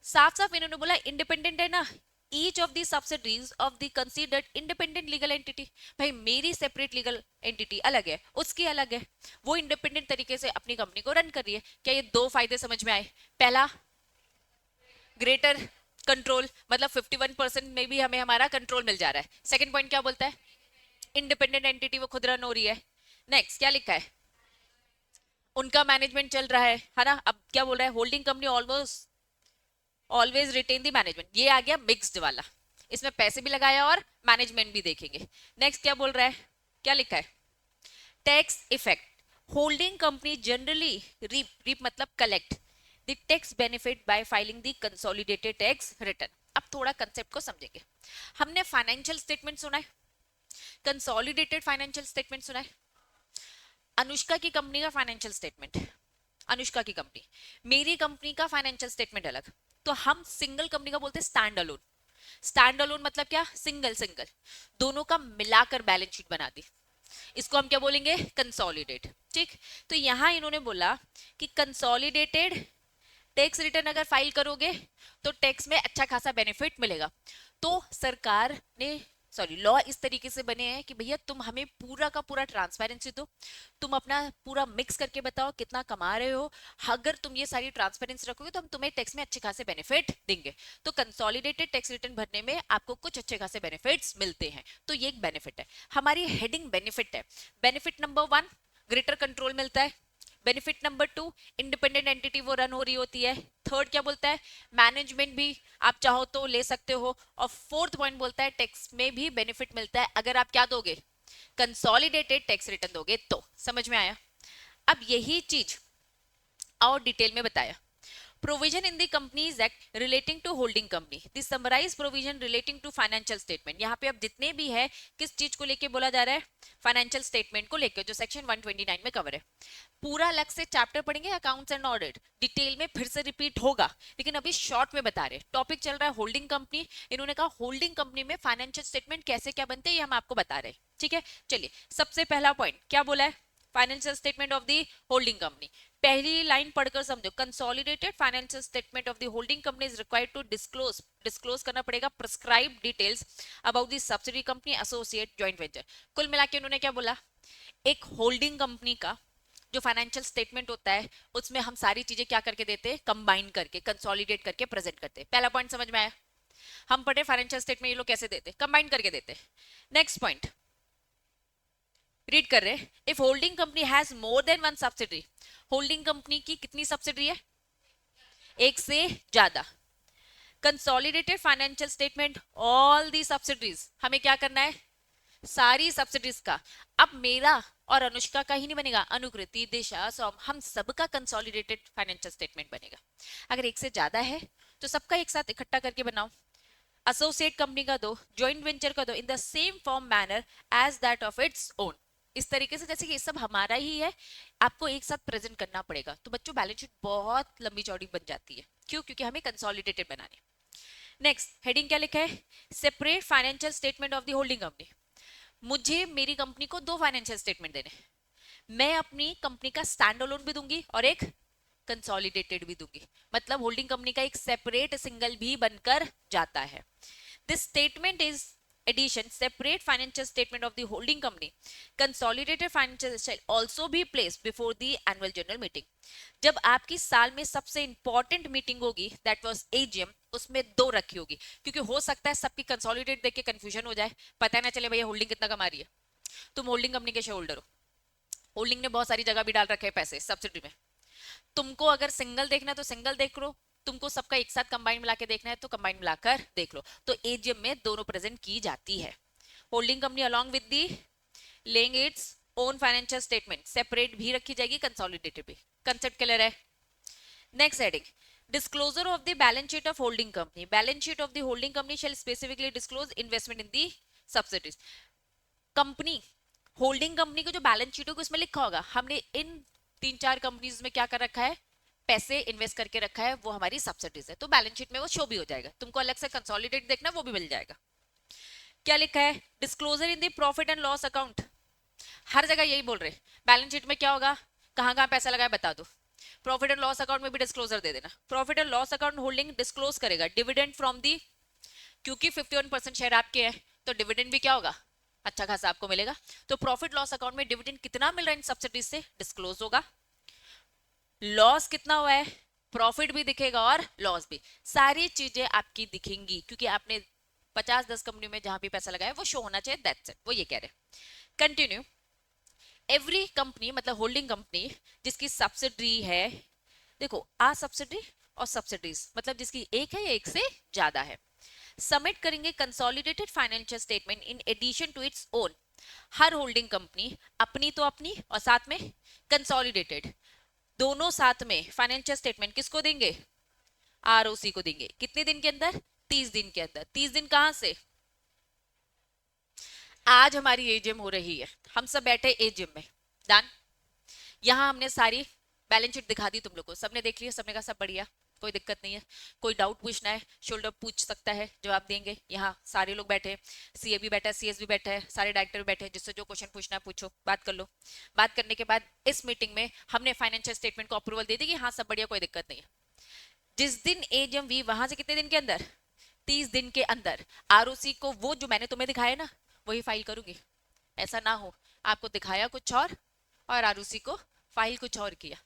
साफ साफ इन्होंने बोला इंडिपेंडेंट है ना, each of the subsidies of the considered independent legal entity. भाई मेरी सेपरेट लीगल एंटिटी अलग है, उसकी अलग है, वो इंडिपेंडेंट तरीके से अपनी कंपनी को रन कर रही है। क्या ये दो फायदे समझ में आए? पहला, ग्रेटर कंट्रोल, मतलब 51% में भी हमें हमारा कंट्रोल मिल जा रहा है। सेकंड पॉइंट क्या बोलता है? इंडिपेंडेंट एंटिटी, वो खुद रन हो रही है। नेक्स्ट क्या लिखा है, उनका मैनेजमेंट चल रहा है ना। अब क्या बोल रहा है, holding company almost always retain the management, ये आ गया मिक्स्ड वाला, इसमें पैसे भी लगाया और मैनेजमेंट भी देखेंगे। नेक्स्ट क्या बोल रहा है, क्या लिखा है, tax effect, holding company generally reap, reap मतलब collect the tax benefit by filing the consolidated tax return. अब थोड़ा कंसेप्ट को समझेंगे। हमने फाइनेंशियल स्टेटमेंट सुना है, कंसोलिडेटेड फाइनेंशियल स्टेटमेंट सुना है। अनुष्का की कंपनी का फाइनेंशियल स्टेटमेंट, अनुष्का की कंपनी, मेरी कंपनी का फाइनेंशियल स्टेटमेंट अलग। तो हम सिंगल कंपनी का बोलते हैं स्टैंड अलोन। स्टैंड अलोन मतलब क्या, सिंगल सिंगल, दोनों का मिलाकर बैलेंस शीट बना दी, इसको हम क्या बोलेंगे, कंसोलिडेट। ठीक, तो यहां इन्होंने बोला कि कंसोलिडेटेड टैक्स रिटर्न अगर फाइल करोगे तो टैक्स में अच्छा खासा बेनिफिट मिलेगा। तो सरकार ने सॉरी लॉ इस तरीके से बने हैं कि भैया तुम हमें पूरा का पूरा ट्रांसपेरेंसी दो, तुम अपना पूरा मिक्स करके बताओ कितना कमा रहे हो, अगर तुम ये सारी ट्रांसपेरेंसी रखोगे तो हम तुम्हें टैक्स में अच्छे खासे बेनिफिट देंगे। तो कंसोलिडेटेड टैक्स रिटर्न भरने में आपको कुछ अच्छे खासे बेनिफिट्स मिलते हैं, तो ये एक बेनिफिट है। हमारी हेडिंग बेनिफिट है। बेनिफिट नंबर 1 ग्रेटर कंट्रोल मिलता है, बेनिफिट नंबर 2 इंडिपेंडेंट एंटिटी वो रन हो रही होती है, थर्ड क्या बोलता है, मैनेजमेंट भी आप चाहो तो ले सकते हो, और फोर्थ पॉइंट बोलता है टैक्स में भी बेनिफिट मिलता है अगर आप क्या दोगे, कंसोलिडेटेड टैक्स रिटर्न दोगे। तो समझ में आया। अब यही चीज और डिटेल में बताया। Provision in the companies act relating to holding company, this summarise provision relating to financial statement. यहाँ पे अब जितने भी है किस चीज को लेके बोला जा रहा है, फाइनेंशियल स्टेटमेंट को लेकर, जो सेक्शन 129 में कवर है। पूरा अलग से चैप्टर पढ़ेंगे अकाउंट्स एंड ऑडिट, डिटेल में फिर से रिपीट होगा, लेकिन अभी शॉर्ट में बता रहे हैं। टॉपिक चल रहा है होल्डिंग कंपनी, इन्होंने कहा होल्डिंग कंपनी में फाइनेंशियल स्टेटमेंट कैसे क्या बनते हैं ये हम आपको बता रहे हैं। ठीक है, चलिए सबसे पहला पॉइंट क्या बोला है, financial statement of the holding company. पहली लाइन पढ़कर समझो, consolidated financial statement of the holding company is required to disclose करना पड़ेगा prescribe details about the subsidy company associate joint venture. कुल मिला के उन्होंने क्या बोला, एक होल्डिंग कंपनी का जो फाइनेंशियल स्टेटमेंट होता है उसमें हम सारी चीजें क्या करके देते हैं, कंबाइन करके कंसोलिडेट करके प्रेजेंट करते हैं। पहला पॉइंट समझ में आया, हम पढ़े फाइनेंशियल स्टेटमेंट ये लोग कैसे देते, कंबाइन करके देते। नेक्स्ट पॉइंट रीड कर रहे हैं, if holding company has more than one subsidiary, holding company की कितनी सब्सिडरी है, एक से ज्यादा। Consolidated financial statement all the subsidiaries, हमें क्या करना है, सारी सब्सिडीज का। अब मेरा और अनुष्का का ही नहीं बनेगा, अनुकृति, दिशा, सौम, हम सबका कंसोलिडेटेड फाइनेंशियल स्टेटमेंट बनेगा। अगर एक से ज्यादा है तो सबका एक साथ इकट्ठा करके बनाओ, एसोसिएट कंपनी का दो, ज्वाइंट वेंचर का दो, in the same form manner as that of its own. इस तरीके से जैसे कि ये सब हमारा ही है, आपको एक साथ प्रेजेंट करना पड़ेगा। तो बच्चों बैलेंस शीट बहुत लंबी चौड़ी बन जाती है, क्यों, क्योंकि हमें कंसोलिडेटेड बनाने। नेक्स्ट हेडिंग क्या लिखा है, separate financial statement of the holding company. मुझे मेरी कंपनी को दो फाइनेंशियल स्टेटमेंट देने, मैं अपनी कंपनी का स्टैंड अलोन भी दूंगी और एक कंसोलिडेटेड भी दूंगी, मतलब होल्डिंग कंपनी का एक सेपरेट सिंगल भी बनकर जाता है। This statement is addition separate financial statement of the holding company, consolidated financial shall also be placed before the annual general meeting। जब आपकी साल में सबसे इंपॉर्टेंट मीटिंग होगी दैट वाज एजीएम, उसमें दो रखी होगी, क्योंकि हो सकता है सबकी कंसोलिडेट देख के कंफ्यूजन हो जाए, पता ना चले भैया होल्डिंग कितना कमा रही है। तुम होल्डिंग कंपनी के शेयर होल्डर हो, होल्डिंग ने बहुत सारी जगह भी डाल रखे हैं पैसे सब्सिडी में, तुमको अगर सिंगल देखना है तो सिंगल देख लो, तुमको सबका एक साथ कंबाइन मिला के देखना है तो कंबाइन मिलाकर देख लो। तो एजीएम में दोनों प्रेजेंट की जाती है। Holding company along with the laying its own financial statement separate भी रखी जाएगी, कंसोलिडेटेड भी। कंसेप्ट क्लियर है। Next heading, disclosure of the balance sheet of holding company, balance sheet of the holding company shall specifically disclose investment in the subsidiaries। Company holding company को जो balance sheet होगी उसमें लिखा होगा हमने इन तीन चार कंपनीज में क्या कर रखा है, पैसे इन्वेस्ट करके रखा है, वो हमारी सब्सिडीज है, तो बैलेंस शीट में वो शो भी हो जाएगा। तुमको अलग से कंसोलिडेट देखना वो भी मिल जाएगा। क्या लिखा है, disclosure in the profit and loss account, हर जगह यही बोल रहे, बैलेंस शीट में क्या होगा, कहां कहां पैसा लगाया बता दो। प्रॉफिट एंड लॉस अकाउंट में भी डिस्क्लोजर दे देना। Profit and loss account holding disclose करेगा डिविडेंड फ्रॉम दी, क्योंकि 51% शेयर आपके हैं तो डिविडेंड भी क्या होगा, अच्छा खासा आपको मिलेगा। तो प्रॉफिट लॉस अकाउंट में डिविडेंड कितना मिल रहा है इन सब्सिडीज से डिस्क्लोज होगा, लॉस कितना हुआ है, प्रॉफिट भी दिखेगा और लॉस भी, सारी चीजें आपकी दिखेंगी, क्योंकि आपने 50-10 कंपनी में जहां भी पैसा लगाया वो शो होना चाहिए, दैट्स इट, वो ये कह रहे। कंटिन्यू। एवरी कंपनी मतलब होल्डिंग कंपनी जिसकी सब्सिडरी है, देखो आ सब्सिडरी और सब्सिडरीज मतलब जिसकी एक है या एक से ज्यादा है, सबमिट करेंगे consolidated financial statement in addition to its own. हर होल्डिंग कंपनी अपनी तो अपनी और साथ में कंसोलिडेटेड, दोनों साथ में फाइनेंशियल स्टेटमेंट किसको देंगे, आरओसी को देंगे। कितने दिन के अंदर, 30 दिन के अंदर। 30 दिन कहां से, आज हमारी एजीएम हो रही है, हम सब बैठे एजीएम में, डन। यहां हमने सारी बैलेंस शीट दिखा दी तुम लोग को, सबने देख लिया, सबने कहा सब बढ़िया, कोई दिक्कत नहीं है। कोई डाउट पूछना है शोल्डर पूछ सकता है, जवाब देंगे। यहाँ सारे लोग बैठे, सीए भी बैठा है, सीएस भी बैठा है, सारे डायरेक्टर भी बैठे हैं, जिससे जो क्वेश्चन पूछना है पूछो, बात कर लो। बात करने के बाद इस मीटिंग में हमने फाइनेंशियल स्टेटमेंट को अप्रूवल दे दी कि हाँ सब बढ़िया, कोई दिक्कत नहीं है। जिस दिन एजीएम हुई वहां से कितने दिन के अंदर, 30 दिन के अंदर आरओसी को वो जो मैंने तुम्हें दिखाया ना वही फाइल करूंगी। ऐसा ना हो आपको दिखाया कुछ और आरओसी को फाइल कुछ और किया।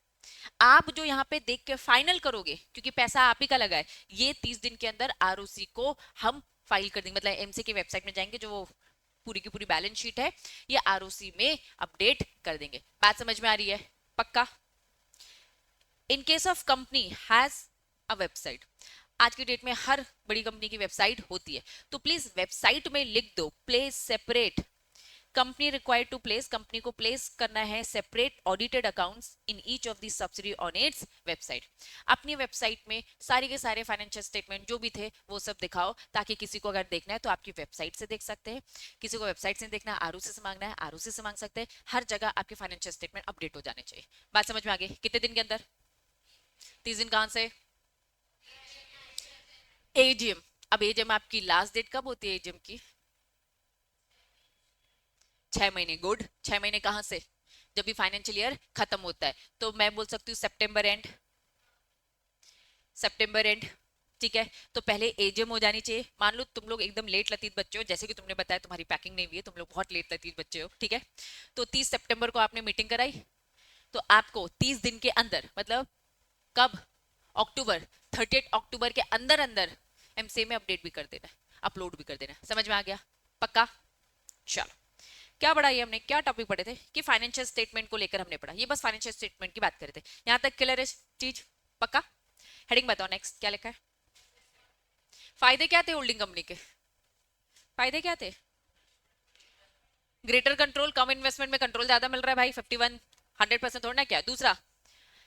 आप जो यहाँ पे देख के फाइनल करोगे क्योंकि पैसा आप ही का लगा है, ये 30 दिन के अंदर आरओसी को हम फाइल कर देंगे, मतलब एमसी की वेबसाइट में जाएंगे, जो वो पूरी की पूरी बैलेंस शीट है ये आरओसी में अपडेट कर देंगे। बात समझ में आ रही है, पक्का। इन case of company has a website, आज की डेट में हर बड़ी कंपनी की वेबसाइट होती है, तो प्लीज वेबसाइट में लिख दो place separate company required to place, company को प्लेस करना है separate audited accounts in each of the subsidy on its website. अपनी वेबसाइट में सारे के सारे फाइनेंशियल स्टेटमेंट जो भी थे वो सब दिखाओ, ताकि किसी को अगर देखना है तो आपकी वेबसाइट से देख सकते हैं, किसी को वेबसाइट से देखना है, आरओसी से मांगना है, आरओसी से मांग सकते हैं। हर जगह आपके फाइनेंशियल स्टेटमेंट अपडेट हो जाने चाहिए। बात समझ में आ गई, कितने दिन के अंदर, 30 दिन कहां से, एजीएम। अब एजीएम आपकी लास्ट डेट कब होती है एजीएम की, 6 महीने, गुड। 6 महीने कहां से, जब भी फाइनेंशियल ईयर खत्म होता है, तो मैं बोल सकती हूँ सितंबर एंड, सितंबर एंड, ठीक है। तो पहले एजीएम हो जानी चाहिए। मान लो तुम लोग एकदम लेट लतीफ बच्चे हो, जैसे कि तुमने बताया तुम्हारी पैकिंग नहीं हुई है, तुम लोग बहुत लेट लतीफ बच्चे हो, ठीक है। तो 30 सितंबर को आपने मीटिंग कराई, तो आपको 30 दिन के अंदर, मतलब कब, अक्टूबर, 30 अक्टूबर के अंदर अंदर एमसीए में अपडेट भी कर देना, अपलोड भी कर देना। समझ में आ गया, पक्का। चलो, क्या पढ़ा ये हमने, क्या टॉपिक पढ़े थे कि फाइनेंशियल स्टेटमेंट को लेकर हमने पढ़ा, ये बस फाइनेंशियल स्टेटमेंट की बात कर रहे थे, यहां तक क्लियर है चीज, पक्का। हेडिंग बताओ नेक्स्ट क्या लिखा है। फायदे क्या थे होल्डिंग कंपनी के, फायदे क्या थे, ग्रेटर कंट्रोल, कम इन्वेस्टमेंट में कंट्रोल ज्यादा मिल रहा है भाई, 51 100% थोड़ा ना, क्या दूसरा,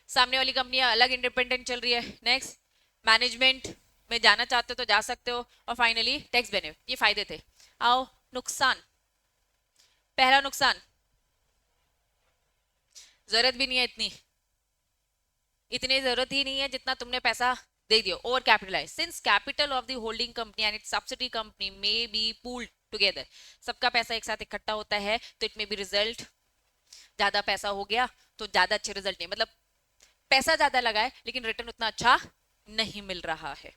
सामने वाली कंपनियां अलग इंडिपेंडेंट चल रही है। नेक्स्ट, मैनेजमेंट में जाना चाहते हो तो जा सकते हो। और फाइनली टैक्स बेनिफिट, ये फायदे थे। आओ नुकसान, पहला नुकसान, जरूरत भी नहीं है इतनी, इतनी जरूरत ही नहीं है जितना तुमने पैसा दे दियो, over capitalise, since capital of the holding company and its subsidy company may be pooled together, सबका पैसा एक साथ इकट्ठा होता है, तो इट मे बी रिजल्ट, ज्यादा पैसा हो गया तो ज्यादा अच्छे रिजल्ट नहीं, मतलब पैसा ज्यादा लगा है लेकिन रिटर्न उतना अच्छा नहीं मिल रहा है।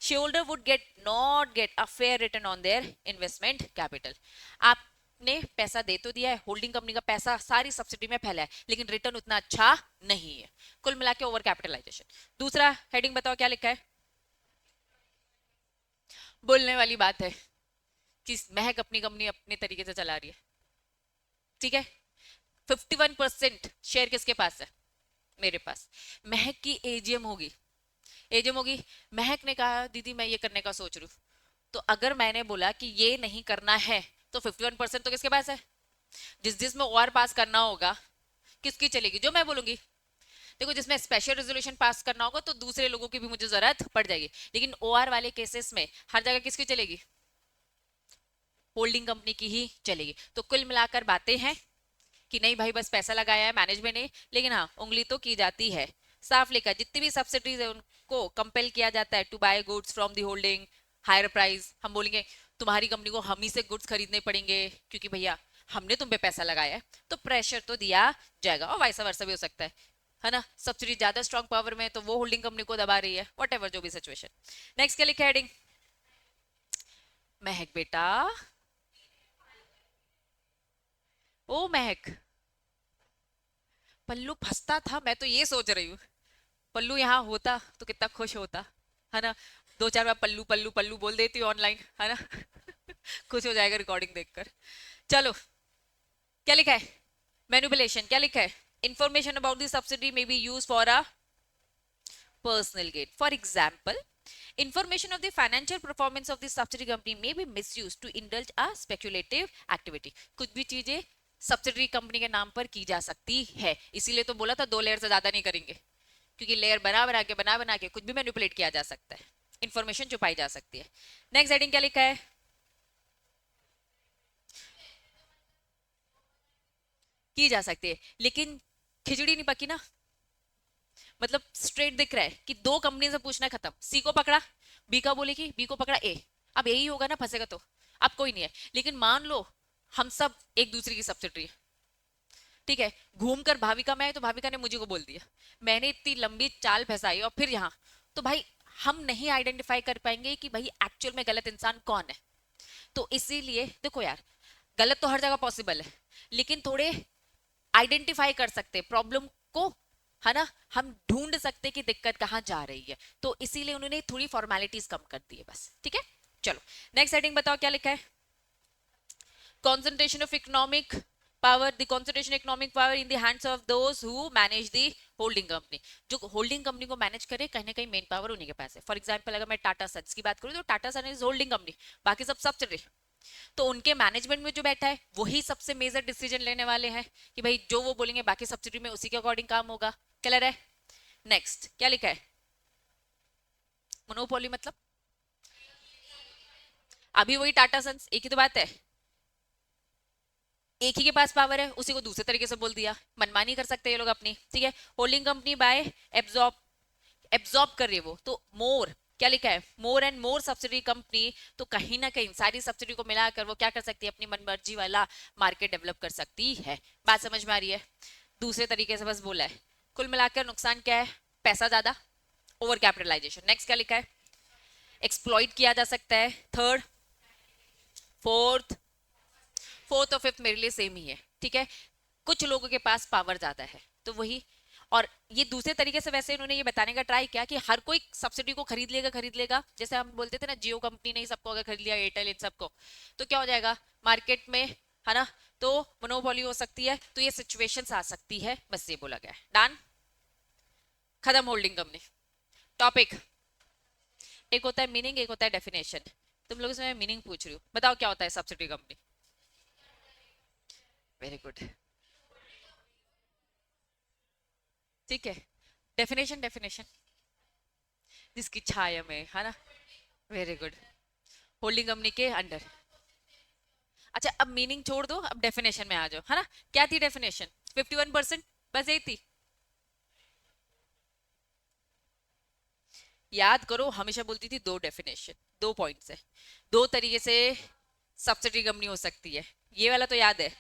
Shareholder would get not get a fair return on their investment capital, आपने पैसा दे तो दिया है, होल्डिंग कंपनी का पैसा सारी सब्सिडी में फैला है, लेकिन रिटर्न उतना अच्छा नहीं है, कुल मिला के ओवर कैपिटलाइजेशन। दूसरा हेडिंग बताओ क्या लिखा है, बोलने वाली बात है कि महक अपनी कंपनी अपने तरीके से चला रही है, ठीक है। 51% शेयर किसके पास है, मेरे पास। महक की एजीएम होगी, एजीएम होगी, महक ने कहा दीदी मैं ये करने का सोच रही हूँ, तो अगर मैंने बोला कि ये नहीं करना है तो 51% तो किसके पास है, जिस जिसमें ओआर पास करना होगा किसकी चलेगी, जो मैं बोलूंगी। देखो जिसमें स्पेशल रेजोल्यूशन पास करना होगा तो दूसरे लोगों की भी मुझे जरूरत पड़ जाएगी, लेकिन ओआर वाले केसेस में हर जगह किसकी चलेगी, होल्डिंग कंपनी की ही चलेगी। तो कुल मिलाकर बातें हैं कि नहीं भाई बस पैसा लगाया है मैनेजमेंट ने, लेकिन हाँ उंगली तो की जाती है। साफ लिखा, जितनी भी सब्सिडीज है उनको कंपेल किया जाता है to buy goods from the holding higher price. हम बोलेंगे तुम्हारी कंपनी को हम ही से गुड्स खरीदने पड़ेंगे क्योंकि भैया हमने तुम पे पैसा लगाया है, तो प्रेशर तो दिया जाएगा, और वाइस वर्सा भी हो सकता है ना। सब्सिडी ज्यादा स्ट्रॉन्ग पावर में तो वो होल्डिंग कंपनी को दबा रही है, वट जो भी सिचुएशन। नेक्स्ट क्या लिखा है हेडिंग, महक बेटा, ओ महक, पल्लू फंसता था, मैं तो ये सोच रही हूँ पल्लू यहाँ होता तो कितना खुश होता, है ना। दो चार बार पल्लू पल्लू पल्लू बोल देती हूँ ऑनलाइन, है ना। कुछ हो जाएगा रिकॉर्डिंग देखकर। चलो, क्या लिखा है? मैनिपुलेशन क्या लिखा है? Information about the subsidy may be use for a personal gain. For example, information of the financial performance of the subsidiary company may be misused to indulge a speculative activity. कुछ भी चीजें subsidiary company के नाम पर की जा सकती है, इसीलिए तो बोला था 2 लेयर से ज्यादा नहीं करेंगे, क्योंकि लेयर बना बना के कुछ भी मैनिपुलेट किया जा सकता है, इंफॉर्मेशन छुपाई जा सकती है। नेक्स्ट हेडिंग क्या लिखा है? की जा सकती है, लेकिन खिचड़ी नहीं पकी ना। मतलब स्ट्रेट दिख रहा है कि दो कंपनी से पूछना खत्म, सी को पकड़ा, बी का बोलेगी, बी को पकड़ा ए, अब यही होगा ना, फंसेगा तो। अब कोई नहीं है, लेकिन मान लो हम सब एक दूसरे की सब्सिडरी है, ठीक है, घूमकर भाविका में आए तो भाविका ने मुझे को बोल दिया, मैंने इतनी लंबी चाल फंसाई और फिर यहाँ, तो भाई हम नहीं आइडेंटिफाई कर पाएंगे कि भाई एक्चुअल में गलत इंसान कौन है। तो इसीलिए देखो यार, गलत तो हर जगह पॉसिबल है, लेकिन थोड़े आइडेंटिफाई कर सकते प्रॉब्लम को, है ना, हम ढूंढ सकते कि दिक्कत कहां जा रही है, तो इसीलिए उन्होंने थोड़ी फॉर्मेलिटीज कम कर दी है बस, ठीक है। चलो, नेक्स्ट हेडिंग बताओ क्या लिखा है? concentration of economic power, the concentration of economic power in the hands of those who manage the holding company. जो होल्डिंग कंपनी को मैनेज करे, कहीं ना कहीं मेन पावर उन्हीं के पास है। फॉर एग्जांपल अगर मैं टाटा सन्स की बात करूं तो टाटा सन इज होल्डिंग कंपनी, बाकी सब सब्सिडरी, तो उनके मैनेजमेंट में जो बैठा है वही सबसे मेजर डिसीजन लेने वाले हैं कि भाई जो वो बोलेंगे बाकी सब्सिडी में उसी के अकॉर्डिंग काम होगा। क्लियर है? नेक्स्ट क्या लिखा है? मोनोपोली मतलब अभी वही टाटा सन्स, एक ही तो बात है, एक ही के पास पावर है, उसी को दूसरे तरीके से बोल दिया, मनमानी कर सकते हैं ये लोग अपनी, ठीक है। Holding company by absorb, absorb कर रही है वो, तो मोर क्या लिखा है? More and more subsidy company, तो कहीं ना कहीं सारी सब्सिडी को मिलाकर वो क्या कर सकती है? अपनी मनमर्जी वाला मार्केट डेवलप कर सकती है। बात समझ में आ रही है? दूसरे तरीके से बस बोला है, कुल मिलाकर नुकसान क्या है? पैसा ज्यादा, ओवर कैपिटलाइजेशन। नेक्स्ट क्या लिखा है? एक्सप्लॉइट किया जा सकता है। थर्ड, फोर्थ, फोर्थ और फिफ्थ मेरे लिए सेम ही है, ठीक है। कुछ लोगों के पास पावर ज्यादा है, तो वही, और ये दूसरे तरीके से वैसे इन्होंने ये बताने का ट्राई किया कि हर कोई सब्सिडी को खरीद लेगा, जैसे हम बोलते थे ना जियो कंपनी ने सबको अगर खरीद लिया, एयरटेल, इन सबको, तो क्या हो जाएगा मार्केट में, है ना, तो मोनोपोली हो सकती है, तो ये सिचुएशंस आ सकती है, बस ये बोला गया। डन, खत्म होल्डिंग कंपनी टॉपिक। एक होता है मीनिंग, एक होता है डेफिनेशन। तुम लोगों से मैं मीनिंग पूछ रही हूँ, बताओ क्या होता है सब्सिडी कंपनी? वेरी गुड, ठीक है। डेफिनेशन, डेफिनेशन जिसकी छाया में, है ना। वेरी गुड, होल्डिंग कंपनी के अंडर। अच्छा, अब मीनिंग छोड़ दो, अब डेफिनेशन में आ जाओ, है ना। क्या थी डेफिनेशन? 51%, बस यही थी। याद करो, हमेशा बोलती थी दो डेफिनेशन, दो पॉइंट्स है, दो तरीके से सब्सिडी कंपनी हो सकती है, ये वाला तो याद है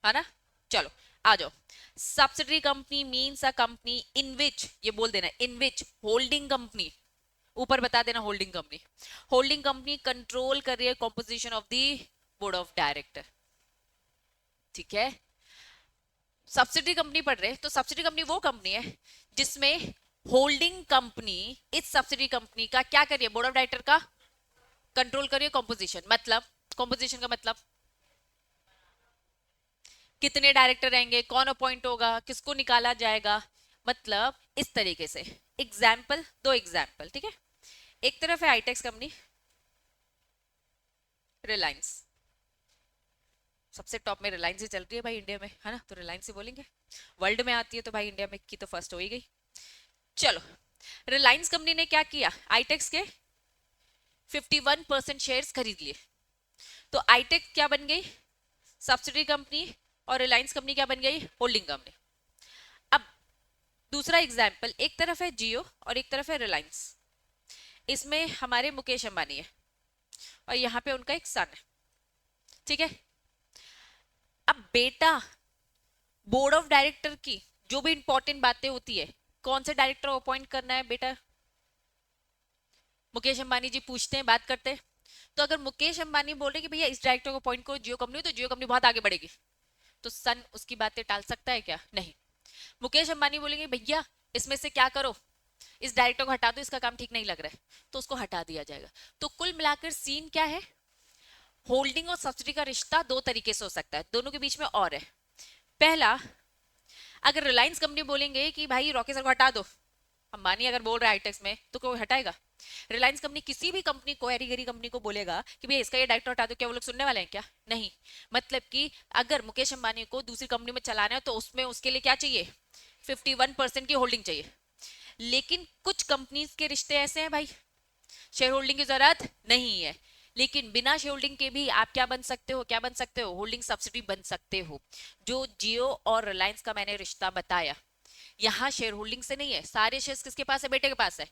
ना। चलो आ जाओ। Subsidiary company means a company in which, ये बोल देना, इन विच होल्डिंग कंपनी, ऊपर बता देना holding company, holding company control कर रही है composition of the board of director, ठीक है। सब्सिडरी कंपनी पढ़ रहे, तो सब्सिडरी कंपनी वो कंपनी है जिसमें होल्डिंग कंपनी इस सब्सिडरी कंपनी का क्या करिए? बोर्ड ऑफ डायरेक्टर का कंट्रोल करिए कॉम्पोजिशन, मतलब कॉम्पोजिशन का मतलब कितने डायरेक्टर रहेंगे, कौन अपॉइंट होगा, किसको निकाला जाएगा, मतलब इस तरीके से। एग्जाम्पल, दो एग्जाम्पल, ठीक है। एक तरफ है आईटेक्स कंपनी, रिलायंस, सबसे टॉप में रिलायंस ही चल रही है भाई इंडिया में, है ना, तो रिलायंस ही बोलेंगे। वर्ल्ड में आती है तो भाई इंडिया में की तो फर्स्ट हो ही गई। चलो, रिलायंस कंपनी ने क्या किया? आईटेक्स के 51% शेयर्स खरीद लिए, तो आईटेक्स क्या बन गई? सब्सिडरी कंपनी, और रिलायंस कंपनी क्या बन गई? Holding company. अब दूसरा एग्जाम्पल, एक तरफ है जियो और एक तरफ है रिलायंस, इसमें हमारे मुकेश अंबानी है और यहाँ पे उनका एक सन है, ठीक है। अब बेटा, बोर्ड ऑफ डायरेक्टर की जो भी इंपॉर्टेंट बातें होती है, कौन से डायरेक्टर को अपॉइंट करना है बेटा, मुकेश अंबानी जी पूछते हैं, बात करते हैं। तो अगर मुकेश अंबानी बोल रहे कि भैया इस डायरेक्टर को अपॉइंट करो जियो कंपनी, तो जियो कंपनी बहुत आगे बढ़ेगी, तो सन उसकी बातें टाल सकता है क्या? नहीं। मुकेश अंबानी बोलेंगे भैया इसमें से क्या करो, इस डायरेक्टर को हटा दो, इसका काम ठीक नहीं लग रहा है, तो उसको हटा दिया जाएगा। तो कुल मिलाकर सीन क्या है, होल्डिंग और सब्सिडी का रिश्ता दो तरीके से हो सकता है, दोनों के बीच में और है। पहला, अगर रिलायंस कंपनी बोलेंगे कि भाई रॉकी सर को हटा दो, अंबानी अगर बोल रहा है हाईटेक्स में, तो कोई हटाएगा? रिलायंस कंपनी किसी भी कंपनी को, एरीगेरी कंपनी को बोलेगा कि भैया इसका ये डायरेक्टर हटा दो, क्या वो लोग सुनने वाले हैं क्या? नहीं। मतलब कि अगर मुकेश अंबानी को दूसरी कंपनी में चलाना है तो उसमें उसके लिए क्या चाहिए, 51% की होल्डिंग चाहिए। लेकिन कुछ कंपनीज के रिश्ते ऐसे हैं भाई, शेयर होल्डिंग की जरूरत नहीं है, लेकिन बिना शेयर होल्डिंग के भी आप क्या बन सकते हो, क्या बन सकते हो, होल्डिंग सब्सिडी बन सकते हो। जो जियो और रिलायंस का मैंने रिश्ता बताया, यहाँ शेयर होल्डिंग से नहीं है, सारे शेयर्स किसके पास है, बेटे के पास है,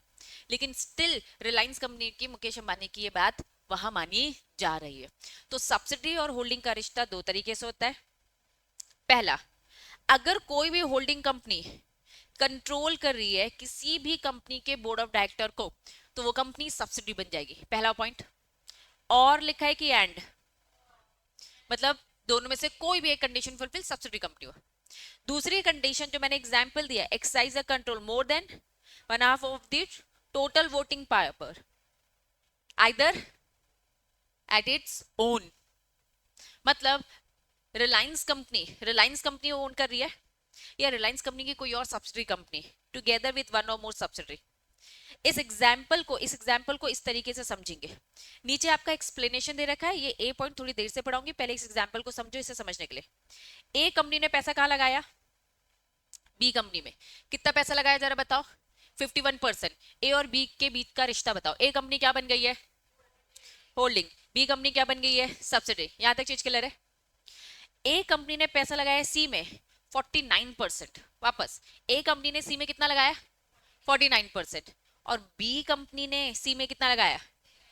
लेकिन स्टिल रिलायंस कंपनी की, मुकेश अंबानी की ये बात वहां मानी जा रही है। तो सब्सिडी और होल्डिंग का रिश्ता दो तरीके से होता है। पहला, अगर कोई भी होल्डिंग कंपनी कंट्रोल कर रही है किसी भी कंपनी के बोर्ड ऑफ डायरेक्टर को, तो वो कंपनी सब्सिडी बन जाएगी, पहला पॉइंट। और लिखा है कि एंड, मतलब दोनों में से कोई भी एक कंडीशन फुलफिल, सब्सिडी कंपनी हो। दूसरी कंडीशन जो मैंने एग्जांपल दिया, exercise a control more than 1/2 of the total voting power either at its own. मतलब रिलायंस कंपनी ओन कर रही है, या रिलायंस कंपनी की कोई और subsidiary company, together with one और मोर सब्सिडरी। इस एग्जाम्पल को इस तरीके से समझेंगे। नीचे आपका एक्सप्लेनेशन दे रखा है, ये ए पॉइंट थोड़ी देर से पढ़ाऊंगी, पहले इस एग्जाम्पल को समझो, इसे समझने के लिए। ए कंपनी ने पैसा कहां लगाया, बी कंपनी में। कितना पैसा लगाया जरा बताओ, 51%। ए और बी के बीच का रिश्ता बताओ। ए कंपनी क्या बन गई है, होल्डिंग। बी कंपनी क्या बन गई है, सब्सिडी। यहां तक चीज क्लियर है? ए कंपनी ने पैसा लगाया सी में 49%, वापस ए कंपनी ने सी में कितना लगाया, 49%, और बी कंपनी ने सी में कितना लगाया,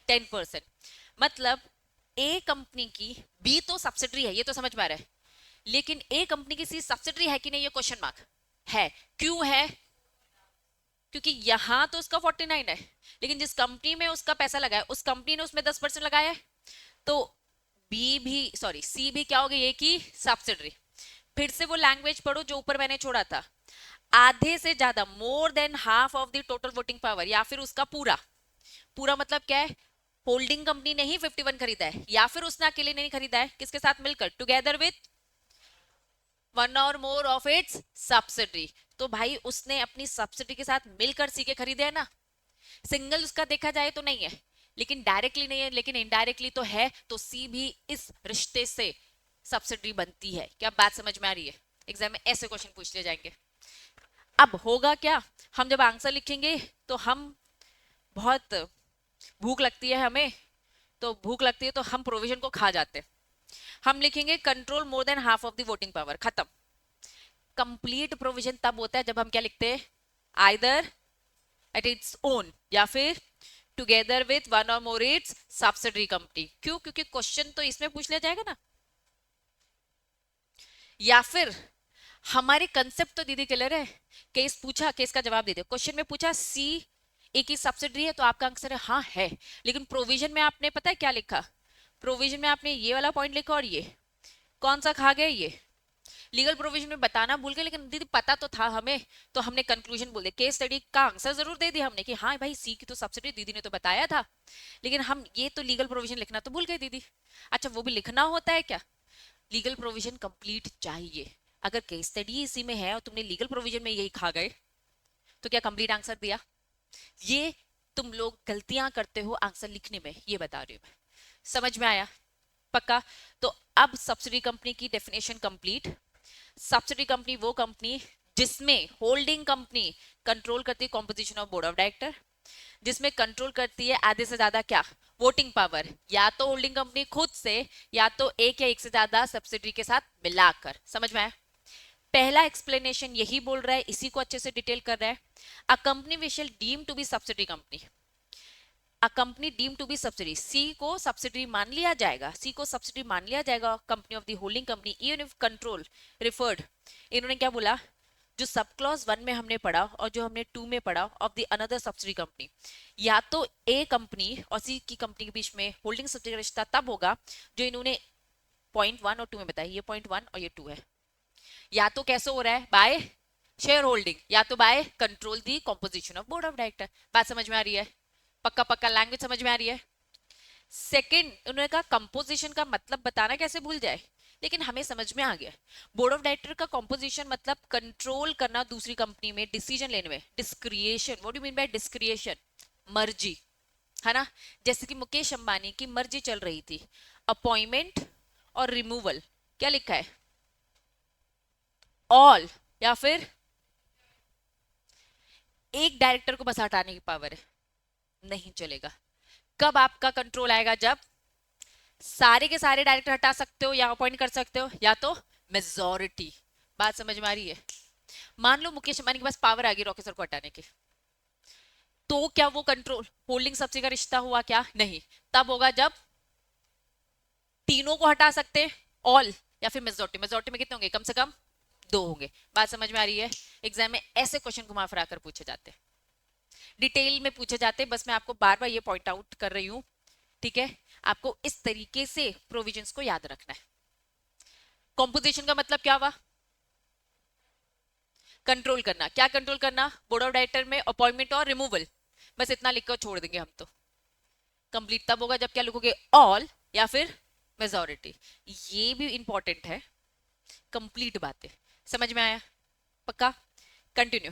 10%। मतलब ए कंपनी की, बी तो सब्सिडरी है, ये तो समझ में आ रहा है, लेकिन ए कंपनी की सी सब्सिडरी है कि नहीं, ये क्वेश्चन मार्क है। क्यों है, क्योंकि यहां तो उसका 49 है, लेकिन जिस कंपनी में उसका पैसा लगा है उस कंपनी ने उसमें 10% लगाया है, तो बी भी, सॉरी सी भी क्या हो गई, ए की सब्सिडरी। फिर से वो लैंग्वेज पढ़ो जो ऊपर मैंने छोड़ा था, आधे से ज्यादा, more than half of the total voting power, या फिर उसका पूरा। पूरा मतलब क्या है, होल्डिंग कंपनी ने ही 51 खरीदा है, या फिर उसने अकेले नहीं खरीदा है, किसके साथ मिलकर, टुगेदर विथ वन और मोर ऑफ इट्स सब्सिडरी। तो भाई उसने अपनी सब्सिडी के साथ मिलकर सी के खरीदे है ना। सिंगल उसका देखा जाए तो नहीं है, लेकिन डायरेक्टली नहीं है, लेकिन इनडायरेक्टली तो है, तो सी भी इस रिश्ते से सब्सिडी बनती है। क्या बात समझ में आ रही है? एग्जाम में ऐसे क्वेश्चन पूछ ले जाएंगे। अब होगा क्या, हम जब आंसर लिखेंगे तो हम बहुत भूख लगती है हमें, तो भूख लगती है तो हम प्रोविजन को खा जाते हैं। हम लिखेंगे control more than half of the voting power, खत्म। कंप्लीट प्रोविजन तब होता है जब हम क्या लिखते हैं, आइदर एट इट्स ओन, या फिर टुगेदर विथ वन और मोर इट्स सब्सिडरी कंपनी। क्यों? क्योंकि क्वेश्चन तो इसमें पूछ लिया जाएगा ना। या फिर हमारे कंसेप्ट तो दीदी क्लियर है, केस पूछा, केस का जवाब दे दो। क्वेश्चन में पूछा सी ए की सब्सिडरी है, तो आपका आंसर है हाँ है, लेकिन प्रोविजन में आपने पता है क्या लिखा, प्रोविजन में आपने ये वाला पॉइंट लिखा और ये कौन सा खा गया, ये लीगल प्रोविजन में बताना भूल गए, लेकिन दीदी पता तो था हमें, तो हमने कंक्लूजन बोल दिया। केस स्टडी का आंसर जरूर दे दिया हमने कि हाँ भाई सी की तो सब्सिडी दीदी ने तो बताया था, लेकिन हम ये तो लीगल प्रोविजन लिखना तो भूल गए दीदी। अच्छा वो भी लिखना होता है क्या, लीगल प्रोविजन कंप्लीट चाहिए। अगर केस स्टडी इसी में है और तुमने लीगल प्रोविजन में यही खा गए, तो क्या कंप्लीट आंसर दिया? ये तुम लोग गलतियां करते हो आंसर लिखने में, ये बता रही हूं मैं। समझ में आया? पक्का? तो अब सब्सिडी कंपनी की डेफिनेशन कंप्लीट। सब्सिडी कंपनी वो कंपनी जिसमें होल्डिंग कंपनी कंट्रोल करती है composition of board of director, जिसमें कंट्रोल करती है आधे से ज्यादा क्या, वोटिंग पावर, या तो होल्डिंग कंपनी खुद से, या तो एक या एक से ज्यादा सब्सिडी के साथ मिलाकर। समझ में आया? पहला एक्सप्लेनेशन यही बोल रहा है, इसी को अच्छे से डिटेल कर रहा है। A company which shall deem to be subsidy company, a company deem to be subsidy, C को सब्सिडी मान लिया जाएगा, सी को सब्सिडी मान लिया जाएगा company of the holding company, even if control referred. इन्होंने क्या बोला, जो सब क्लॉज 1 में हमने पढ़ा और जो हमने 2 में पढ़ा, of the another subsidy company, या तो ए कंपनी और सी की कंपनी के बीच में होल्डिंग सब्सिडी का रिश्ता तब होगा जो इन्होंने पॉइंट 1 और 2 में बताया, ये पॉइंट 1 और ये 2 है। या तो कैसे हो रहा है, बाय शेयर होल्डिंग या तो by control the composition of board of director. बात समझ में आ रही है? पक्का पक्का लैंग्वेज समझ में आ रही है? सेकंड, उन्होंने कहा कंपोजिशन का मतलब बताना कैसे भूल जाए, लेकिन हमें समझ में आ गया। बोर्ड ऑफ डायरेक्टर का कंपोजिशन मतलब कंट्रोल करना दूसरी कंपनी में, डिसीजन लेने में। डिस्क्रिएशन, what do you mean by डिस्क्रिएशन? मर्जी, है ना? जैसे कि मुकेश अंबानी की मर्जी चल रही थी, अपॉइंटमेंट और रिमूवल, क्या लिखा है? ऑल, या फिर एक डायरेक्टर को बस हटाने की पावर है? नहीं चलेगा। कब आपका कंट्रोल आएगा? जब सारे के सारे डायरेक्टर हटा सकते हो या अपॉइंट कर सकते हो, या तो मेजोरिटी। बात समझ में आ रही है? मान लो मुकेश अंबानी के पास पावर आ गई रॉकी सर को हटाने की, तो क्या वो कंट्रोल होल्डिंग सबसे का रिश्ता हुआ? क्या नहीं। तब होगा जब तीनों को हटा सकते, ऑल या फिर मेजोरिटी। मेजोरिटी में कितने होंगे? कम से कम दो होंगे। बात समझ में आ रही है? एग्जाम में ऐसे क्वेश्चन घुमा फिरा कर पूछे जाते हैं, डिटेल में पूछे जाते हैं। बस मैं आपको बार बार ये पॉइंट आउट कर रही हूं, ठीक है? आपको इस तरीके से प्रोविजंस को याद रखना है। कॉम्पोजिशन का मतलब क्या हुआ? कंट्रोल करना। क्या कंट्रोल करना? बोर्ड ऑफ डायरेक्टर में अपॉइंटमेंट और रिमूवल। बस इतना लिखकर छोड़ देंगे हम तो। कंप्लीट तब होगा जब क्या लिखोगे? ऑल या फिर मेजोरिटी। ये भी इंपॉर्टेंट है, कंप्लीट बातें। समझ में आया? पक्का? कंटिन्यू।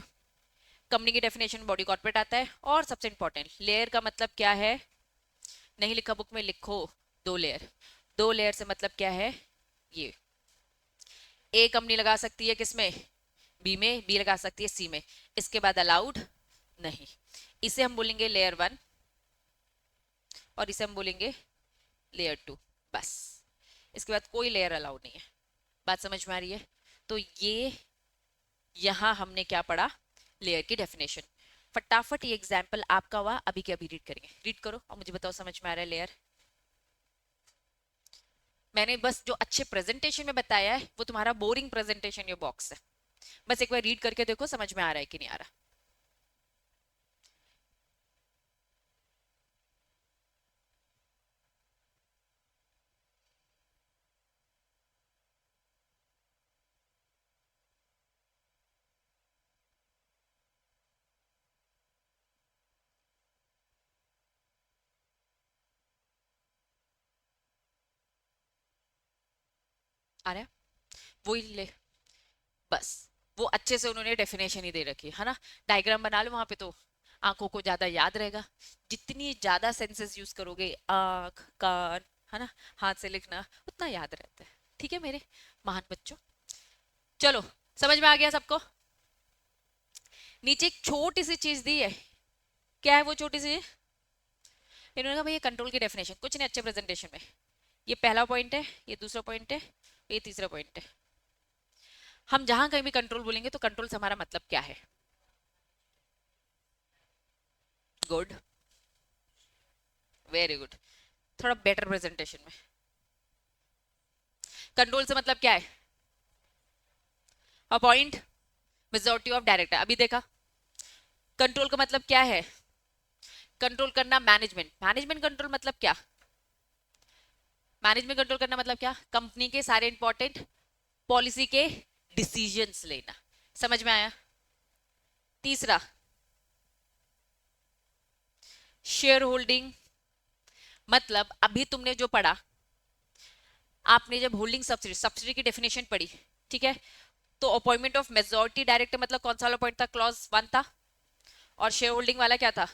कंपनी की डेफिनेशन बॉडी कॉर्पोरेट आता है, और सबसे इंपॉर्टेंट लेयर का मतलब क्या है? नहीं लिखा बुक में, लिखो। दो लेयर। दो लेयर से मतलब क्या है? ये ए कंपनी लगा सकती है किसमें? बी में। बी लगा सकती है सी में। इसके बाद अलाउड नहीं। इसे हम बोलेंगे लेयर वन, और इसे हम बोलेंगे लेयर टू। बस, इसके बाद कोई लेयर अलाउड नहीं है। बात समझ में आ रही है? तो ये यहां हमने क्या पढ़ा? लेयर की डेफिनेशन। फटाफट ये एग्जाम्पल आपका हुआ, अभी के अभी रीड करेंगे। रीड करो और मुझे बताओ समझ में आ रहा है लेयर? मैंने बस जो अच्छे प्रेजेंटेशन में बताया है वो तुम्हारा बोरिंग प्रेजेंटेशन ये बॉक्स है। बस एक बार रीड करके देखो समझ में आ रहा है कि नहीं आ रहा। आ रहा है? वही ले, बस वो अच्छे से उन्होंने डेफिनेशन ही दे रखी है ना? डायग्राम बना लो वहां पे, तो आंखों को ज्यादा याद रहेगा। जितनी ज्यादा सेंसेस यूज करोगे, आंख, कान, है ना, हाथ से लिखना, उतना याद रहता है। ठीक है मेरे महान बच्चों? चलो, समझ में आ गया सबको? नीचे एक छोटी सी चीज दी है, क्या है वो छोटी सी? इन्होंने कहा भैया कंट्रोल की डेफिनेशन कुछ नहीं अच्छे प्रेजेंटेशन में। ये पहला पॉइंट है, ये दूसरा पॉइंट है, ये तीसरा पॉइंट है। हम जहां कहीं भी कंट्रोल बोलेंगे तो कंट्रोल से हमारा मतलब क्या है? Good, very good. थोड़ा बेटर प्रेजेंटेशन में कंट्रोल से मतलब क्या है? Appoint majority of director. अभी देखा कंट्रोल का मतलब क्या है? कंट्रोल करना, मैनेजमेंट। मैनेजमेंट कंट्रोल मतलब क्या? मैनेजमेंट कंट्रोल करना मतलब क्या? कंपनी के सारे इंपॉर्टेंट पॉलिसी के डिसीजंस लेना। समझ में आया? तीसरा, शेयर होल्डिंग मतलब अभी तुमने जो पढ़ा, आपने जब होल्डिंग सब्सिडी, सब्सिडी की डेफिनेशन पढ़ी, ठीक है? तो अपॉइंटमेंट ऑफ मेजोरिटी डायरेक्टर मतलब कौन सा वाला पॉइंट था? क्लॉज वन था। और शेयर होल्डिंग वाला क्या था?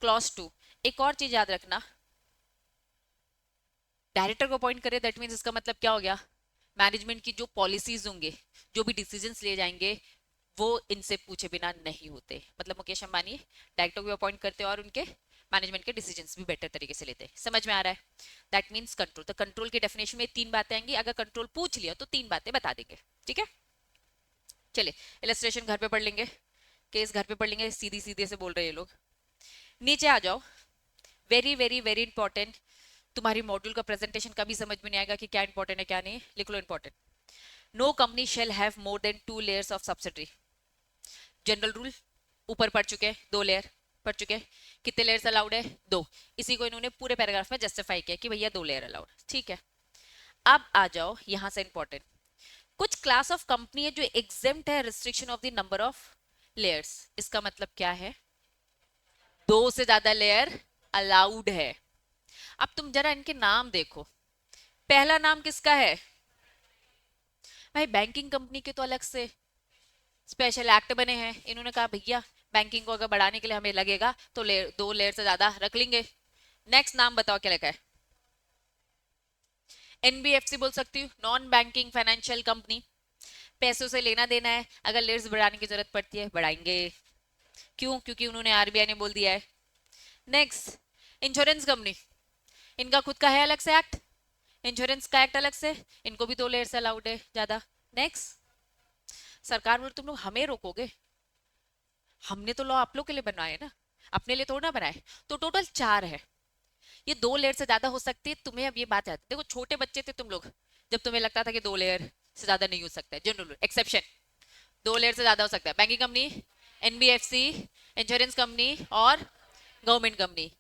Clause two. एक और चीज याद रखना, डायरेक्टर को अपॉइंट करे दैट मीन्स इसका मतलब क्या हो गया? मैनेजमेंट की जो पॉलिसीज होंगे, जो भी डिसीजंस लिए जाएंगे, वो इनसे पूछे बिना नहीं होते। मतलब मुकेश अंबानी डायरेक्टर को अपॉइंट करते और उनके मैनेजमेंट के डिसीजंस भी बेटर तरीके से लेते। समझ में आ रहा है? That means control. तो कंट्रोल की डेफिनेशन में तीन बातें आएंगी, अगर कंट्रोल पूछ लिया तो तीन बातें बता देंगे। ठीक है? चलिए, इलस्ट्रेशन घर पे पढ़ लेंगे, केस घर पे पढ़ लेंगे, सीधी सीधे से बोल रहे हैं ये लोग। नीचे आ जाओ। Very very very important. तुम्हारी मॉड्यूल का प्रेजेंटेशन कभी समझ में नहीं आएगा कि क्या इंपॉर्टेंट है क्या नहीं। लिख लो important. No company shall have more than two layers of subsidiary. General rule ऊपर पढ़ चुके हैं, दो लेयर पढ़ चुके हैं। कितने लेयर्स अलाउड है? दो। इसी को इन्होंने पूरे पैराग्राफ में जस्टिफाई किया कि भैया दो लेयर अलाउड। ठीक है, अब आ जाओ यहां से इंपॉर्टेंट। कुछ क्लास ऑफ कंपनी है जो एग्जेम्प्ट है restriction of the number of layers. इसका मतलब क्या है? दो से ज्यादा लेयर अलाउड है। अब तुम जरा इनके नाम देखो। पहला नाम किसका है? भाई बैंकिंग कंपनी के तो अलग से स्पेशल एक्ट बने हैं। इन्होंने कहा भैया बैंकिंग को अगर बढ़ाने के लिए हमें लगेगा तो दो लेयर से ज्यादा रख लेंगे। नेक्स्ट नाम बताओ क्या लिखा है? एनबीएफसी बोल सकती हूँ, नॉन बैंकिंग फाइनेंशियल कंपनी। पैसों से लेना देना है, अगर लेयर्स बढ़ाने की जरूरत पड़ती है बढ़ाएंगे। क्यों? क्योंकि उन्होंने आरबीआई ने बोल दिया है। नेक्स्ट, इंश्योरेंस कंपनी, इनका खुद का है अलग से एक्ट, इंश्योरेंस का एक्ट अलग से, इनको भी दो लेयर से अलाउड है ज्यादा। नेक्स्ट, सरकार बोले तुम लोग हमें रोकोगे? हमने तो लॉ आप लोग के लिए बनवाए ना, अपने लिए थोड़ा ना बनाए। तो टोटल चार है। ये दो लेयर से ज्यादा हो सकती है। तुम्हें अब ये बात आती, देखो छोटे बच्चे थे तुम लोग जब तुम्हें लगता था कि दो लेयर से ज्यादा नहीं हो सकता है। जनरल एक्सेप्शन, दो लेयर से ज्यादा हो सकता है। Banking company, NBFC, insurance company और गवर्नमेंट कंपनी,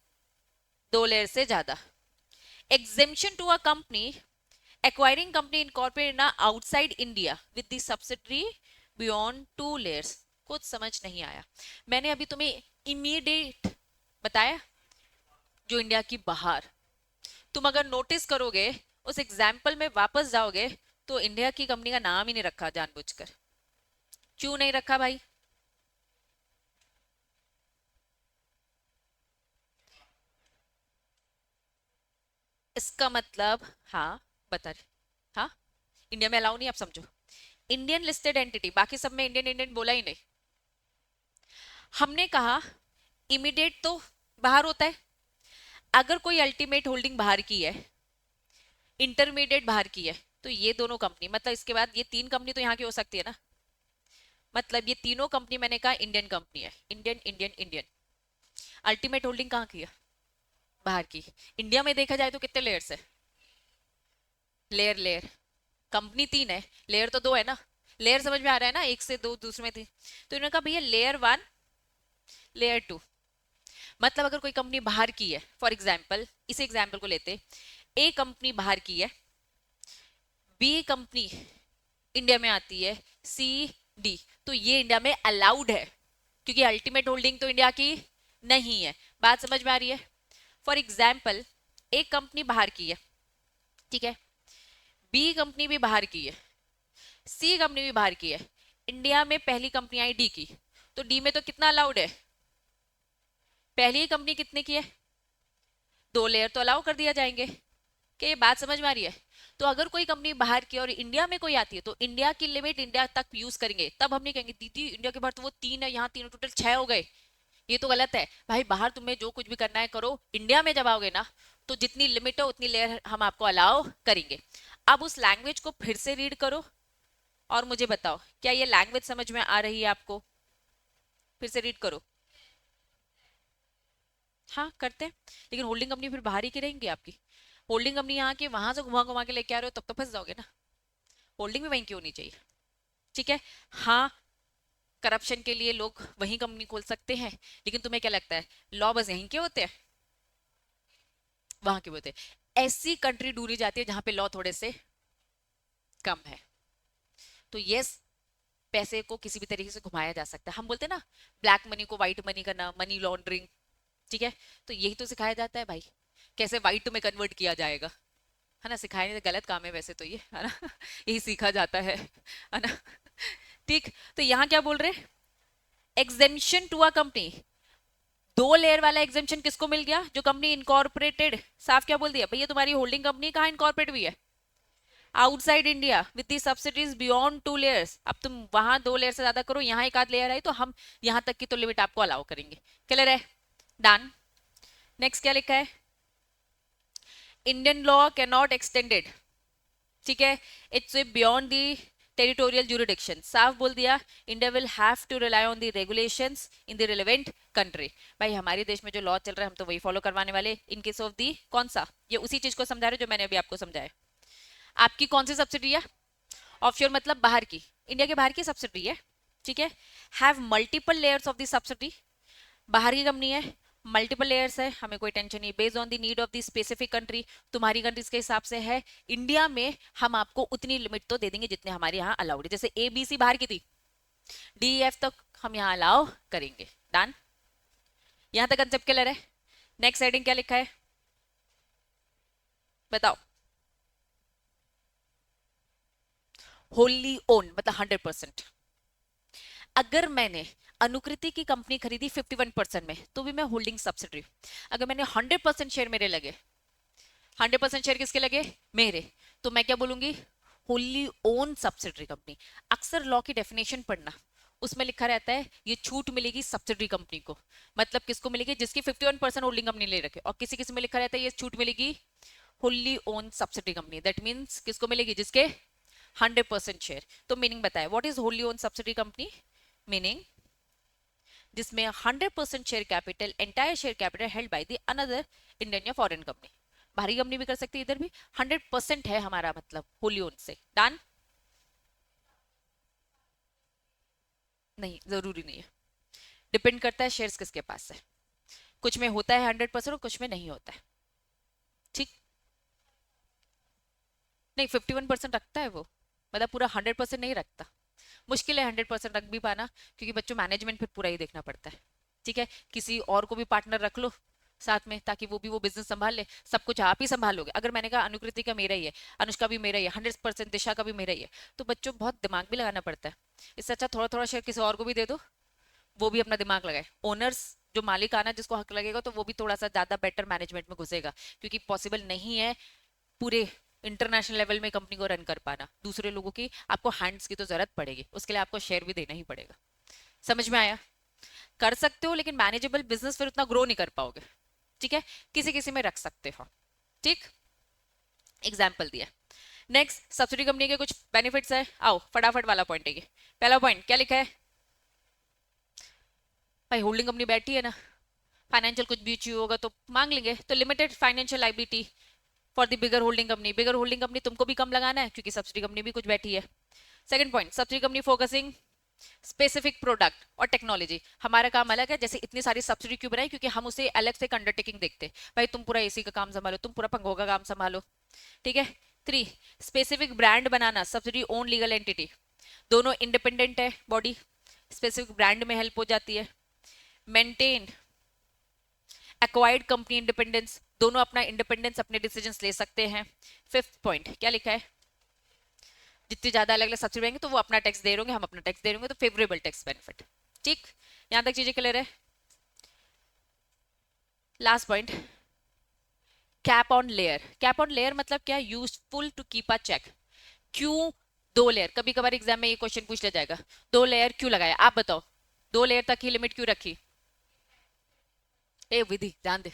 दो लेयर से ज्यादा। exemption to a company acquiring company incorporated in outside India with the subsidiary beyond two layers। कुछ समझ नहीं आया? मैंने अभी तुम्हें इमीडिएट बताया जो इंडिया की बाहर। तुम अगर नोटिस करोगे उस एग्जाम्पल में वापस जाओगे तो इंडिया की कंपनी का नाम ही नहीं रखा जानबूझकर। क्यों नहीं रखा भाई? इसका मतलब, हाँ बता रहे, हाँ इंडिया में अलाउ नहीं, आप समझो इंडियन लिस्टेड एंटिटी, बाकी सब में इंडियन इंडियन बोला ही नहीं। हमने कहा इमीडिएट तो बाहर होता है। अगर कोई अल्टीमेट होल्डिंग बाहर की है, इंटरमीडिएट बाहर की है, तो ये दोनों कंपनी, मतलब इसके बाद ये तीन कंपनी तो यहाँ की हो सकती है ना। मतलब ये तीनों कंपनी मैंने कहा इंडियन कंपनी है, Indian Indian Indian. Ultimate holding कहाँ की है? बाहर की। इंडिया में देखा जाए तो कितने लेयर्स है? लेयर लेयर, कंपनी तीन है, लेयर तो दो है ना। लेयर समझ में आ रहा है ना, एक से दो दूसरे में थी। तो इन्होंने कहा भैया लेयर वन, लेयर टू। मतलब अगर कोई कंपनी बाहर की है, फॉर एग्जाम्पल इस एग्जाम्पल को लेते, ए कंपनी बाहर की है, बी कंपनी इंडिया में आती है, सी डी, तो ये इंडिया में अलाउड है क्योंकि अल्टीमेट होल्डिंग तो इंडिया की नहीं है। बात समझ में आ रही है? फॉर एग्जाम्पल एक कंपनी बाहर की है, ठीक है, बी कंपनी भी बाहर की है, सी कंपनी भी बाहर की है। इंडिया में पहली कंपनी आई डी की, तो डी में तो कितना अलाउड है? पहली कंपनी कितने की है? दो लेयर तो अलाउ कर दिया जाएंगे। क्या ये बात समझ में आ रही है? तो अगर कोई कंपनी बाहर की और इंडिया में कोई आती है तो इंडिया की लिमिट इंडिया तक यूज करेंगे। तब हम नहीं कहेंगे दीदी इंडिया के बाहर तो वो तीन है, यहाँ तीन, टोटल छह हो गए। ये तो गलत है भाई। बाहर तुम्हें जो कुछ भी करना है करो, इंडिया में जब आओगे ना तो जितनी लिमिट है उतनी लेयर हम आपको अलाउ करेंगे। अब उस लैंग्वेज को फिर से रीड करो और मुझे बताओ क्या ये लैंग्वेज समझ में आ रही है आपको? फिर से रीड करो। हाँ करते हैं, लेकिन होल्डिंग कंपनी फिर बाहर ही की रहेंगी आपकी। होल्डिंग कंपनी यहाँ की वहां से घुमा घुमा के लेके आ रहे हो तब तो फंस जाओगे ना। होल्डिंग भी वहीं की होनी चाहिए, ठीक है। हाँ, करप्शन के लिए लोग वही कंपनी खोल सकते हैं, लेकिन तुम्हें क्या लगता है लॉ बस यहीं के होते हैं? वहां के होते हैं। ऐसी कंट्री ढूंढी जाती है जहां पे लॉ थोड़े से कम है। तो यस, पैसे को किसी भी तरीके से घुमाया जा सकता है। हम बोलते हैं ना ब्लैक मनी को व्हाइट मनी करना, मनी लॉन्ड्रिंग, ठीक है। तो यही तो सिखाया जाता है भाई, कैसे व्हाइट में कन्वर्ट किया जाएगा, है ना। सिखाया नहीं तो गलत काम है वैसे तो ये, है ना यही सीखा जाता है ना। ठीक, तो यहाँ क्या बोल रहे? एग्जेम्पशन टू अ कंपनी, दो लेयर वाला एग्जेम्पशन किसको मिल गया? जो कंपनी इनकॉर्पोरेटेड, साफ क्या बोल दिया भैया तुम्हारी होल्डिंग कंपनी कहाँ इनकॉर्पोरेट हुई है? Outside India with the subsidies beyond two layers. अब तुम वहां दो लेयर से ज्यादा करो, यहाँ एक आध लेयर आई तो हम यहाँ तक की तो लिमिट आपको अलाउ करेंगे। क्लियर है? डन। नेक्स्ट क्या लिखा है? Indian law can not extended, ठीक है, it's beyond the territorial jurisdiction. साफ बोल दिया India will have to rely on the regulations in the relevant country. भाई हमारे देश में जो लॉ चल रहा है हम तो वही फॉलो करवाने वाले। इन केस ऑफ दी कौन सा, ये उसी चीज को समझा रहे जो मैंने अभी आपको समझाया। आपकी कौन सी सब्सिडी है? ऑफशोर मतलब बाहर की, इंडिया के बाहर की सब्सिडी है, ठीक है। Have multiple layers of the subsidy, बाहर की कंपनी है मल्टीपल लेयर्स है, हमें कोई टेंशन नहीं, based on the need of the specific country, तुम्हारी कंट्रीज के हिसाब से है। इंडिया में हम आपको उतनी लिमिट तो दे देंगे जितने हमारे यहाँ अलाउड है, जैसे ए बी सी बाहर की थी, डी एफ तक हम यहाँ अलाउ करेंगे। डन, यहां तक कंसेप्ट क्लियर है। नेक्स्ट हेडिंग क्या लिखा है बताओ। होली ओन मतलब 100%। अगर मैंने अनुकृति की कंपनी खरीदी 51% में तो भी मैं होल्डिंग सब्सिडरी। अगर मैंने 100% शेयर मेरे लगे, 100% शेयर किसके लगे, मेरे, तो मैं क्या बोलूंगी, होली ओन सब्सिडरी कंपनी। अक्सर लॉ की डेफिनेशन पढ़ना, उसमें लिखा रहता है ये छूट मिलेगी सब्सिडरी कंपनी को, मतलब किसको मिलेगी, जिसकी 51% होल्डिंग कंपनी ले रखे, और किसी किसी में लिखा रहता है ये छूट मिलेगी Holi own subsidiary company, that means किसको मिलेगी, जिसके 100% शेयर। तो मीनिंग बताए, what is Holi own subsidiary company, meaning जिसमें 100% share capital, entire share capital held by the another Indian या फॉरेन कंपनी, बाहरी कंपनी भी कर सकती है, इधर भी 100% है हमारा मतलब होली ओन से। डन, नहीं जरूरी नहीं है, डिपेंड करता है शेयर्स किसके पास है, कुछ में होता है 100% और कुछ में नहीं होता है। ठीक, नहीं 51% रखता है वो, मतलब पूरा 100% नहीं रखता, मुश्किल है 100% रख भी पाना, क्योंकि बच्चों मैनेजमेंट फिर पूरा ही देखना पड़ता है। ठीक है, किसी और को भी पार्टनर रख लो साथ में, ताकि वो भी वो बिजनेस संभाल ले, सब कुछ आप ही संभालोगे। अगर मैंने कहा अनुकृति का मेरा ही है, अनुष्का भी मेरा ही है, 100% दिशा का भी मेरा ही है, तो बच्चों बहुत दिमाग भी लगाना पड़ता है। इससे अच्छा थोड़ा थोड़ा शेयर किसी और को भी दे दो, वो भी अपना दिमाग लगाए, ओनर्स जो मालिक आना जिसको हक लगेगा, तो वो भी थोड़ा सा ज्यादा बेटर मैनेजमेंट में घुसेगा, क्योंकि पॉसिबल नहीं है पूरे इंटरनेशनल लेवल में कंपनी को रन कर पाना, दूसरे लोगों की आपको हैंड्स की तो जरूरत पड़ेगी, उसके लिए आपको शेयर भी देना ही पड़ेगा। समझ में आया, कर सकते हो लेकिन मैनेजेबल बिजनेस फिर उतना ग्रो नहीं कर पाओगे। ठीक है, किसी किसी में रख सकते हो। ठीक, एग्जाम्पल दिया। नेक्स्ट, सब्सिडी कंपनी के कुछ बेनिफिट्स है, आओ फटाफट वाला पॉइंट है ये। पहला पॉइंट क्या लिखा है भाई, होल्डिंग कंपनी बैठी है ना, फाइनेंशियल कुछ भी इश्यू होगा तो मांग लेंगे, तो limited financial liability for the bigger holding company. Bigger holding company तुमको भी कम लगाना है, क्योंकि सब्सिडी कंपनी भी कुछ बैठी है। Second point, subsidy company focusing specific product और टेक्नोलॉजी। हमारा काम अलग है, जैसे इतनी सारी सब्सिडी क्यों बनाई, क्योंकि हम उसे अलग से अंडरटेकिंग देखते, भाई तुम पूरा एसी का काम संभालो, तुम पूरा पंखों का काम संभालो। ठीक है। 3, स्पेसिफिक ब्रांड बनाना, सब्सिडी ओन लीगल एंटिटी, दोनों इंडिपेंडेंट है बॉडी, स्पेसिफिक ब्रांड में हेल्प हो जाती है। मेंटेन एक्वायर्ड कंपनी इंडिपेंडेंस, दोनों अपना इंडिपेंडेंस अपने डिसीजंस ले सकते हैं। फिफ्थ पॉइंट क्या लिखा है, जितनी ज्यादा अलग अलग सब्सिडी रहेंगे तो वो अपना टैक्स दे रहे, हम अपना टैक्स दे रहे, तो फेवरेबल टैक्स बेनिफिट। ठीक, यहां तक चीजें क्लियर है। Last point, cap on layer. Cap on layer मतलब क्या, useful to keep a check. क्यों 2 लेयर, कभी कभार एग्जाम में ये क्वेश्चन पूछ लिया जाएगा, 2 लेयर क्यों लगाया, आप बताओ, 2 लेयर तक ही लिमिट क्यों रखी, ए विधि ध्यान दे,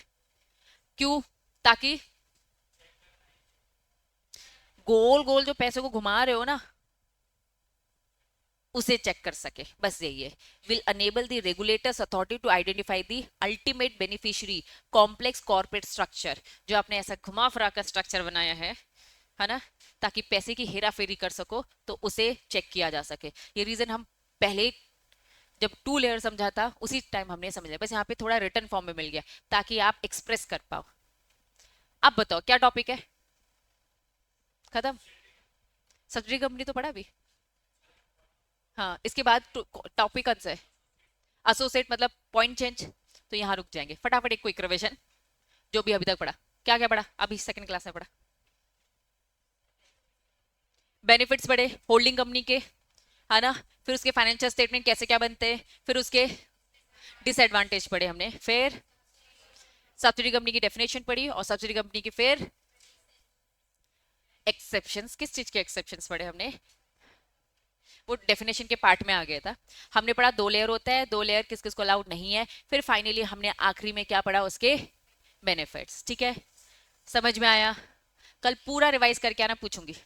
क्यों, ताकि गोल गोल जो पैसे को घुमा रहे हो ना उसे चेक कर सके, बस यही है। Will enable the regulators authority to identify the ultimate beneficiary complex corporate structure, जो आपने ऐसा घुमा फिरा कर स्ट्रक्चर बनाया है ना, ताकि पैसे की हेरा फेरी कर सको, तो उसे चेक किया जा सके। ये रीजन हम पहले जब 2 लेयर समझा था उसी टाइम हमने समझ लिया, बस यहाँ पे थोड़ा रिटर्न फॉर्म में मिल गया ताकि आप एक्सप्रेस कर पाओ। अब बताओ क्या टॉपिक है, खत्म, सब्सिडी कंपनी तो पढ़ा भी। हाँ, इसके बाद टॉपिक कौन सा है, एसोसिएट मतलब पॉइंट चेंज, तो यहाँ रुक जाएंगे। फटाफट एक क्विक रिवीजन, जो भी अभी तक पढ़ा, क्या क्या पढ़ा अभी सेकंड क्लास में पढ़ा, बेनिफिट्स पढ़े होल्डिंग कंपनी के, है ना, फिर उसके फाइनेंशियल स्टेटमेंट कैसे क्या बनते हैं, फिर उसके डिसएडवांटेज पढ़े हमने, फिर सब्सिडी कंपनी की डेफिनेशन पढ़ी, और सब्सिडी कंपनी की फिर एक्सेप्शंस, किस चीज के एक्सेप्शंस पढ़े हमने, वो डेफिनेशन के पार्ट में आ गया था। हमने पढ़ा 2 लेयर होता है, 2 लेयर किस किस को अलाउड नहीं है, फिर फाइनली हमने आखिरी में क्या पढ़ा, उसके बेनिफिट्स। ठीक है, समझ में आया, कल पूरा रिवाइज करके आना, पूछूंगी।